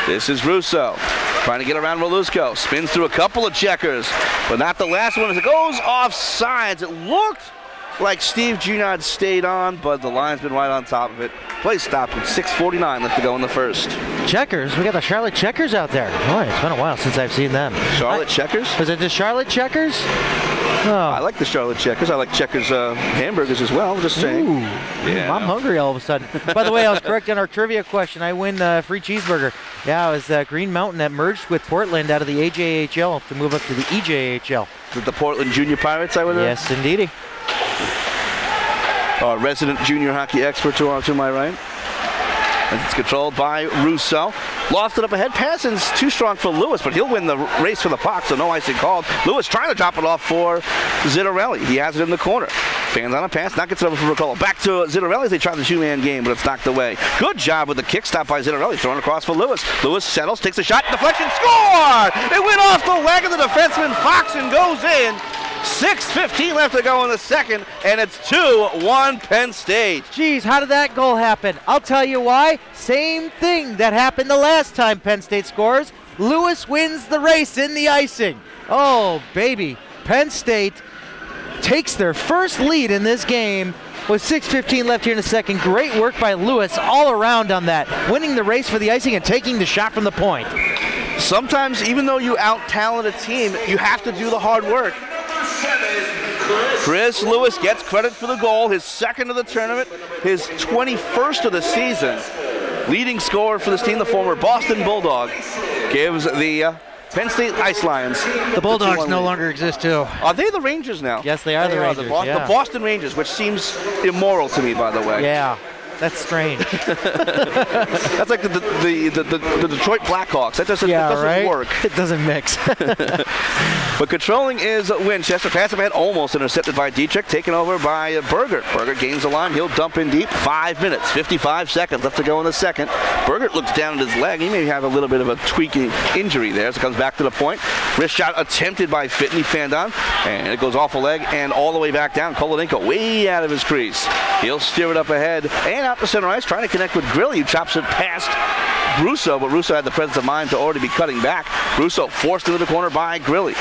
This is Russo. Trying to get around Rulusco. Spins through a couple of checkers, but not the last one as it goes off sides. It looked like Steve Junod stayed on, but the line's been right on top of it. Play stopped with 6:49 left to go in the first. Checkers? We got the Charlotte Checkers out there. Boy, it's been a while since I've seen them. Charlotte Checkers? Was it the Charlotte Checkers? Oh. I like the Charlotte Checkers. I like Checkers hamburgers as well, just saying. Ooh. Yeah, I'm hungry all of a sudden. By the way, I was correct on our trivia question. I win free cheeseburger. Yeah, it was Green Mountain that merged with Portland out of the AJHL to move up to the EJHL. Is it the Portland Junior Pirates, I would have? Yes, indeedy. Resident junior hockey expert to my right. And it's controlled by Russo. Lofted up ahead. Passing's too strong for Lewis, but he'll win the race for the puck, so no icing called. Lewis trying to drop it off for Zittarelli. He has it in the corner. Fans on a pass, not gets it over for Ricola. Back to Zittarelli as they try the two-man game, but it's knocked away. Good job with the kick stop by Zittarelli. Thrown across for Lewis. Lewis settles, takes a shot, deflection, score! It went off the leg of the defenseman Fox and goes in. 6:15 left to go in the second, and it's 2-1 Penn State. Geez, how did that goal happen? I'll tell you why. Same thing that happened the last time Penn State scores. Lewis wins the race in the icing. Oh, baby. Penn State takes their first lead in this game with 6:15 left here in the second. Great work by Lewis all around on that, winning the race for the icing and taking the shot from the point. Sometimes, even though you out-talent a team, you have to do the hard work. Chris Lewis gets credit for the goal, his second of the tournament, his 21st of the season. Leading scorer for this team, the former Boston Bulldog, gives the Penn State Ice Lions. The Bulldogs no longer exist, too. Are they the Rangers now? Yes, they are the Rangers. The Boston Rangers, which seems immoral to me, by the way. Yeah. That's strange. That's like the Detroit Blackhawks. That doesn't work. It doesn't mix. But controlling is Winchester. Pass up ahead, almost intercepted by Dietrich. Taken over by Bergert. Bergert gains the line. He'll dump in deep. 5 minutes, 55 seconds left to go in the second. Bergert looks down at his leg. He may have a little bit of a tweaking injury there. So it comes back to the point. Wrist shot attempted by Fitney Fandon. And it goes off a leg and all the way back down. Kolodenko way out of his crease. He'll steer it up ahead and out to center ice, trying to connect with Grilly, who chops it past Russo, but Russo had the presence of mind to already be cutting back. Russo forced into the corner by Grilly.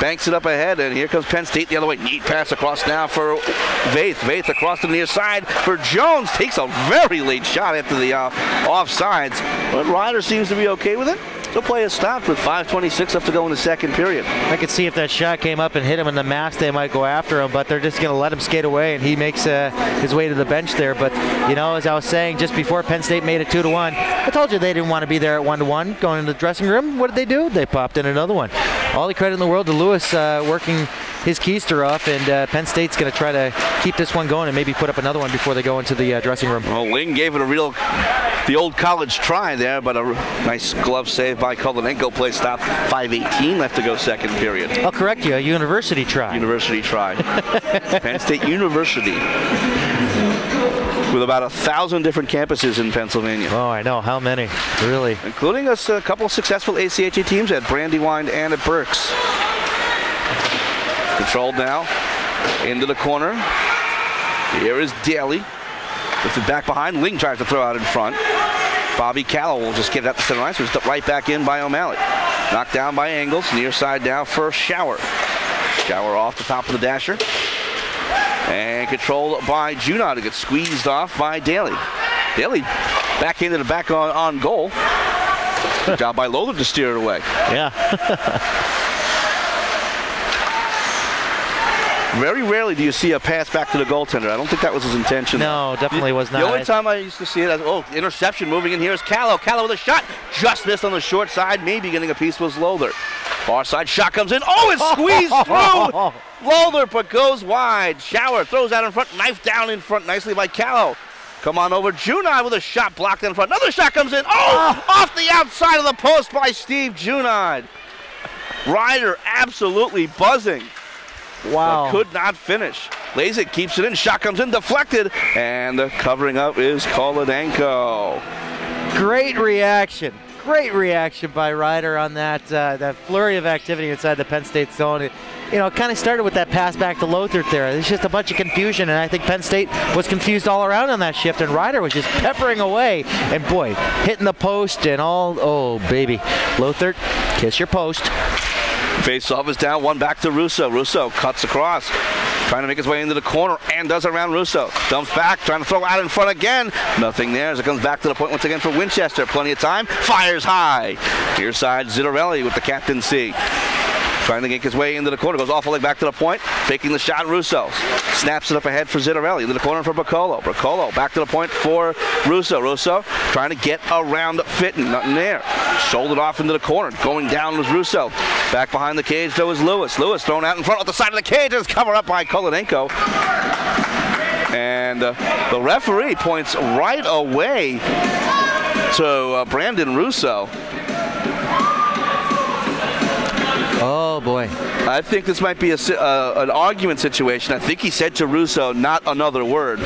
Banks it up ahead, and here comes Penn State the other way. Neat pass across now for Vaith. Vaith across the near side for Jones. Takes a very late shot after the offsides, but Ryder seems to be okay with it. So play is stopped with 5:26 left to go in the second period. I could see if that shot came up and hit him in the mask, they might go after him, but they're just going to let him skate away, and he makes his way to the bench there. But, you know, as I was saying just before Penn State made it 2-1, I told you they didn't want to be there at 1-1 going into the dressing room. What did they do? They popped in another one. All the credit in the world to Lewis working his keister off, and Penn State's going to try to keep this one going and maybe put up another one before they go into the dressing room. Well, Ling gave it the old college try there, but a nice glove save by Kolodenko. Play stop. 5:18 left to go second period. I'll correct you, a university try. University try. Penn State University. With about 1,000 different campuses in Pennsylvania. Oh, I know. How many? Really? Including a couple of successful ACHA teams at Brandywine and at Berks. Controlled now. Into the corner. Here is Daly. Lifted back behind. Ling tries to throw out in front. Bobby Callow will just get it up to center ice. So it's right back in by O'Malley. Knocked down by Engels. Near side now for Shower. Shower off the top of the dasher. And controlled by Junod, who gets squeezed off by Daly. Daly backhanded it back on goal. Good job by Lothar to steer it away. Yeah. Very rarely do you see a pass back to the goaltender. I don't think that was his intention. No, definitely was not. The only time I used to see it, interception moving in here is Callow. Callow with a shot. Just missed on the short side. Maybe getting a piece was Lothar. Far side shot comes in. Oh, it's squeezed through. Lothar, but goes wide. Shower throws out in front. Knife down in front nicely by Callow. Come on over. Junod with a shot blocked in front. Another shot comes in. Oh, off the outside of the post by Steve Junod. Ryder absolutely buzzing. Wow. But could not finish. Lazik keeps it in. Shot comes in, deflected. And the covering up is Kolodenko. Great reaction. Great reaction by Ryder on that flurry of activity inside the Penn State zone. It kind of started with that pass back to Lothar there. There's just a bunch of confusion, and I think Penn State was confused all around on that shift, and Ryder was just peppering away. And boy, hitting the post and all. Oh, baby. Lothar, kiss your post. Face-off is down, one back to Russo. Russo cuts across, trying to make his way into the corner, and does around Russo. Dumps back, trying to throw out in front again. Nothing there as it comes back to the point once again for Winchester. Plenty of time, fires high. Near side, Zittarelli with the captaincy. Trying to get his way into the corner, goes off a leg back to the point, faking the shot, Russo. Snaps it up ahead for Zittarelli, into the corner for Bracolo. Bracolo back to the point for Russo. Russo trying to get around Fitton, nothing there. Shouldered off into the corner, going down was Russo. Back behind the cage though is Lewis. Lewis thrown out in front of the side of the cage, is covered up by Kolodenko. And the referee points right away to Brandon Russo. Oh, boy. I think this might be an argument situation. I think he said to Russo, not another word.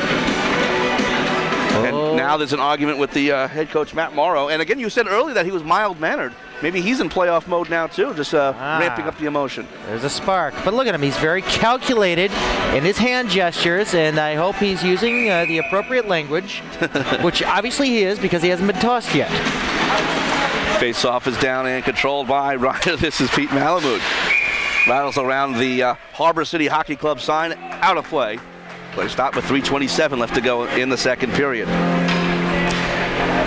And now there's an argument with the head coach, Matt Morrow. And again, you said earlier that he was mild-mannered. Maybe he's in playoff mode now, too, just ramping up the emotion. There's a spark. But look at him. He's very calculated in his hand gestures, and I hope he's using the appropriate language, which obviously he is because he hasn't been tossed yet. Face-off is down and controlled by Ryder. This is Pete Malamud. Rattles around the Harbor City Hockey Club sign, out of play. Play stopped with 3:27 left to go in the second period.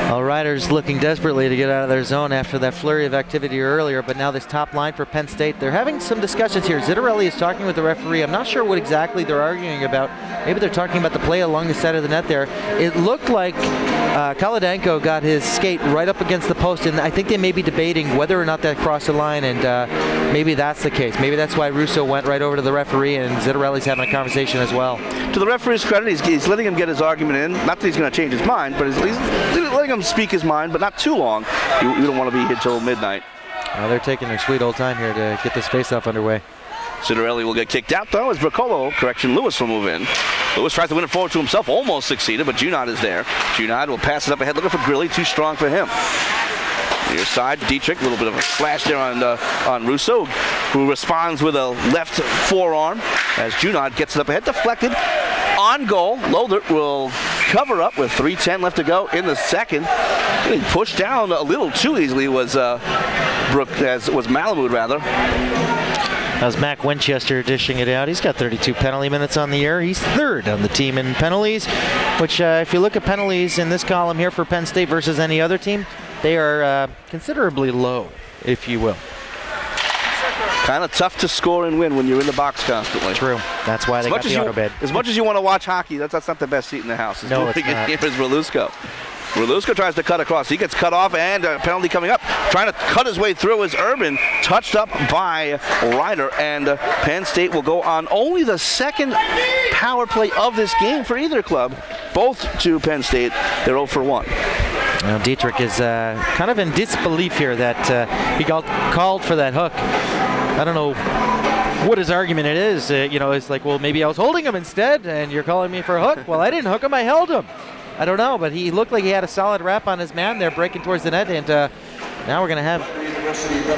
Well, Ryder's looking desperately to get out of their zone after that flurry of activity earlier, but now this top line for Penn State, they're having some discussions here. Zittarelli is talking with the referee. I'm not sure what exactly they're arguing about. Maybe they're talking about the play along the side of the net there. It looked like Kolodenko got his skate right up against the post, and I think they may be debating whether or not that crossed the line, and maybe that's the case. Maybe that's why Russo went right over to the referee, and Zittarelli's having a conversation as well. To the referee's credit, he's letting him get his argument in. Not that he's going to change his mind, but he's letting him speak his mind, but not too long. You don't want to be here till midnight. They're taking their sweet old time here to get this face-off underway. Zittarelli will get kicked out, though, as Lewis will move in. Lewis tries to win it forward to himself, almost succeeded, but Junod is there. Junod will pass it up ahead, looking for Grilly, too strong for him. Near side, Dietrich, a little bit of a slash there on Russo, who responds with a left forearm as Junod gets it up ahead, deflected. On goal, Lothert will cover up with 3:10 left to go in the second. Getting pushed down a little too easily was Malamud, rather. As Mac Winchester dishing it out. He's got 32 penalty minutes on the year. He's third on the team in penalties, which if you look at penalties in this column here for Penn State versus any other team, they are considerably low, if you will. Kind of tough to score and win when you're in the box constantly. True. That's why they got the auto bid. As much as you want to watch hockey, that's not the best seat in the house. No, it's not. Here's Relusko. Relusko tries to cut across. He gets cut off, and a penalty coming up. Trying to cut his way through is Urban, touched up by Ryder, and Penn State will go on only the second power play of this game for either club. Both to Penn State. They're 0 for 1. Now Dietrich is kind of in disbelief here that he got called for that hook. I don't know what his argument it is. It's like, well, maybe I was holding him instead, and you're calling me for a hook. Well, I didn't hook him, I held him. I don't know, but he looked like he had a solid wrap on his man there, breaking towards the net, and now we're going to have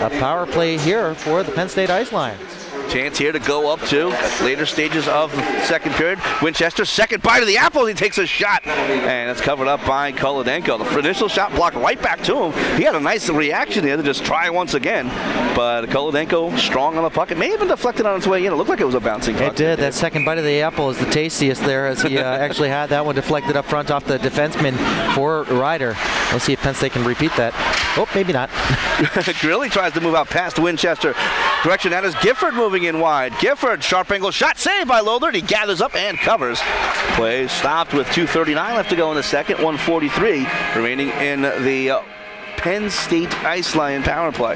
a power play here for the Penn State Ice Lions. Chance here to go up to later stages of the second period. Winchester, second bite of the apple. He takes a shot, and it's covered up by Kolodenko. The initial shot blocked right back to him. He had a nice reaction here to just try once again, but Kolodenko strong on the puck. It may have been deflected on its way in. It looked like it was a bouncing puck. It did. That second bite of the apple is the tastiest there, as he actually had that one deflected up front off the defenseman for Ryder. We'll see if Penn State can repeat that. Oh, maybe not. Grilly tries to move out past Winchester. Direction that is Gifford moving in wide. Gifford, sharp angle shot, saved by Lothert. He gathers up and covers. Play stopped with 2:39 left to go in the second. 1:43 remaining in the Penn State Ice Lion power play.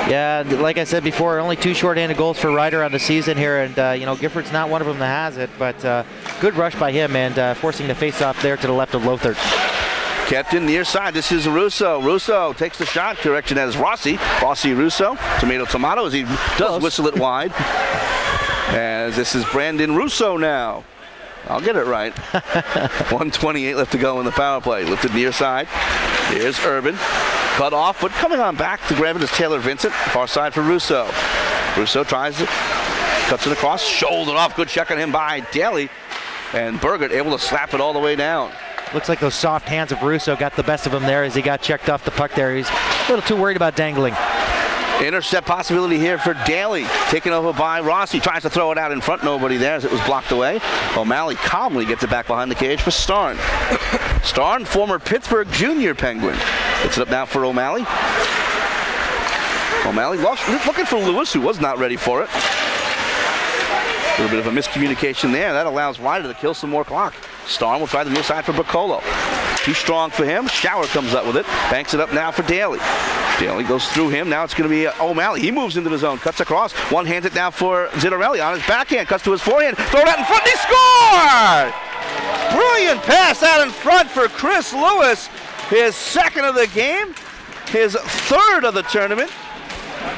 Yeah, like I said before, only 2 shorthanded goals for Ryder on the season here, and Gifford's not one of them that has it, but good rush by him and forcing the face-off there to the left of Lothert. Kept in near side. This is Russo. Russo takes the shot. Direction that is Rossi. Rossi Russo. Tomato as he does whistle it wide. As this is Brandon Russo now. I'll get it right. 1:28 left to go in the power play. Lifted near side. Here's Urban. Cut off, but coming on back to grab it is Taylor Vincent. Far side for Russo. Russo tries it. Cuts it across. Shouldered off. Good check on him by Daly. And Burgert able to slap it all the way down. Looks like those soft hands of Russo got the best of him there as he got checked off the puck there. He's a little too worried about dangling. Intercept possibility here for Daly. Taken over by Rossi. Tries to throw it out in front. Nobody there as it was blocked away. O'Malley calmly gets it back behind the cage for Stearns. Stearns, former Pittsburgh Junior Penguin. Gets it up now for O'Malley. O'Malley looking for Lewis, who was not ready for it. A little bit of a miscommunication there. That allows Ryder to kill some more clock. Starn will try the near side for Bacolo. Too strong for him. Shower comes up with it. Banks it up now for Daly. Daly goes through him. Now it's going to be O'Malley. He moves into the zone. Cuts across. One hands it now for Zittarelli on his backhand. Cuts to his forehand. Throw it out in front. He scored! Brilliant pass out in front for Chris Lewis. His second of the game. His third of the tournament.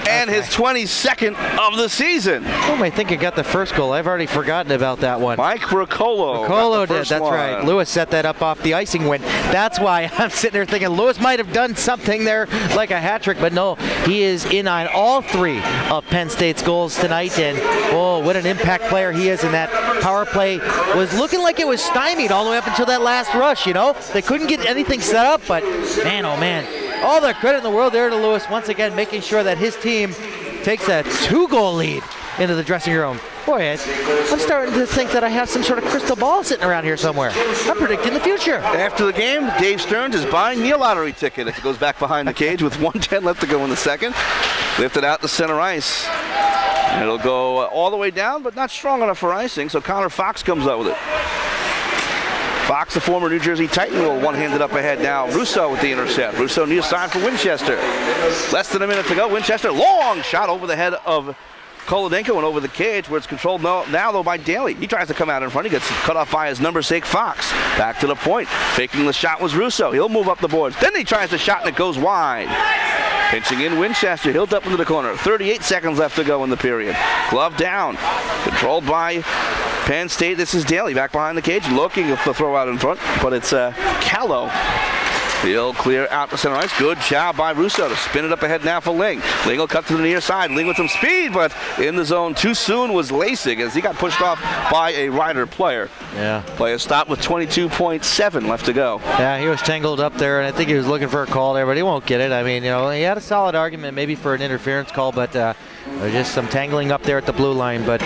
And his 22nd of the season. Who am I thinking got the first goal? I've already forgotten about that one. Mike Bracolo. Bracolo did, that's right. Lewis set that up off the icing win. That's why I'm sitting there thinking Lewis might have done something there like a hat trick, but no, he is in on all 3 of Penn State's goals tonight, and oh, what an impact player he is in that power play. Was looking like it was stymied all the way up until that last rush, They couldn't get anything set up, but man, oh man. All the credit in the world there to Lewis, once again making sure that his team takes a 2-goal lead into the dressing room. Boy, I'm starting to think that I have some sort of crystal ball sitting around here somewhere. I'm predicting the future. After the game, Dave Stearns is buying me a lottery ticket as it goes back behind the cage with 1:10 left to go in the second. Lifted out to center ice. And it'll go all the way down, but not strong enough for icing, so Connor Fox comes up with it. Fox, the former New Jersey Titan, will one-handed up ahead now. Russo with the intercept. Russo near side for Winchester. Less than a minute to go. Winchester, long shot over the head of Kolodenko and over the cage, where it's controlled now though by Daly. He tries to come out in front. He gets cut off by his number 6 Fox. Back to the point. Faking the shot was Russo. He'll move up the boards. Then he tries the shot and it goes wide. Pinching in Winchester. He'll up into the corner. 38 seconds left to go in the period. Glove down. Controlled by Penn State. This is Daly back behind the cage, looking for the throw out in front, but it's Callow. He'll clear out to center ice. Good job by Russo to spin it up ahead now for Ling. Ling will cut to the near side. Ling with some speed, but in the zone too soon was Lasig as he got pushed off by a Rider player. Yeah. Player stopped with 22.7 left to go. Yeah, he was tangled up there, and I think he was looking for a call there, but he won't get it. I mean, you know, he had a solid argument maybe for an interference call, but there's just some tangling up there at the blue line. But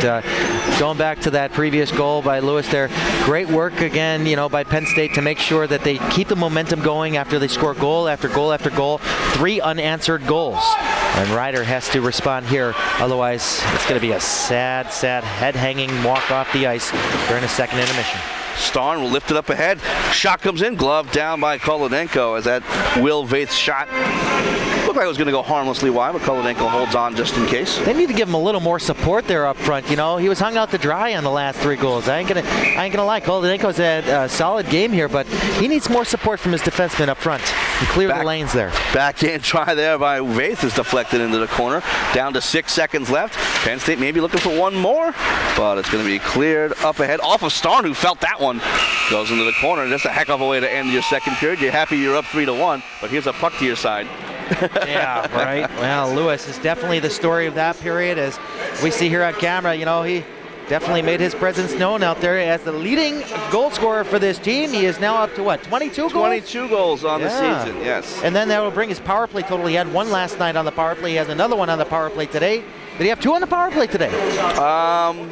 going back to that previous goal by Lewis there, great work again, you know, by Penn State to make sure that they keep the momentum going after they score goal after goal after goal. 3 unanswered goals. And Ryder has to respond here. Otherwise, it's going to be a sad, sad head-hanging walk off the ice during a second intermission. Stearns will lift it up ahead. Shot comes in. Glove down by Kolodenko as that Will Vaith's shot looked like it was going to go harmlessly wide, but Kolodenko holds on just in case. They need to give him a little more support there up front. You know, he was hung out to dry on the last 3 goals. I ain't gonna lie. Kolodenko's had a solid game here, but he needs more support from his defensemen up front and clear the lanes there. Backhand try there by Vaith is deflected into the corner. Down to 6 seconds left. Penn State maybe looking for one more, but it's going to be cleared up ahead off of Stearns, who felt that one. Goes into the corner. Just a heck of a way to end your second period. You're happy you're up 3-1, but here's a puck to your side. Yeah, right. Well, Lewis is definitely the story of that period, as we see here on camera. You know, he definitely made his presence known out there as the leading goal scorer for this team. He is now up to what, 22 goals? 22 goals on the season, yes. And then that will bring his power play total. He had 1 last night on the power play. He has another one on the power play today. Did he have 2 on the power play today?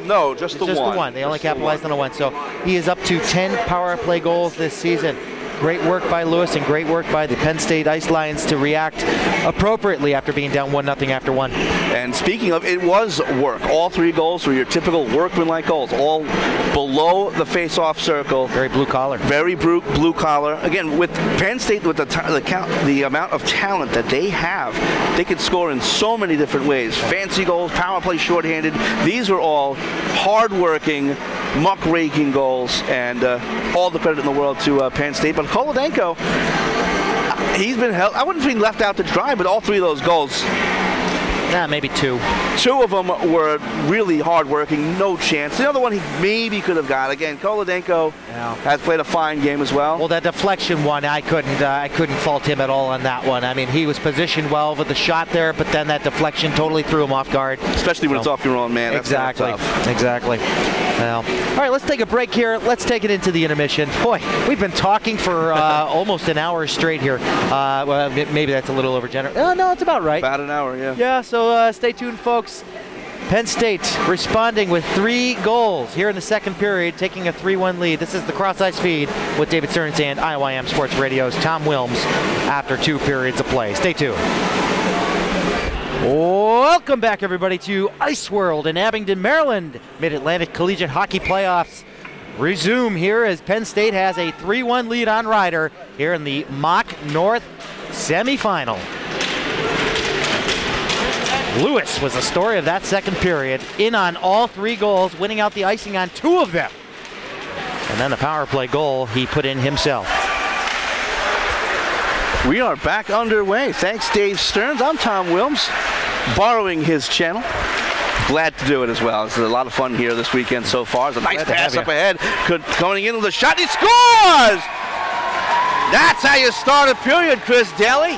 No, just the one. Just the one. They only capitalized on the 1. So he is up to 10 power play goals this season. Great work by Lewis and great work by the Penn State Ice Lions to react appropriately after being down 1-0 after 1. And speaking of, it was work. All 3 goals were your typical workmanlike goals, all below the face-off circle. Very blue collar. Very blue collar. Again, with Penn State, with the amount of talent that they have, they could score in so many different ways. Fancy goals, power play, shorthanded. These were all hard-working, muck-raking goals, and all the credit in the world to Penn State. But Kolodenko, he's been held, I wouldn't be left out to dry, but all 3 of those goals, maybe 2. 2 of them were really hard-working, no chance. The other one he maybe could have got. Again, Kolodenko has played a fine game as well. Well, that deflection one, I couldn't fault him at all on that one. I mean, he was positioned well with the shot there, but then that deflection totally threw him off guard. Especially when it's off your own man. Exactly. Exactly. Well, all right, let's take a break here. Let's take it into the intermission. Boy, we've been talking for almost an hour straight here. Well, maybe that's a little over-generous. No, it's about right. About an hour, yeah. Yeah, so stay tuned, folks. Penn State responding with 3 goals here in the second period, taking a 3-1 lead. This is the Cross Ice Feed with David Stearns and IYM Sports Radio's Tom Willms after 2 periods of play. Stay tuned. Welcome back, everybody, to Ice World in Abingdon, Maryland. Mid-Atlantic Collegiate Hockey Playoffs resume here as Penn State has a 3-1 lead on Rider here in the MACH North semifinal. Lewis was the story of that second period, in on all 3 goals, winning out the icing on 2 of them. And then the power play goal he put in himself. We are back underway. Thanks, Dave Stearns. I'm Tom Willms, borrowing his channel. Glad to do it as well. It's a lot of fun here this weekend so far. It's a nice pass up ahead. Going in with a shot. He scores! That's how you start a period, Chris Daly.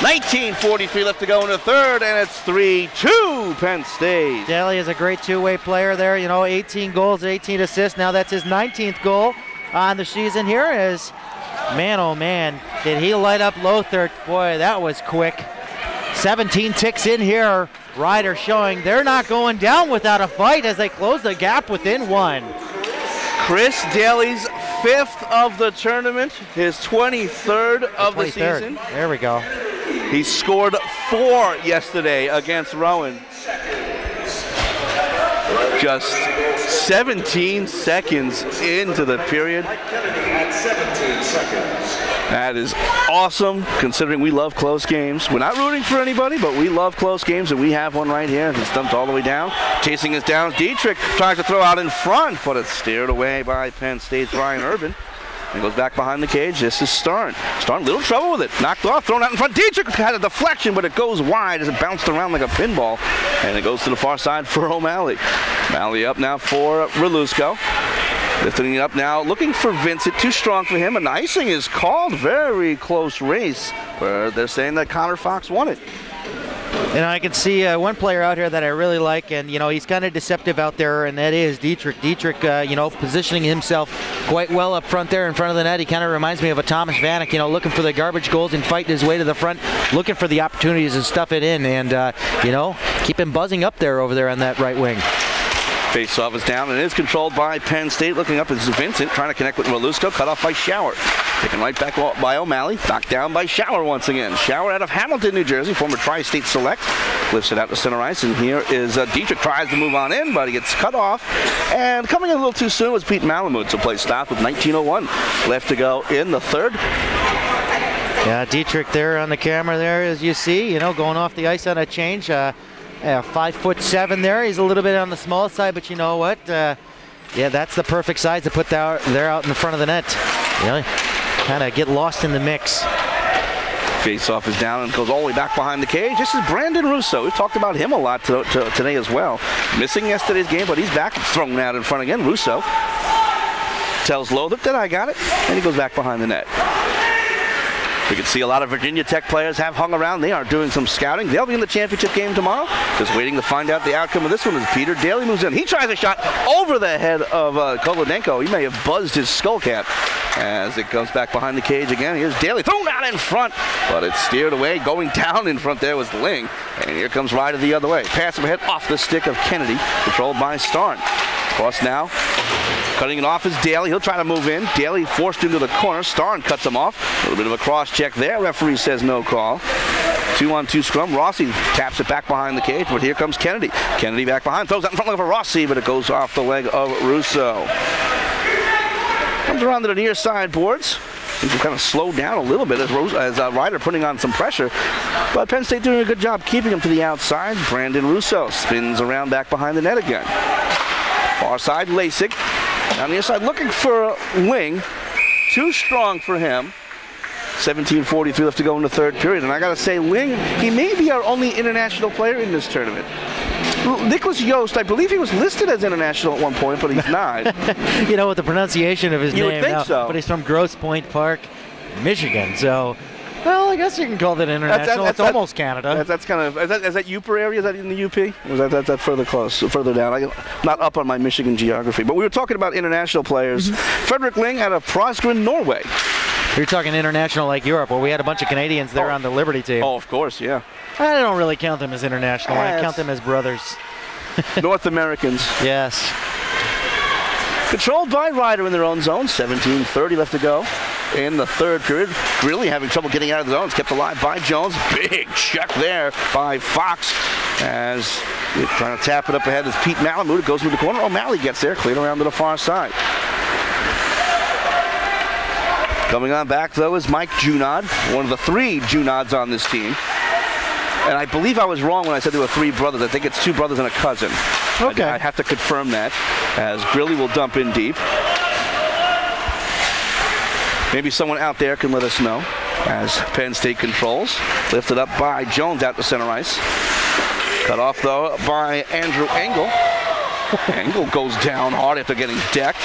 19:43 left to go in the third, and it's 3-2 Penn State. Daly is a great 2-way player there. You know, 18 goals, 18 assists. Now that's his 19th goal on the season here. As man, oh man, did he light up Lothar. Boy, that was quick. 17 ticks in here. Rider showing they're not going down without a fight as they close the gap within 1. Chris Daly's 5th of the tournament, his 23rd of the season. There we go. He scored 4 yesterday against Rowan. Just 17 seconds into the period. At 17 seconds. That is awesome, considering we love close games. We're not rooting for anybody, but we love close games, and we have one right here. He's dumped all the way down. Chasing us down. Dietrich tries to throw out in front, but it's steered away by Penn State's Ryan Urban. And goes back behind the cage. This is Stearns. Stearns, little trouble with it. Knocked off, thrown out in front. Dietrich had a deflection, but it goes wide as it bounced around like a pinball. And it goes to the far side for O'Malley. O'Malley up now for Relusko. Lifting it up now, looking for Vincent. Too strong for him, and icing is called. Very close race, where they're saying that Connor Fox won it. And I can see one player out here that I really like, and he's kind of deceptive out there, and that is Dietrich. Dietrich, positioning himself quite well up front there in front of the net. He kind of reminds me of a Thomas Vanek, looking for the garbage goals and fighting his way to the front, looking for the opportunities to stuff it in, and keep him buzzing up there over there on that right wing. Face-off is down and is controlled by Penn State. Looking up is Vincent, trying to connect with Relusko, cut off by Schauer. Taken right back by O'Malley, knocked down by Schauer once again. Schauer out of Hamilton, New Jersey, former Tri-State select. Lifts it out to center ice, and here is Dietrich, tries to move on in, but he gets cut off. And coming in a little too soon was Pete Malamud, so play stopped with 19:01 left to go in the third. Yeah, Dietrich there on the camera there, as you see, going off the ice on a change. 5'7" there. He's a little bit on the small side, but you know what? Yeah, that's the perfect size to put there out in the front of the net. Kind of get lost in the mix. Face-off is down and goes all the way back behind the cage. This is Brandon Russo. We've talked about him a lot today as well. Missing yesterday's game, but he's back. Thrown out in front again. Russo tells Lothar that I got it, and he goes back behind the net. We can see a lot of Virginia Tech players have hung around. They are doing some scouting. They'll be in the championship game tomorrow. Just waiting to find out the outcome of this one as Peter Daly moves in. He tries a shot over the head of Kolodenko. He may have buzzed his skull cap as it goes back behind the cage again. Here's Daly thrown out in front, but it's steered away. Going down in front there was Ling. And here comes Ryder the other way. Pass him ahead off the stick of Kennedy, controlled by Stearns. Cross now. Cutting it off is Daly. He'll try to move in. Daly forced into the corner. Stearns cuts him off. A little bit of a cross check there. Referee says no call. 2-on-2 scrum. Rossi taps it back behind the cage, but here comes Kennedy. Kennedy back behind. Throws out in front of Rossi, but it goes off the leg of Russo. Comes around to the near side boards. Things will kind of slow down a little bit as Ryder putting on some pressure. But Penn State doing a good job keeping him to the outside. Brandon Russo spins around back behind the net again. Far side, Lasik. On the inside, looking for Ling. Too strong for him. 17:43 left to go in the third period. And I got to say, Ling, he may be our only international player in this tournament. Nicholas Yost, I believe he was listed as international at one point, but he's not. With the pronunciation of his name. You would think now, so. But he's from Grosse Pointe Park, Michigan. So, well, I guess you can call that international. It's almost Canada. That's kind of, is that Upper area? Is that in the UP? Or is that further down? I'm not up on my Michigan geography. But we were talking about international players. Frederick Ling out of Porsgrunn, Norway. You're talking international like Europe, where we had a bunch of Canadians there on the Liberty team. Oh, of course, yeah. I don't really count them as international. I count them as brothers. North Americans. Yes. Controlled by Ryder in their own zone. 17:30 left to go in the third period. Really having trouble getting out of the zone. It's kept alive by Jones. Big check there by Fox as they're trying to tap it up ahead as Pete Malamud. It goes through the corner. O'Malley gets there, cleared around to the far side. Coming on back, though, is Mike Junod, one of the three Junods on this team. And I believe I was wrong when I said there were three brothers. I think it's two brothers and a cousin. Okay. I have to confirm that as Grilly will dump in deep. Maybe someone out there can let us know as Penn State controls. Lifted up by Jones out to center ice. Cut off, though, by Andrew Engel. Engel goes down hard after getting decked.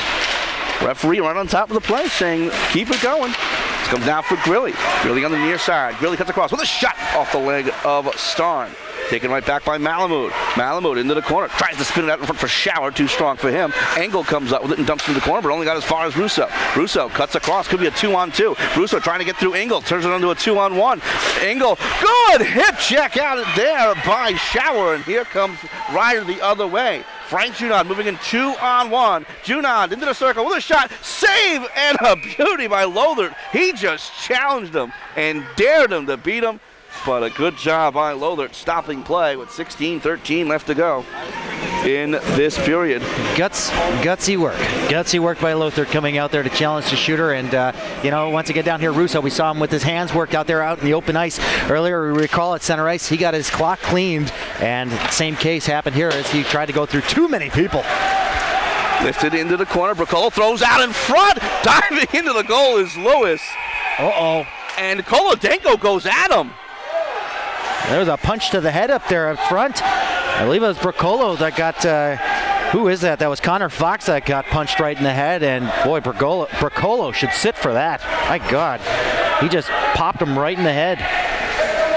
Referee right on top of the play saying, keep it going. This comes down for Grilly. Grilly on the near side. Grilly cuts across with a shot off the leg of Stearns. Taken right back by Malamud. Malamud into the corner. Tries to spin it out in front for Schauer. Too strong for him. Engel comes up with it and dumps into the corner, but only got as far as Russo. Russo cuts across. Could be a 2-on-2. Russo trying to get through Engel. Turns it into a 2-on-1. Engel, good hip check out there by Schauer. And here comes Ryder the other way. Frank Junod moving in 2-on-1. Junod into the circle with a shot. Save and a beauty by Lothar. He just challenged him and dared him to beat him. But a good job by Lothar stopping play with 16:13 left to go. in this period. Gutsy work by Lothar coming out there to challenge the shooter. And, once again down here, Russo, we saw him with his hands worked out there out in the open ice. Earlier, we recall at center ice, he got his clock cleaned. And same case happened here as he tried to go through too many people. Lifted into the corner. Bracolo throws out in front. Diving into the goal is Lewis. Uh-oh. And Kolodenko goes at him. There was a punch to the head up there up front. I believe it was Bracolo that got, who is that? That was Connor Fox that got punched right in the head. And boy, Bracolo should sit for that. My God. He just popped him right in the head.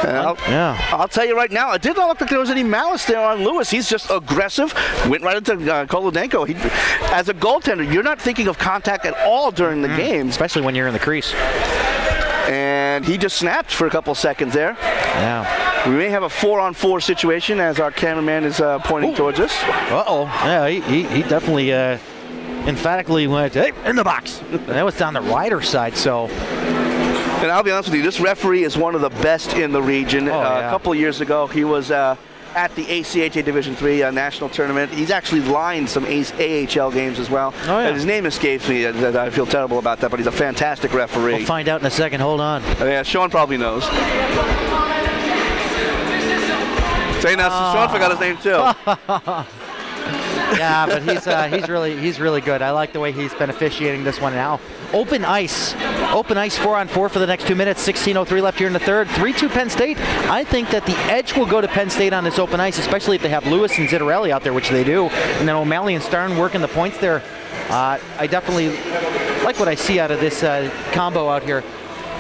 I'll tell you right now, it did not look like there was any malice there on Lewis. He's just aggressive, went right into Kolodenko. As a goaltender, you're not thinking of contact at all during the game. Especially when you're in the crease. And he just snapped for a couple seconds there. Yeah. We may have a 4-on-4 situation as our cameraman is pointing towards us. Uh-oh. Yeah, he definitely emphatically went, hey, in the box. That was down the Ryder side, so... And I'll be honest with you, this referee is one of the best in the region. A couple of years ago, he was at the ACHA Division III national tournament. He's actually lined some AHL games as well. Oh, yeah. And his name escapes me. I feel terrible about that, but he's a fantastic referee. We'll find out in a second. Hold on. Yeah, Sean probably knows. Say now, Sean forgot his name too. Yeah, but he's really good. I like the way he's been officiating this one now. Open ice 4-on-4 for the next 2 minutes. 16:03 left here in the third. 3-2 Penn State. I think that the edge will go to Penn State on this open ice, especially if they have Lewis and Zittarelli out there, which they do, and then O'Malley and Stearns working the points there. I definitely like what I see out of this combo out here.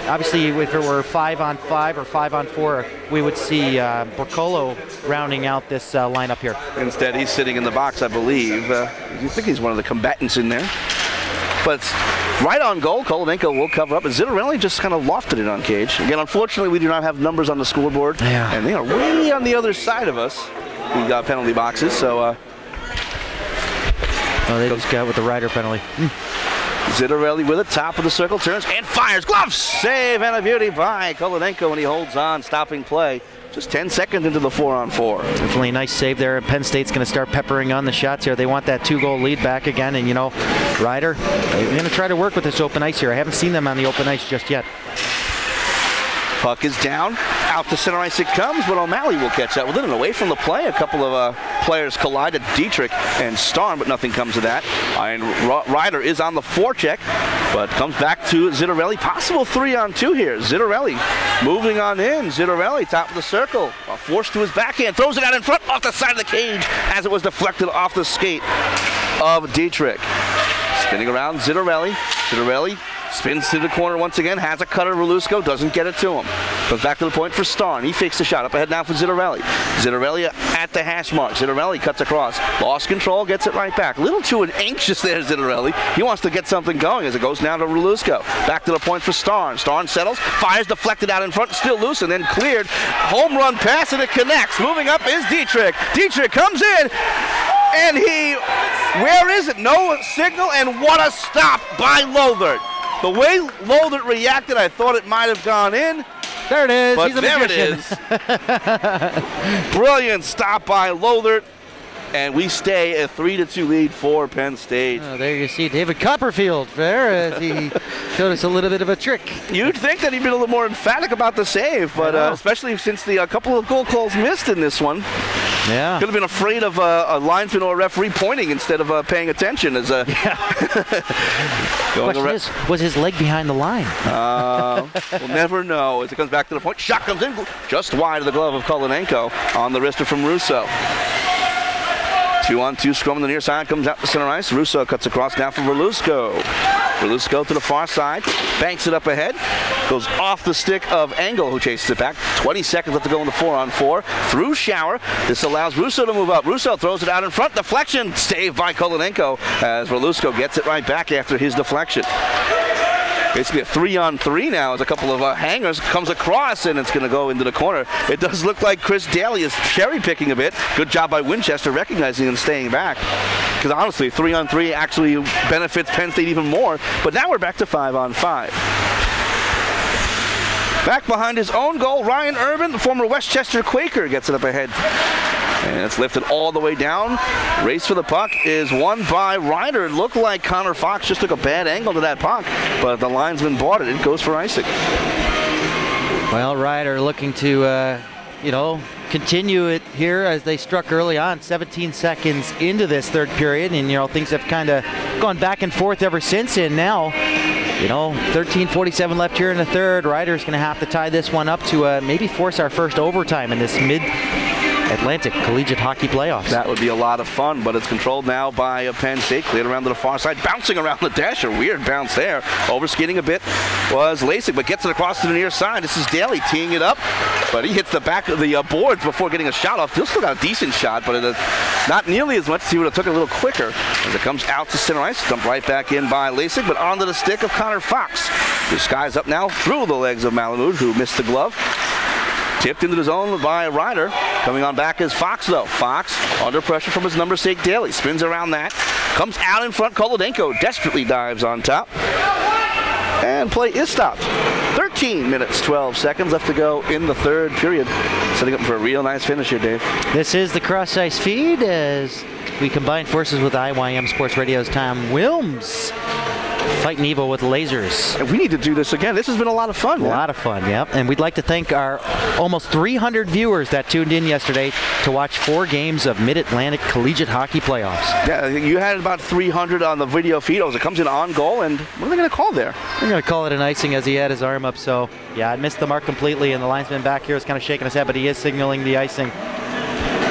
Obviously, if it were 5-on-5 or 5-on-4, we would see Bracolo rounding out this lineup here. Instead, he's sitting in the box, I believe. You think he's one of the combatants in there. But right on goal, Kolodenko will cover up, and Zittarelli just kind of lofted it on cage. Again, unfortunately, we do not have numbers on the scoreboard, and they are way on the other side of us. We've got penalty boxes, so... they just got with the Ryder penalty. Zittarelli with it, top of the circle, turns and fires. Glove save and a beauty by Kolodenko, and he holds on, stopping play. Just 10 seconds into the 4-on-4. Definitely a nice save there. Penn State's going to start peppering on the shots here. They want that 2-goal lead back again, and Ryder, they're going to try to work with this open ice here. I haven't seen them on the open ice just yet. Puck is down, out to center ice it comes, but O'Malley will catch that with it and away from the play. A couple of players collided, Dietrich and Starn, but nothing comes of that. And Ryder is on the forecheck, but comes back to Zittarelli. Possible 3-on-2 here. Zittarelli moving on in. Zittarelli, top of the circle, forced to his backhand, throws it out in front off the side of the cage as it was deflected off the skate of Dietrich. Spinning around, Zittarelli. Zittarelli spins to the corner once again, has a cutter, Relusco, doesn't get it to him. Goes back to the point for Starn. He fakes the shot, up ahead now for Zittarelli. Zittarelli at the hash mark. Zittarelli cuts across, lost control, gets it right back. A little too anxious there, Zittarelli. He wants to get something going as it goes now to Relusco. Back to the point for Starn. Starn settles, fires deflected out in front, still loose, and then cleared. Home run pass, and it connects. Moving up is Dietrich. Dietrich comes in, and where is it? No signal, and what a stop by Lothar. The way Lothar reacted, I thought it might have gone in. There it is. But He's a there magician. it is. Brilliant stop by Lothar. And we stay a 3-2 lead for Penn State. Oh, there you see David Copperfield there as he showed us a little bit of a trick. You'd think that he'd been a little more emphatic about the save, but especially since the couple of goal calls missed in this one. Yeah. Could have been afraid of a linesman or a referee pointing instead of paying attention. As Question is, was his leg behind the line? We'll never know as it comes back to the point. Shot comes in just wide of the glove of Kolodenko on the wrister from Russo. 2-on-2 scrum on the near side, comes out to center ice. Russo cuts across now for Relusco. Relusco to the far side, banks it up ahead, goes off the stick of Engel, who chases it back. 20 seconds left to go in the 4-on-4. Through Shower, this allows Russo to move up. Russo throws it out in front, deflection, saved by Kolodenko as Relusco gets it right back after his deflection. Basically a 3-on-3 now as a couple of hangers comes across, and it's going to go into the corner. It does look like Chris Daly is cherry picking a bit. Good job by Winchester recognizing and staying back. Because honestly, 3-on-3 actually benefits Penn State even more. But now we're back to 5-on-5. Back behind his own goal, Ryan Urban, the former Westchester Quaker, gets it up ahead And it's lifted all the way down. Race for the puck is won by Ryder. It looked like Connor Fox just took a bad angle to that puck, but the linesman bought it. It goes for icing. Well, Ryder looking to, continue it here as they struck early on, 17 seconds into this third period, and things have kind of gone back and forth ever since. And now, 13:47 left here in the third. Ryder's going to have to tie this one up to maybe force our first overtime in this Mid-Atlantic Collegiate Hockey Playoffs. That would be a lot of fun, but it's controlled now by Penn State. Cleared around to the far side, bouncing around the dash. A weird bounce there. Overskating a bit was Lasik, but gets it across to the near side. This is Daly teeing it up, but he hits the back of the boards before getting a shot off. He'll still got a decent shot, but not nearly as much as he would have took it a little quicker. As it comes out to center ice, dumped right back in by Lasik, but onto the stick of Connor Fox. This guy's up now through the legs of Malamud, who missed the glove. Tipped into the zone by Ryder. Coming on back is Fox, though. Fox under pressure from his number 6 Daly. Spins around that. Comes out in front. Kolodenko desperately dives on top. And play is stopped. 13 minutes, 12 seconds left to go in the third period. Setting up for a real nice finish here, Dave. This is the Cross Ice Feed as we combine forces with IYM Sports Radio's Tom Willms. Fighting evil with lasers. And we need to do this again. This has been a lot of fun. A lot of fun, yep. And we'd like to thank our almost 300 viewers that tuned in yesterday to watch 4 games of Mid-Atlantic Collegiate Hockey Playoffs. Yeah, you had about 300 on the video feed. It comes in on goal, and what are they going to call there? They're going to call it an icing as he had his arm up. So, yeah, I missed the mark completely, and the linesman back here is kind of shaking his head, but he is signaling the icing.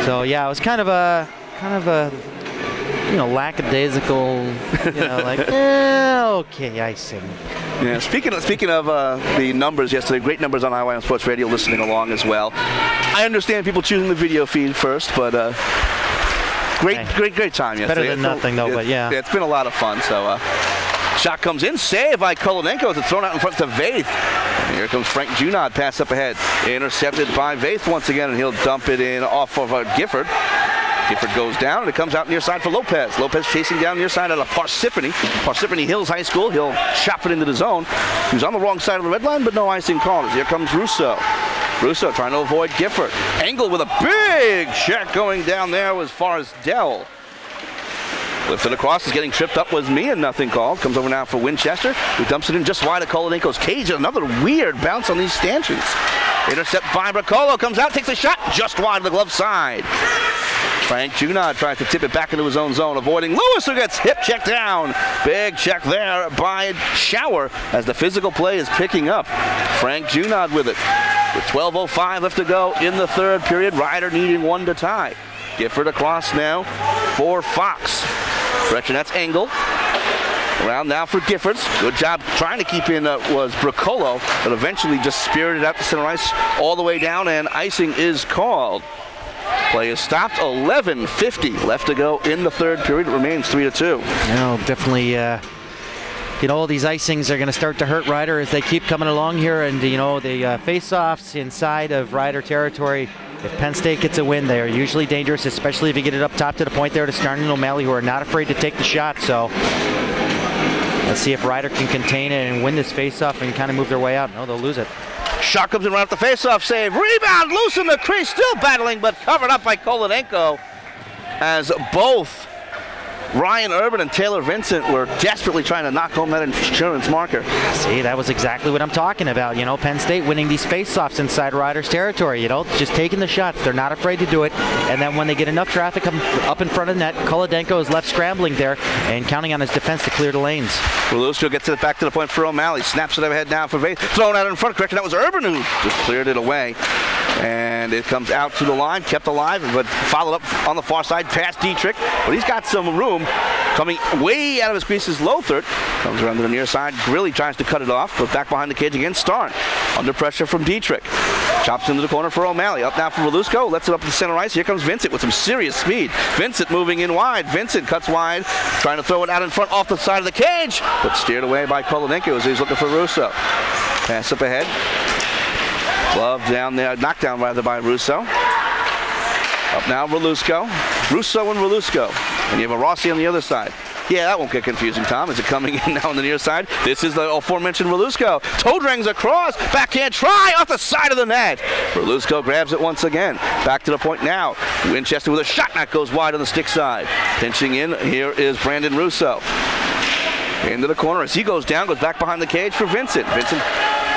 So, yeah, it was kind of a lackadaisical, okay, icing. Yeah, speaking of the numbers yesterday, great numbers on IYM Sports Radio listening along as well. I understand people choosing the video feed first, but great time yesterday. Better than nothing, though, but yeah. It's been a lot of fun, so shot comes in, saved by Kolodenko as it's thrown out in front to Vaith. And here comes Frank Junod, pass up ahead. Intercepted by Vaith once again, and he'll dump it in off of Gifford. Gifford goes down, and it comes out near side for Lopez. Lopez chasing down near side out of Parsippany. Parsippany Hills High School. He'll chop it into the zone. He was on the wrong side of the red line, but no icing called. Here comes Russo. Russo trying to avoid Gifford. Engel with a big check going down there as far as Dell. Lifted across, is getting tripped up was me, and nothing called. Comes over now for Winchester, who dumps it in just wide of Kolodenko's cage. Another weird bounce on these stanchions. Intercept by Bracolo, comes out, takes a shot just wide of the glove side. Frank Junod tries to tip it back into his own zone, avoiding Lewis, who gets hip checked down. Big check there by Shower as the physical play is picking up. Frank Junod with it. With 12:05 left to go in the third period, Ryder needing 1 to tie. Gifford across now for Fox. Brechinet's Engel. Around now for Giffords. Good job trying to keep in was Bracolo, but eventually just spirited out the center ice all the way down, and icing is called. Play is stopped. 11:50 left to go in the third period. It remains 3-2. Definitely. These icings are going to start to hurt Ryder as they keep coming along here, and the face-offs inside of Ryder territory. If Penn State gets a win, they are usually dangerous, especially if you get it up top to the point there to Stearns and O'Malley, who are not afraid to take the shot. So let's see if Ryder can contain it and win this face-off and kind of move their way out. No, they'll lose it. Shot comes in right off the face-off save. Rebound, loose in the crease, still battling, but covered up by Kolodenko as both Ryan Urban and Taylor Vincent were desperately trying to knock home that insurance marker. See, that was exactly what I'm talking about. Penn State winning these face-offs inside Ryder's territory. Just taking the shots. They're not afraid to do it. And then when they get enough traffic up in front of the net, Kolodenko is left scrambling there and counting on his defense to clear the lanes. Relusco gets it back to the point for O'Malley. Snaps it ahead now for Vaith. Thrown out in front. Correction, that was Urban who just cleared it away. And it comes out to the line, kept alive, but followed up on the far side past Dietrich. But he's got some room. Coming way out of his crease is Lothert. Comes around to the near side. Grilly tries to cut it off, but back behind the cage again, Starn. Under pressure from Dietrich. Chops into the corner for O'Malley. Up now for Relusco. Lets it up to the center ice. Here comes Vincent with some serious speed. Vincent moving in wide. Vincent cuts wide, trying to throw it out in front off the side of the cage, but steered away by Kolodenko as he's looking for Russo. Pass up ahead. Glove down there, knocked down rather by Russo. Up now Relusco. Russo and Relusco. And you have a Rossi on the other side. Yeah, that won't get confusing, Tom. Is it coming in now on the near side? This is the aforementioned Relusco. Toe drings across. Backhand try off the side of the net. Relusco grabs it once again. Back to the point now. Winchester with a shot. That goes wide on the stick side. Pinching in. Here is Brandon Russo. Into the corner as he goes down. Goes back behind the cage for Vincent. Vincent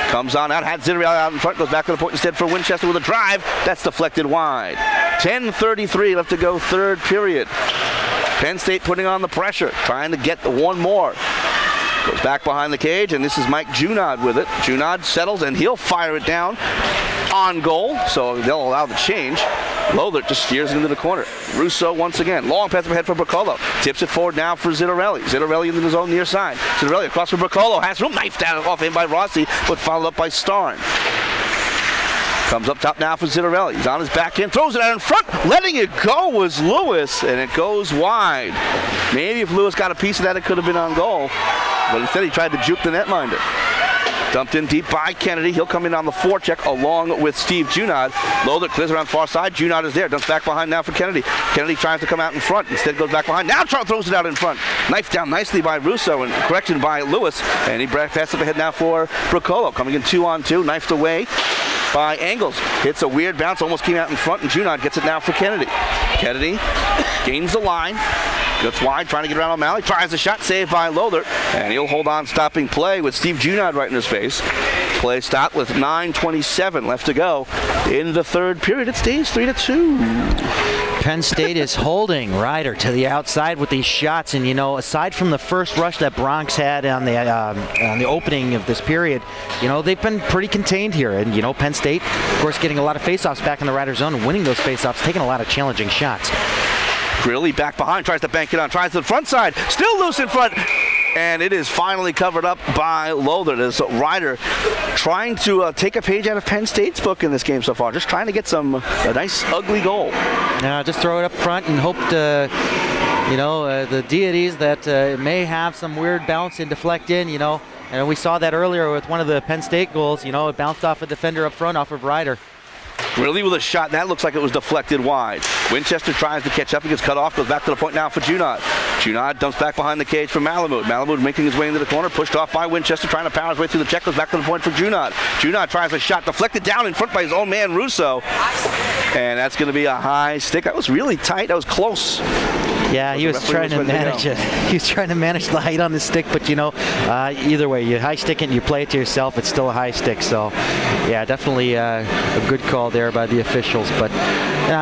comes on out. Had Zitterelli out in front. Goes back to the point instead for Winchester with a drive. That's deflected wide. 10:33 left to go, third period. Penn State putting on the pressure, trying to get the one more. Goes back behind the cage, and this is Mike Junod with it. Junod settles, and he'll fire it down on goal, so they'll allow the change. Lothert just steers into the corner. Russo once again. Long pass ahead for Bracolo. Tips it forward now for Zitterelli. Zitterelli into the zone near side. Zitterelli across for Bracolo. Has room. Knife down off him by Rossi, but followed up by Stearns. Comes up top now for Zitterelli. He's on his back end, throws it out in front. Letting it go was Lewis, and it goes wide. Maybe if Lewis got a piece of that, it could have been on goal. But instead, he tried to juke the netminder. Dumped in deep by Kennedy. He'll come in on the forecheck along with Steve Junod. Lothert clears around far side. Junod is there. Dumps back behind now for Kennedy. Kennedy tries to come out in front. Instead goes back behind. Now throws it out in front. Knife down nicely by Russo and correction by Lewis. And he passes up ahead now for Bracolo. Coming in 2-on-2. Knifed away by Angles. Hits a weird bounce. Almost came out in front. And Junod gets it now for Kennedy. Kennedy gains the line. Gets wide, trying to get around O'Malley. Tries a shot, saved by Lothert. And he'll hold on, stopping play with Steve Junod right in his face. Play stopped with 9:27 left to go in the third period. It stays 3-2. Penn State is holding Ryder to the outside with these shots, and you know, aside from the first rush that Bronx had on the opening of this period, you know, they've been pretty contained here. And you know, Penn State, of course, getting a lot of faceoffs back in the Ryder zone, winning those faceoffs, taking a lot of challenging shots. Grilly back behind, tries to bank it on, tries to the front side, still loose in front, and it is finally covered up by Lothert as Ryder trying to take a page out of Penn State's book in this game so far, just trying to get a nice ugly goal. Now just throw it up front and hope to, you know, the deities that may have some weird bounce and deflect in, you know, and we saw that earlier with one of the Penn State goals, you know, it bounced off a defender up front off of Ryder. Grilly with a shot. That looks like it was deflected wide. Winchester tries to catch up. He gets cut off. Goes back to the point now for Junod. Junod dumps back behind the cage for Malamud. Malamud making his way into the corner. Pushed off by Winchester. Trying to power his way through the check. Goes back to the point for Junod. Junod tries a shot. Deflected down in front by his own man, Russo. And that's going to be a high stick. That was really tight. That was close. Yeah, he was trying to manage it. He was trying to manage the height on the stick, but you know, either way, you high stick it and you play it to yourself, it's still a high stick. So, yeah, definitely a good call there by the officials. But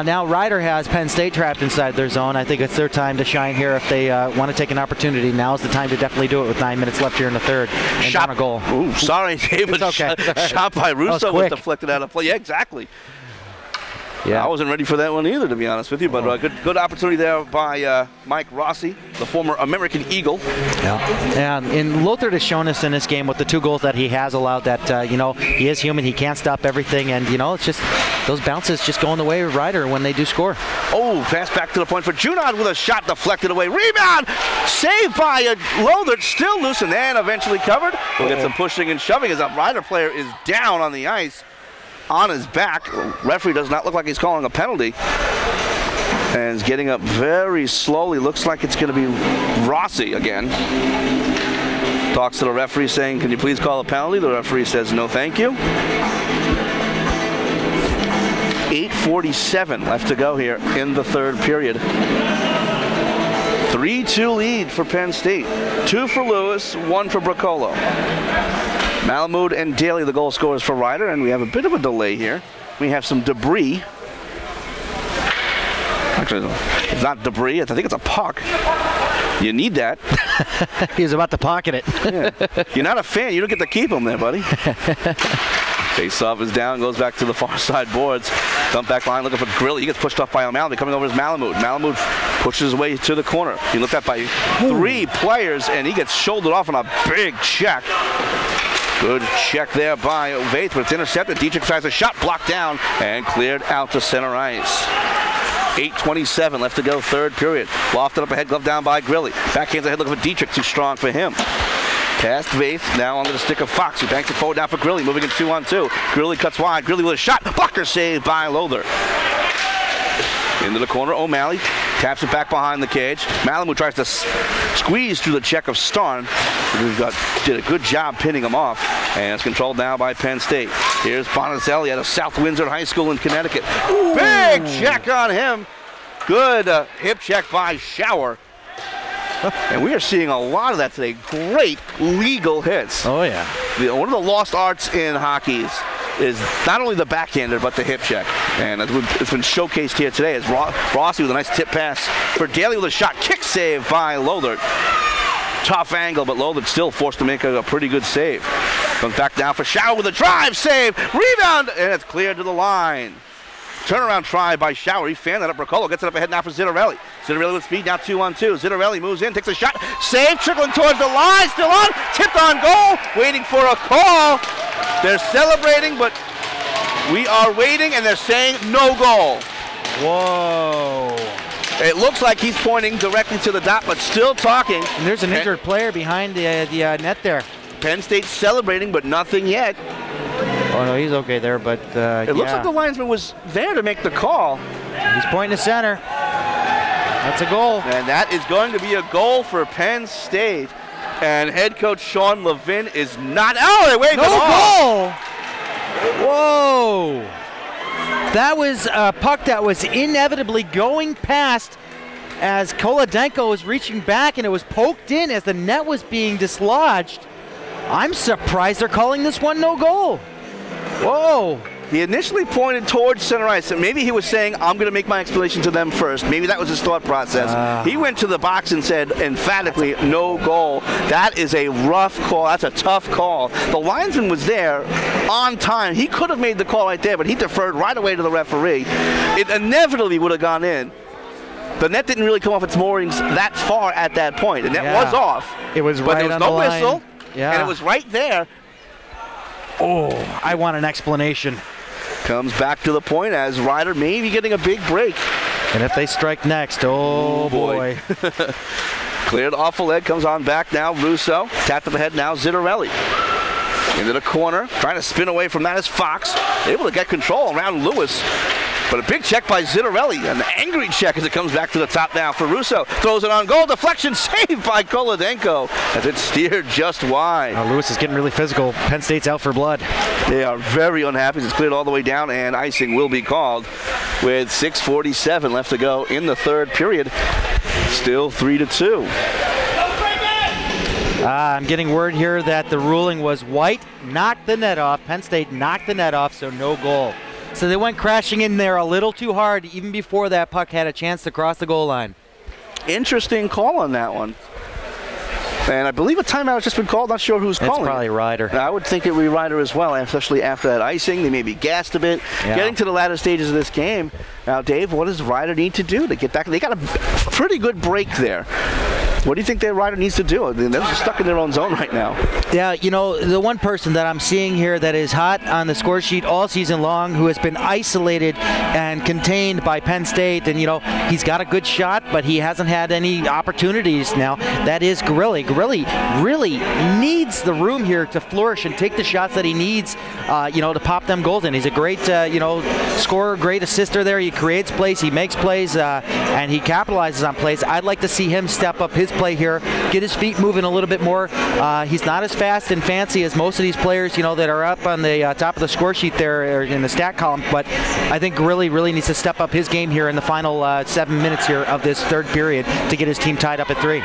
now Ryder has Penn State trapped inside their zone. I think it's their time to shine here if they want to take an opportunity. Now is the time to definitely do it with 9 minutes left here in the third. And shot on a goal. Ooh, sorry, David. Okay. Shot by Russo was deflected out of play. Yeah, exactly. Yeah, I wasn't ready for that one either, to be honest with you. But good opportunity there by Mike Rossi, the former American Eagle. Yeah, and Lothert has shown us in this game with the 2 goals that he has allowed that, you know, he is human. He can't stop everything. And, you know, it's just those bounces just going the way of Ryder when they do score. Oh, pass back to the point for Junod with a shot deflected away. Rebound! Saved by Lothert, still loose and then eventually covered. We'll get some pushing and shoving as a Ryder player is down on the ice. On his back. Referee does not look like he's calling a penalty. And is getting up very slowly. Looks like it's going to be Rossi again. Talks to the referee saying, can you please call a penalty? The referee says, no thank you. 8:47 left to go here in the third period. 3-2 lead for Penn State. 2 for Lewis, 1 for Bracolo. Malamud and Daly, the goal scorers for Ryder, and we have a bit of a delay here. We have some debris. Actually, it's not debris. I think it's a puck. You need that. He was about to pocket it. Yeah. You're not a fan. You don't get to keep them there, buddy. Face-off is down, goes back to the far side boards. Dump back line looking for Grilly. He gets pushed off by O'Malley. Coming over is Malamud. Malamud pushes his way to the corner. He looked at by 3 players, and he gets shouldered off on a big check. Good check there by Vaith, but it's intercepted. Dietrich tries a shot, blocked down, and cleared out to center ice. 8:27 left to go, third period. Lofted up ahead, glove down by Grilly. Backhands ahead, looking for Dietrich, too strong for him. Past Vaith, now onto the stick of Fox, who banks it forward now for Grilly, moving in 2-on-2. Grilly cuts wide, Grilly with a shot, blocker saved by Lothert. Into the corner, O'Malley Taps it back behind the cage. Malamud tries to squeeze through the check of Stearns. Did a good job pinning him off. And it's controlled now by Penn State. Here's Bonazelli out of South Windsor High School in Connecticut. Ooh. Big check on him. Good hip check by Shower. And we are seeing a lot of that today. Great legal hits. Oh, yeah. One of the lost arts in hockey is not only the backhander, but the hip check. And it's been showcased here today as Rossi with a nice tip pass for Daly with a shot. Kick save by Lothert. Tough angle, but Lothert still forced to make a pretty good save. Comes back down for Shower with a drive save. Rebound, and it's cleared to the line. Turnaround try by Shower. He fanned that up. Ricolo gets it up ahead now for Zittarelli. Zittarelli with speed now 2-on-2. Zittarelli moves in, takes a shot. Save, trickling towards the line. Still on. Tipped on goal. Waiting for a call. They're celebrating, but we are waiting, and they're saying no goal. Whoa. It looks like he's pointing directly to the dot, but still talking. And there's an injured player behind the net there. Penn State celebrating, but nothing yet. Oh, no, he's okay there, but it looks like the linesman was there to make the call. He's pointing to center. That's a goal. And that is going to be a goal for Penn State. And head coach Sean Levin is not out. They wave it off. Goal! Whoa! That was a puck that was inevitably going past as Kolodenko was reaching back, and it was poked in as the net was being dislodged. I'm surprised they're calling this one no goal. Whoa. He initially pointed towards center ice, and maybe he was saying, I'm going to make my explanation to them first. Maybe that was his thought process. He went to the box and said emphatically, no goal. That is a rough call. That's a tough call. The linesman was there on time. He could have made the call right there, but he deferred right away to the referee. It inevitably would have gone in. The net didn't really come off its moorings that far at that point. The net was off. It was but right there was on no the line. whistle, Yeah. and it was right there. Oh, I want an explanation. Comes back to the point as Ryder may be getting a big break. And if they strike next, oh boy. Cleared off the leg, comes on back now. Russo, tapped to the head now. Zittarelli into the corner, trying to spin away from that is Fox. Able to get control around Lewis. But a big check by Zittarelli, an angry check as it comes back to the top now for Russo. Throws it on goal, deflection, saved by Kolodenko as it steered just wide. Lewis is getting really physical. Penn State's out for blood. They are very unhappy. It's cleared all the way down, and icing will be called with 6:47 left to go in the third period. Still 3-2. I'm getting word here that the ruling was White knocked the net off. Penn State knocked the net off, so no goal. So they went crashing in there a little too hard even before that puck had a chance to cross the goal line. Interesting call on that one. And I believe a timeout has just been called. Not sure who's calling. It's probably Ryder. I would think it would be Ryder as well, especially after that icing. They may be gassed a bit. Yeah. Getting to the latter stages of this game. Now, Dave, what does Ryder need to do to get back? They got a pretty good break there. What do you think that Ryder needs to do? I mean, they're just stuck in their own zone right now. Yeah, you know, the one person that I'm seeing here that is hot on the score sheet all season long, who has been isolated and contained by Penn State, and, you know, he's got a good shot, but he hasn't had any opportunities now. That is Grilli. Grilli really needs the room here to flourish and take the shots that he needs, you know, to pop them goals in. He's a great, you know, scorer, great assister there. He creates plays, he makes plays, and he capitalizes on plays. I'd like to see him step up his play here, get his feet moving a little bit more. He's not as fast and fancy as most of these players, you know, that are up on the top of the score sheet there or in the stat column, but I think Grilli really needs to step up his game here in the final 7 minutes here of this third period to get his team tied up at 3.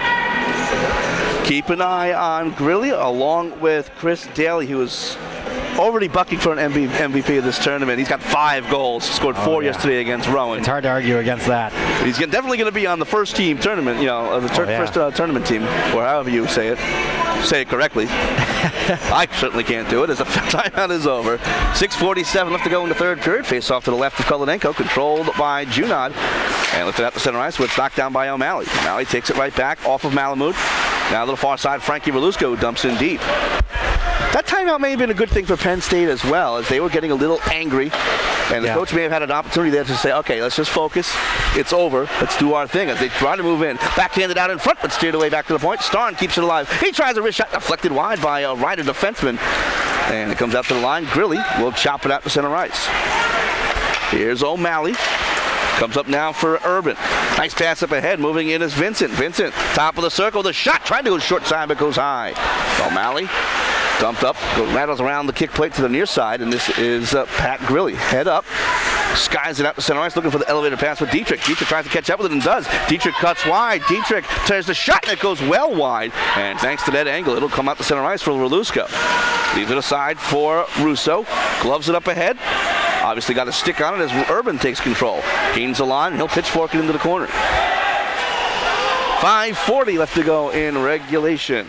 Keep an eye on Grilli along with Chris Daly, who is already bucking for an MVP of this tournament. He's got 5 goals. He scored 4 yesterday against Rowan. It's hard to argue against that. He's definitely going to be on the first team tournament, you know, the first tournament team, or however you say it. Say it correctly. I certainly can't do it as the timeout is over. 6:47 left to go in the third period. Face off to the left of Kolodenko, controlled by Junod. And lifted out to center ice where it's knocked down by O'Malley. O'Malley takes it right back off of Malamud. Now to the far side, Frankie Verlusco dumps in deep. That timeout may have been a good thing for Penn State as well, as they were getting a little angry. And the coach may have had an opportunity there to say, okay, let's just focus. It's over. Let's do our thing as they try to move in. Backhanded out in front, but steered away back to the point. Starn keeps it alive. He tries a wrist shot, deflected wide by a Ryder defenseman. And it comes out to the line. Grilli will chop it out to center ice. Here's O'Malley. Comes up now for Urban. Nice pass up ahead. Moving in is Vincent. Vincent, top of the circle. The shot tried to go short side, but goes high. O'Malley dumped up, rattles around the kick plate to the near side, and this is Pat Grilly. Head up, skies it out to center ice, looking for the elevator pass with Dietrich. Dietrich tries to catch up with it and does. Dietrich cuts wide. Dietrich turns the shot, and it goes well wide. And thanks to that angle, it'll come out to center ice for Relusko. Leaves it aside for Russo. Gloves it up ahead. Obviously got a stick on it as Urban takes control. Gains the line, and he'll pitchfork it into the corner. 5:40 left to go in regulation.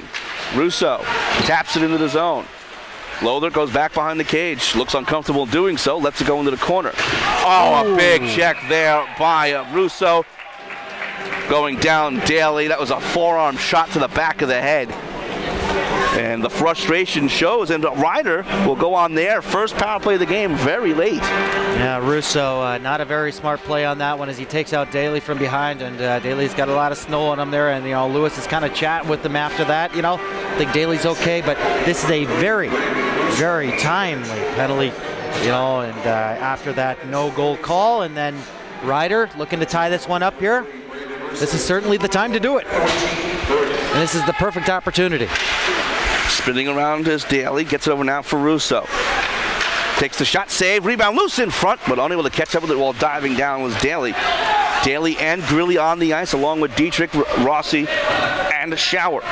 Russo taps it into the zone. Lothar goes back behind the cage. Looks uncomfortable doing so. Lets it go into the corner. Oh, a big check there by Russo. Going down Daly. That was a forearm shot to the back of the head. And the frustration shows, and Ryder will go on their first power play of the game very late. Yeah, Russo, not a very smart play on that one as he takes out Daly from behind, and Daly's got a lot of snow on him there, and Lewis is kind of chatting with him after that. I think Daly's okay, but this is a very, very timely penalty, and after that no goal call, and then Ryder looking to tie this one up here. This is certainly the time to do it, and this is the perfect opportunity. Spinning around is Daly, gets it over now for Russo. Takes the shot, save, rebound, loose in front, but unable to catch up with it while diving down was Daly. Daly and Grilly on the ice, along with Dietrich, Rossi, and Shower.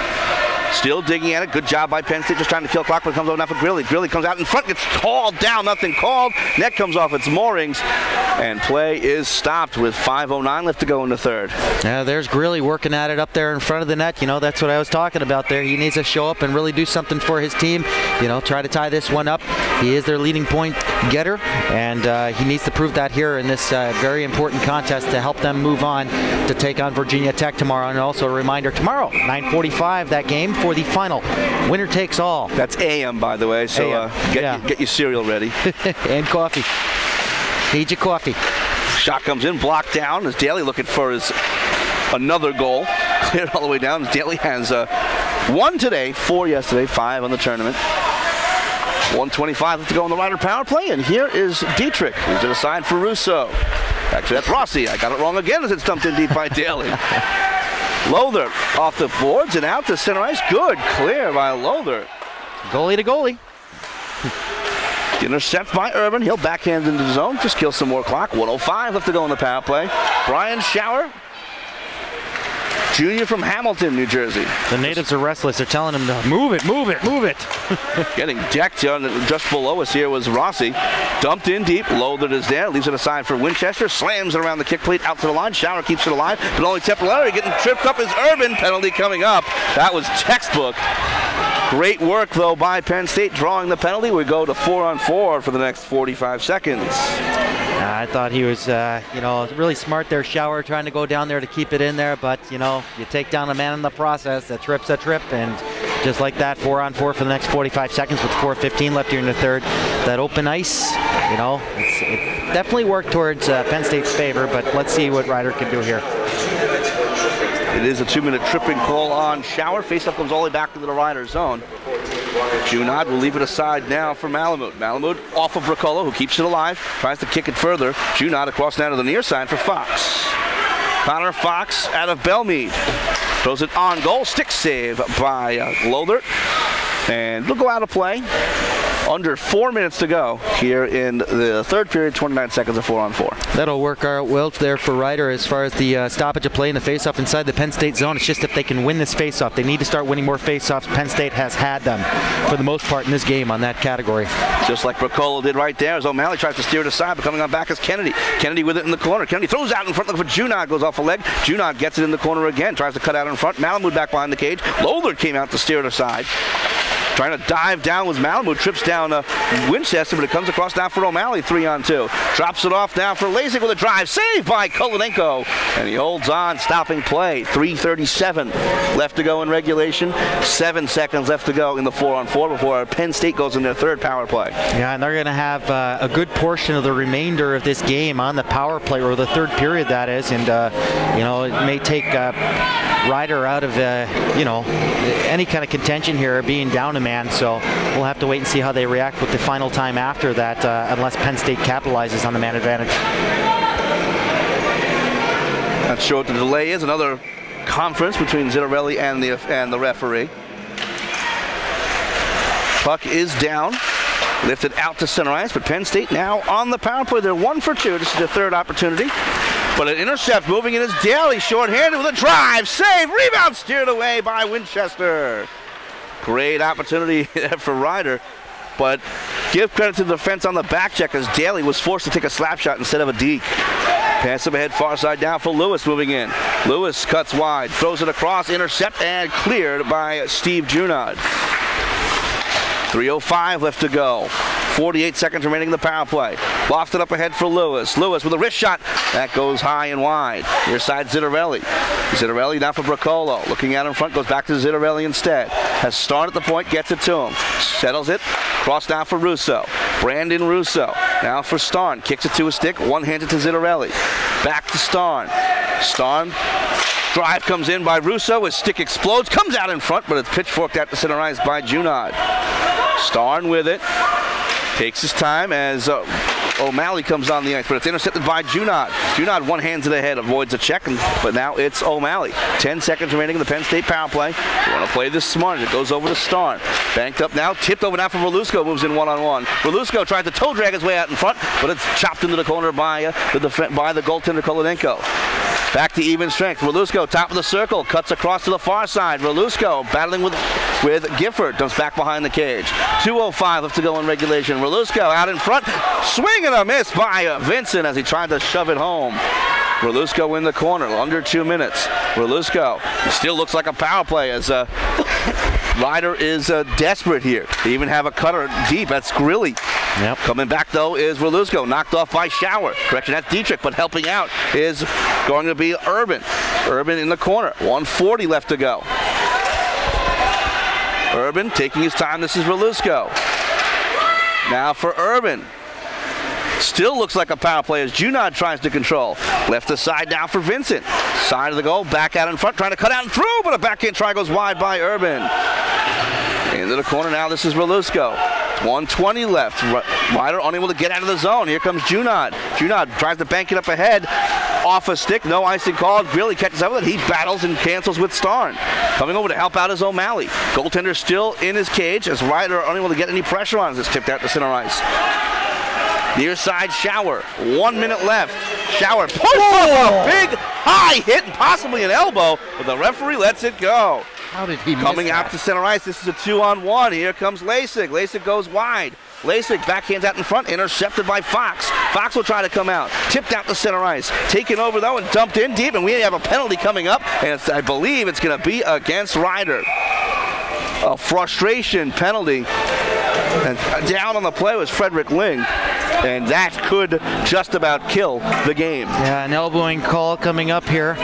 Still digging at it. Good job by Penn State, just trying to kill clock, but it comes over now for Grilly. Grilly comes out in front, gets hauled down, nothing called. Net comes off its moorings, and play is stopped with 5:09 left to go in the third. Yeah, there's Grilly working at it up there in front of the net. That's what I was talking about there. He needs to show up and really do something for his team. Try to tie this one up. He is their leading point getter, and he needs to prove that here in this very important contest to help them move on to take on Virginia Tech tomorrow. And also a reminder, tomorrow, 9:45, that game for the final. Winner takes all. That's AM, by the way, so get your cereal ready. And coffee. Need your coffee. Shot comes in, blocked down. As Daly looking for his another goal. Cleared all the way down. Daly has 1 today, 4 yesterday, 5 on the tournament. 1:25 left to go on the Ryder power play, and here is Dietrich. Leaves it aside for Russo. Actually, that's Rossi. I got it wrong again as it's dumped in deep by Daly. Lothar off the boards and out to center ice. Good clear by Lothar. Goalie to goalie. Intercept by Urban. He'll backhand into the zone. Just kill some more clock. 1:05 left to go on the power play. Brian Shower, junior from Hamilton, New Jersey. The natives are restless. They're telling him to move it, move it, move it. Getting decked just below us here was Rossi. Dumped in deep. Lothar is there. Leaves it aside for Winchester. Slams it around the kick plate out to the line. Shower keeps it alive, but only temporarily. Getting tripped up is Urban. Penalty coming up. That was textbook. Great work, though, by Penn State drawing the penalty. We go to 4-on-4 for the next 45 seconds. I thought he was, really smart there, Shower, trying to go down there to keep it in there. But, you take down a man in the process. A trip's a trip. And just like that, 4-on-4 for the next 45 seconds with 4:15 left here in the third. That open ice, it definitely worked towards Penn State's favor. But let's see what Ryder can do here. It is a 2-minute tripping call on Shower. Faceoff comes all the way back into the Ryder zone. Junod will leave it aside now for Malamud. Malamud off of Bricola, who keeps it alive. Tries to kick it further. Junod across now to the near side for Fox. Connor Fox out of Belmead. Throws it on goal. Stick save by Lothar. And they'll go out of play. Under 4 minutes to go here in the third period, 29 seconds of 4-on-4. That'll work out well there for Ryder as far as the stoppage of play and the faceoff inside the Penn State zone. It's just if they can win this faceoff, they need to start winning more faceoffs. Penn State has had them for the most part in this game on that category. Just like Bricola did right there as O'Malley tries to steer it aside, but coming on back is Kennedy. Kennedy with it in the corner. Kennedy throws out in front, looking for Junod, goes off a leg. Junod gets it in the corner again, tries to cut out in front. Malamud back behind the cage. Lothar came out to steer it aside. Trying to dive down with Malamud, trips down Winchester, but it comes across now for O'Malley, 3-on-2. Drops it off now for Lasik with a drive. Saved by Kolenenko, and he holds on, stopping play. 3:37 left to go in regulation. 7 seconds left to go in the 4-on-4 before Penn State goes in their third power play. Yeah, and they're going to have a good portion of the remainder of this game on the power play, or the third period, that is. And, it may take Ryder out of, any kind of contention here, being down a man. So we'll have to wait and see how they react with the final time after that, unless Penn State capitalizes on the man advantage. Not sure what the delay is. Another conference between Zittarelli and the referee. Puck is down. Lifted out to center ice, but Penn State now on the power play. They're 1 for 2. This is their third opportunity. But an intercept moving in is Daly, shorthanded with a drive, save, rebound steered away by Winchester. Great opportunity for Ryder, but give credit to the defense on the back check as Daly was forced to take a slap shot instead of a deke. Pass up ahead, far side down for Lewis moving in. Lewis cuts wide, throws it across, intercept, and cleared by Steve Junod. 3:05 left to go. 48 seconds remaining in the power play. Lofted up ahead for Lewis. Lewis with a wrist shot. That goes high and wide. Near side Zittarelli. Zittarelli now for Bracolo. Looking out in front, goes back to Zittarelli instead. Has started the point, gets it to him. Settles it. Cross down for Russo. Brandon Russo. Now for Starn. Kicks it to a stick. One-handed to Zittarelli. Back to Starn. Starn. Drive comes in by Russo. His stick explodes. Comes out in front, but it's pitchforked out to center ice by Junod. Starn with it. Takes his time as O'Malley comes on the ice, but it's intercepted by Junod. Junod one hand to the head, avoids a check, but now it's O'Malley. 10 seconds remaining in the Penn State power play. You want to play this smart. It goes over to Starn. Banked up now, tipped over now for Relusko, moves in one-on-one. Relusko tries to toe drag his way out in front, but it's chopped into the corner by the goaltender Kolodenko. Back to even strength. Relusko, top of the circle, cuts across to the far side. Relusko battling with Gifford, dumps back behind the cage. 2:05 left to go in regulation. Relusko out in front, swing and a miss by Vincent as he tried to shove it home. Relusko in the corner, under 2 minutes. Relusko still looks like a power play as Ryder is desperate here. They even have a cutter deep. That's Grilly. Yep. Coming back, though, is Relusko, knocked off by Shower. Correction, that's Dietrich, but helping out is going to be Urban. Urban in the corner. 1:40 left to go. Urban taking his time. This is Relusko. Now for Urban. Still looks like a power play as Junod tries to control. Left to side now for Vincent. Side of the goal, back out in front, trying to cut out and through, but a backhand try goes wide by Urban. Into the corner now, this is Relusko. 1:20 left. Ryder unable to get out of the zone. Here comes Junod. Junod tries to bank it up ahead. Off a stick, no icing called. Really catches up with it. He battles and cancels with Starn. Coming over to help out is O'Malley. Goaltender still in his cage as Ryder unable to get any pressure on as it's tipped out to center ice. Near side Shower. 1 minute left. Shower puts up a big high hit and possibly an elbow, but the referee lets it go. How did he miss Coming that? out to center ice, this is a 2-on-1. Here comes Lasik. Lasik goes wide. Lasik backhands out in front, intercepted by Fox. Fox will try to come out. Tipped out to center ice. Taken over, though, and dumped in deep, and we have a penalty coming up, and I believe it's going to be against Ryder. A frustration penalty. And down on the play was Frederick Ling, and that could just about kill the game. Yeah, an elbowing call coming up here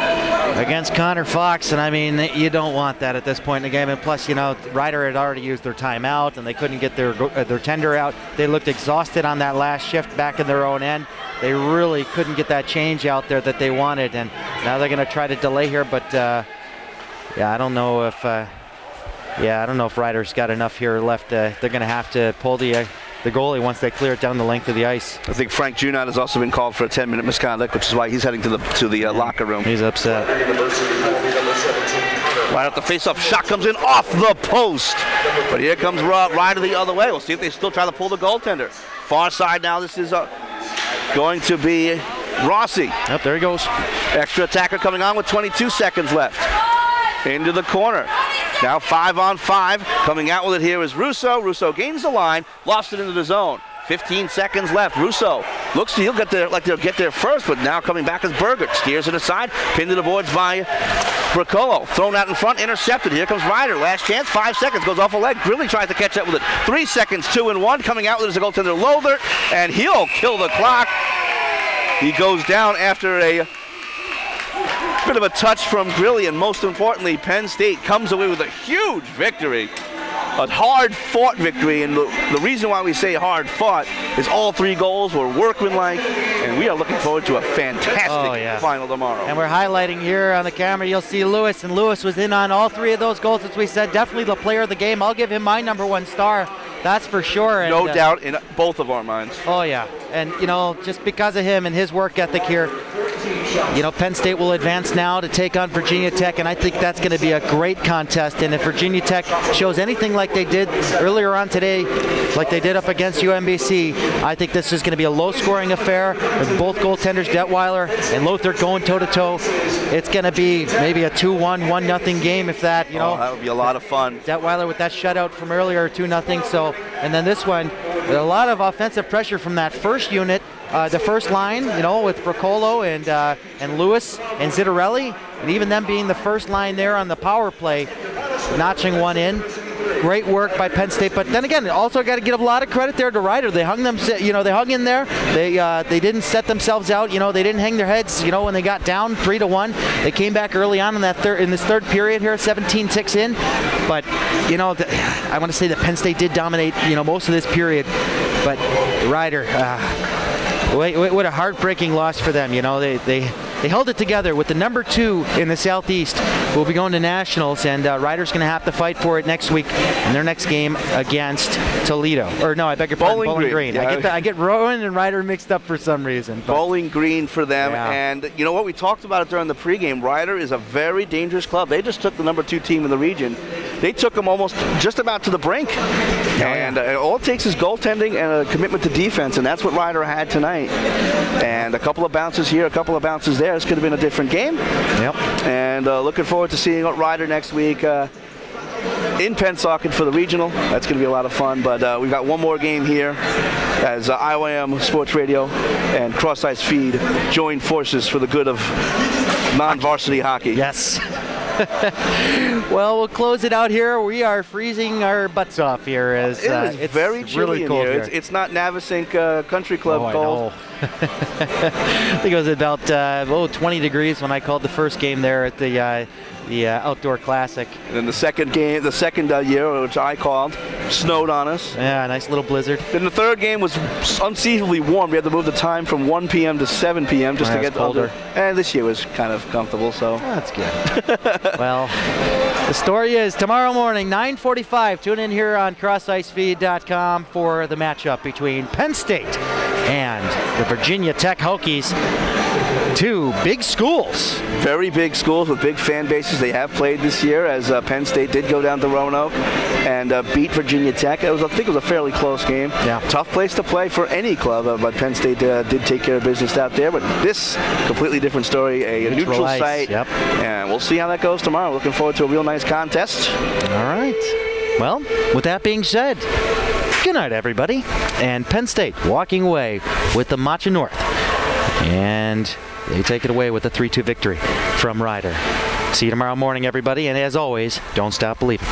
against Connor Fox, and I mean, you don't want that at this point in the game. And plus, you know, Ryder had already used their timeout, and they couldn't get their tender out. They looked exhausted on that last shift back in their own end. They really couldn't get that change out there that they wanted, and now they're going to try to delay here. But yeah, I don't know if Ryder's got enough here left. They're going to have to pull the goalie once they clear it down the length of the ice. I think Frank Junod has also been called for a 10-minute misconduct, which is why he's heading to the locker room. He's upset. Right off the face-off, shot comes in off the post. But here comes Ryder the other way. We'll see if they still try to pull the goaltender. Far side now, this is going to be Rossi. Yep, there he goes. Extra attacker coming on with 22 seconds left. Into the corner. Now 5-on-5. Coming out with it here is Russo. Russo gains the line, lost it into the zone. 15 seconds left. Russo looks to they'll get there first, but now coming back is Bergert. Steers it aside, pinned to the boards by Bracolo. Thrown out in front, intercepted. Here comes Ryder. Last chance, 5 seconds, goes off a leg. Grilly tries to catch up with it. 3 seconds, 2-1. Coming out with it is the goaltender Lothert, and he'll kill the clock. He goes down after a bit of a touch from Grilly, and most importantly, Penn State comes away with a huge victory. A hard-fought victory, and the reason why we say hard-fought is all 3 goals were workmanlike, and we are looking forward to a fantastic final tomorrow. And we're highlighting here on the camera, you'll see Lewis, and Lewis was in on all 3 of those goals, as we said. Definitely the player of the game. I'll give him my #1 star. That's for sure. And, no doubt in both of our minds. Oh, yeah. And, you know, just because of him and his work ethic here, you know, Penn State will advance now to take on Virginia Tech, and I think that's going to be a great contest. And if Virginia Tech shows anything like they did earlier on today, like they did up against UMBC, I think this is going to be a low-scoring affair with both goaltenders, Detweiler and Lothar, going toe-to-toe. It's going to be maybe a 2-1, 1-0 game, if that, you know. That would be a lot of fun. Detweiler with that shutout from earlier, 2-0. So, and then this one, a lot of offensive pressure from that first unit, the first line, you know, with Bracolo and Lewis and Zittarelli, and even them being the first line there on the power play, notching one in. Great work by Penn State, but then again, also got to give a lot of credit there to Ryder. They hung them, you know, they hung in there. They didn't set themselves out, you know. They didn't hang their heads, you know, when they got down 3-1. They came back early on in this third period here, 17 ticks in. But you know, I want to say that Penn State did dominate, you know, most of this period. But Ryder, what a heartbreaking loss for them. You know, they held it together with the number 2 in the Southeast. We'll be going to nationals, and Ryder's going to have to fight for it next week in their next game against Toledo. Or no, I beg your pardon, Bowling Green. Yeah. I get Rowan and Ryder mixed up for some reason. Bowling Green for them, yeah. And you know what? We talked about it during the pregame. Ryder is a very dangerous club. They just took the number 2 team in the region. They took them almost just about to the brink. And all it takes is goaltending and a commitment to defense, and that's what Ryder had tonight. And a couple of bounces here, a couple of bounces there. This could have been a different game. Yep. And looking forward to seeing Ryder next week in Pennsauken for the regional. That's going to be a lot of fun. But we've got one more game here as IYM Sports Radio and CrossIceFeed join forces for the good of non-varsity hockey. Yes. Well, we'll close it out here. We are freezing our butts off here. As it's very chilly really cold in here. here. It's not Navesink Country Club cold. I think it was about 20 degrees when I called the first game there at the Outdoor Classic. And then the second game, the second year, which I called, snowed on us. Yeah, nice little blizzard. Then the third game was unseasonably warm. We had to move the time from 1 p.m. to 7 p.m. just to get colder. And this year was kind of comfortable, so. That's good. Well, the story is tomorrow morning, 9:45. Tune in here on CrossIceFeed.com for the matchup between Penn State and the Virginia Tech Hokies. 2 big schools. Very big schools with big fan bases. They have played this year, as Penn State did go down to Roanoke and beat Virginia Tech. I think it was a fairly close game. Yeah. Tough place to play for any club, but Penn State did take care of business out there. But this, completely different story, a neutral site. Yep. And we'll see how that goes tomorrow. Looking forward to a real nice contest. All right. Well, with that being said, good night, everybody. And Penn State walking away with the MACH North. And they take it away with a 3-2 victory from Ryder. See you tomorrow morning, everybody. And as always, don't stop believing.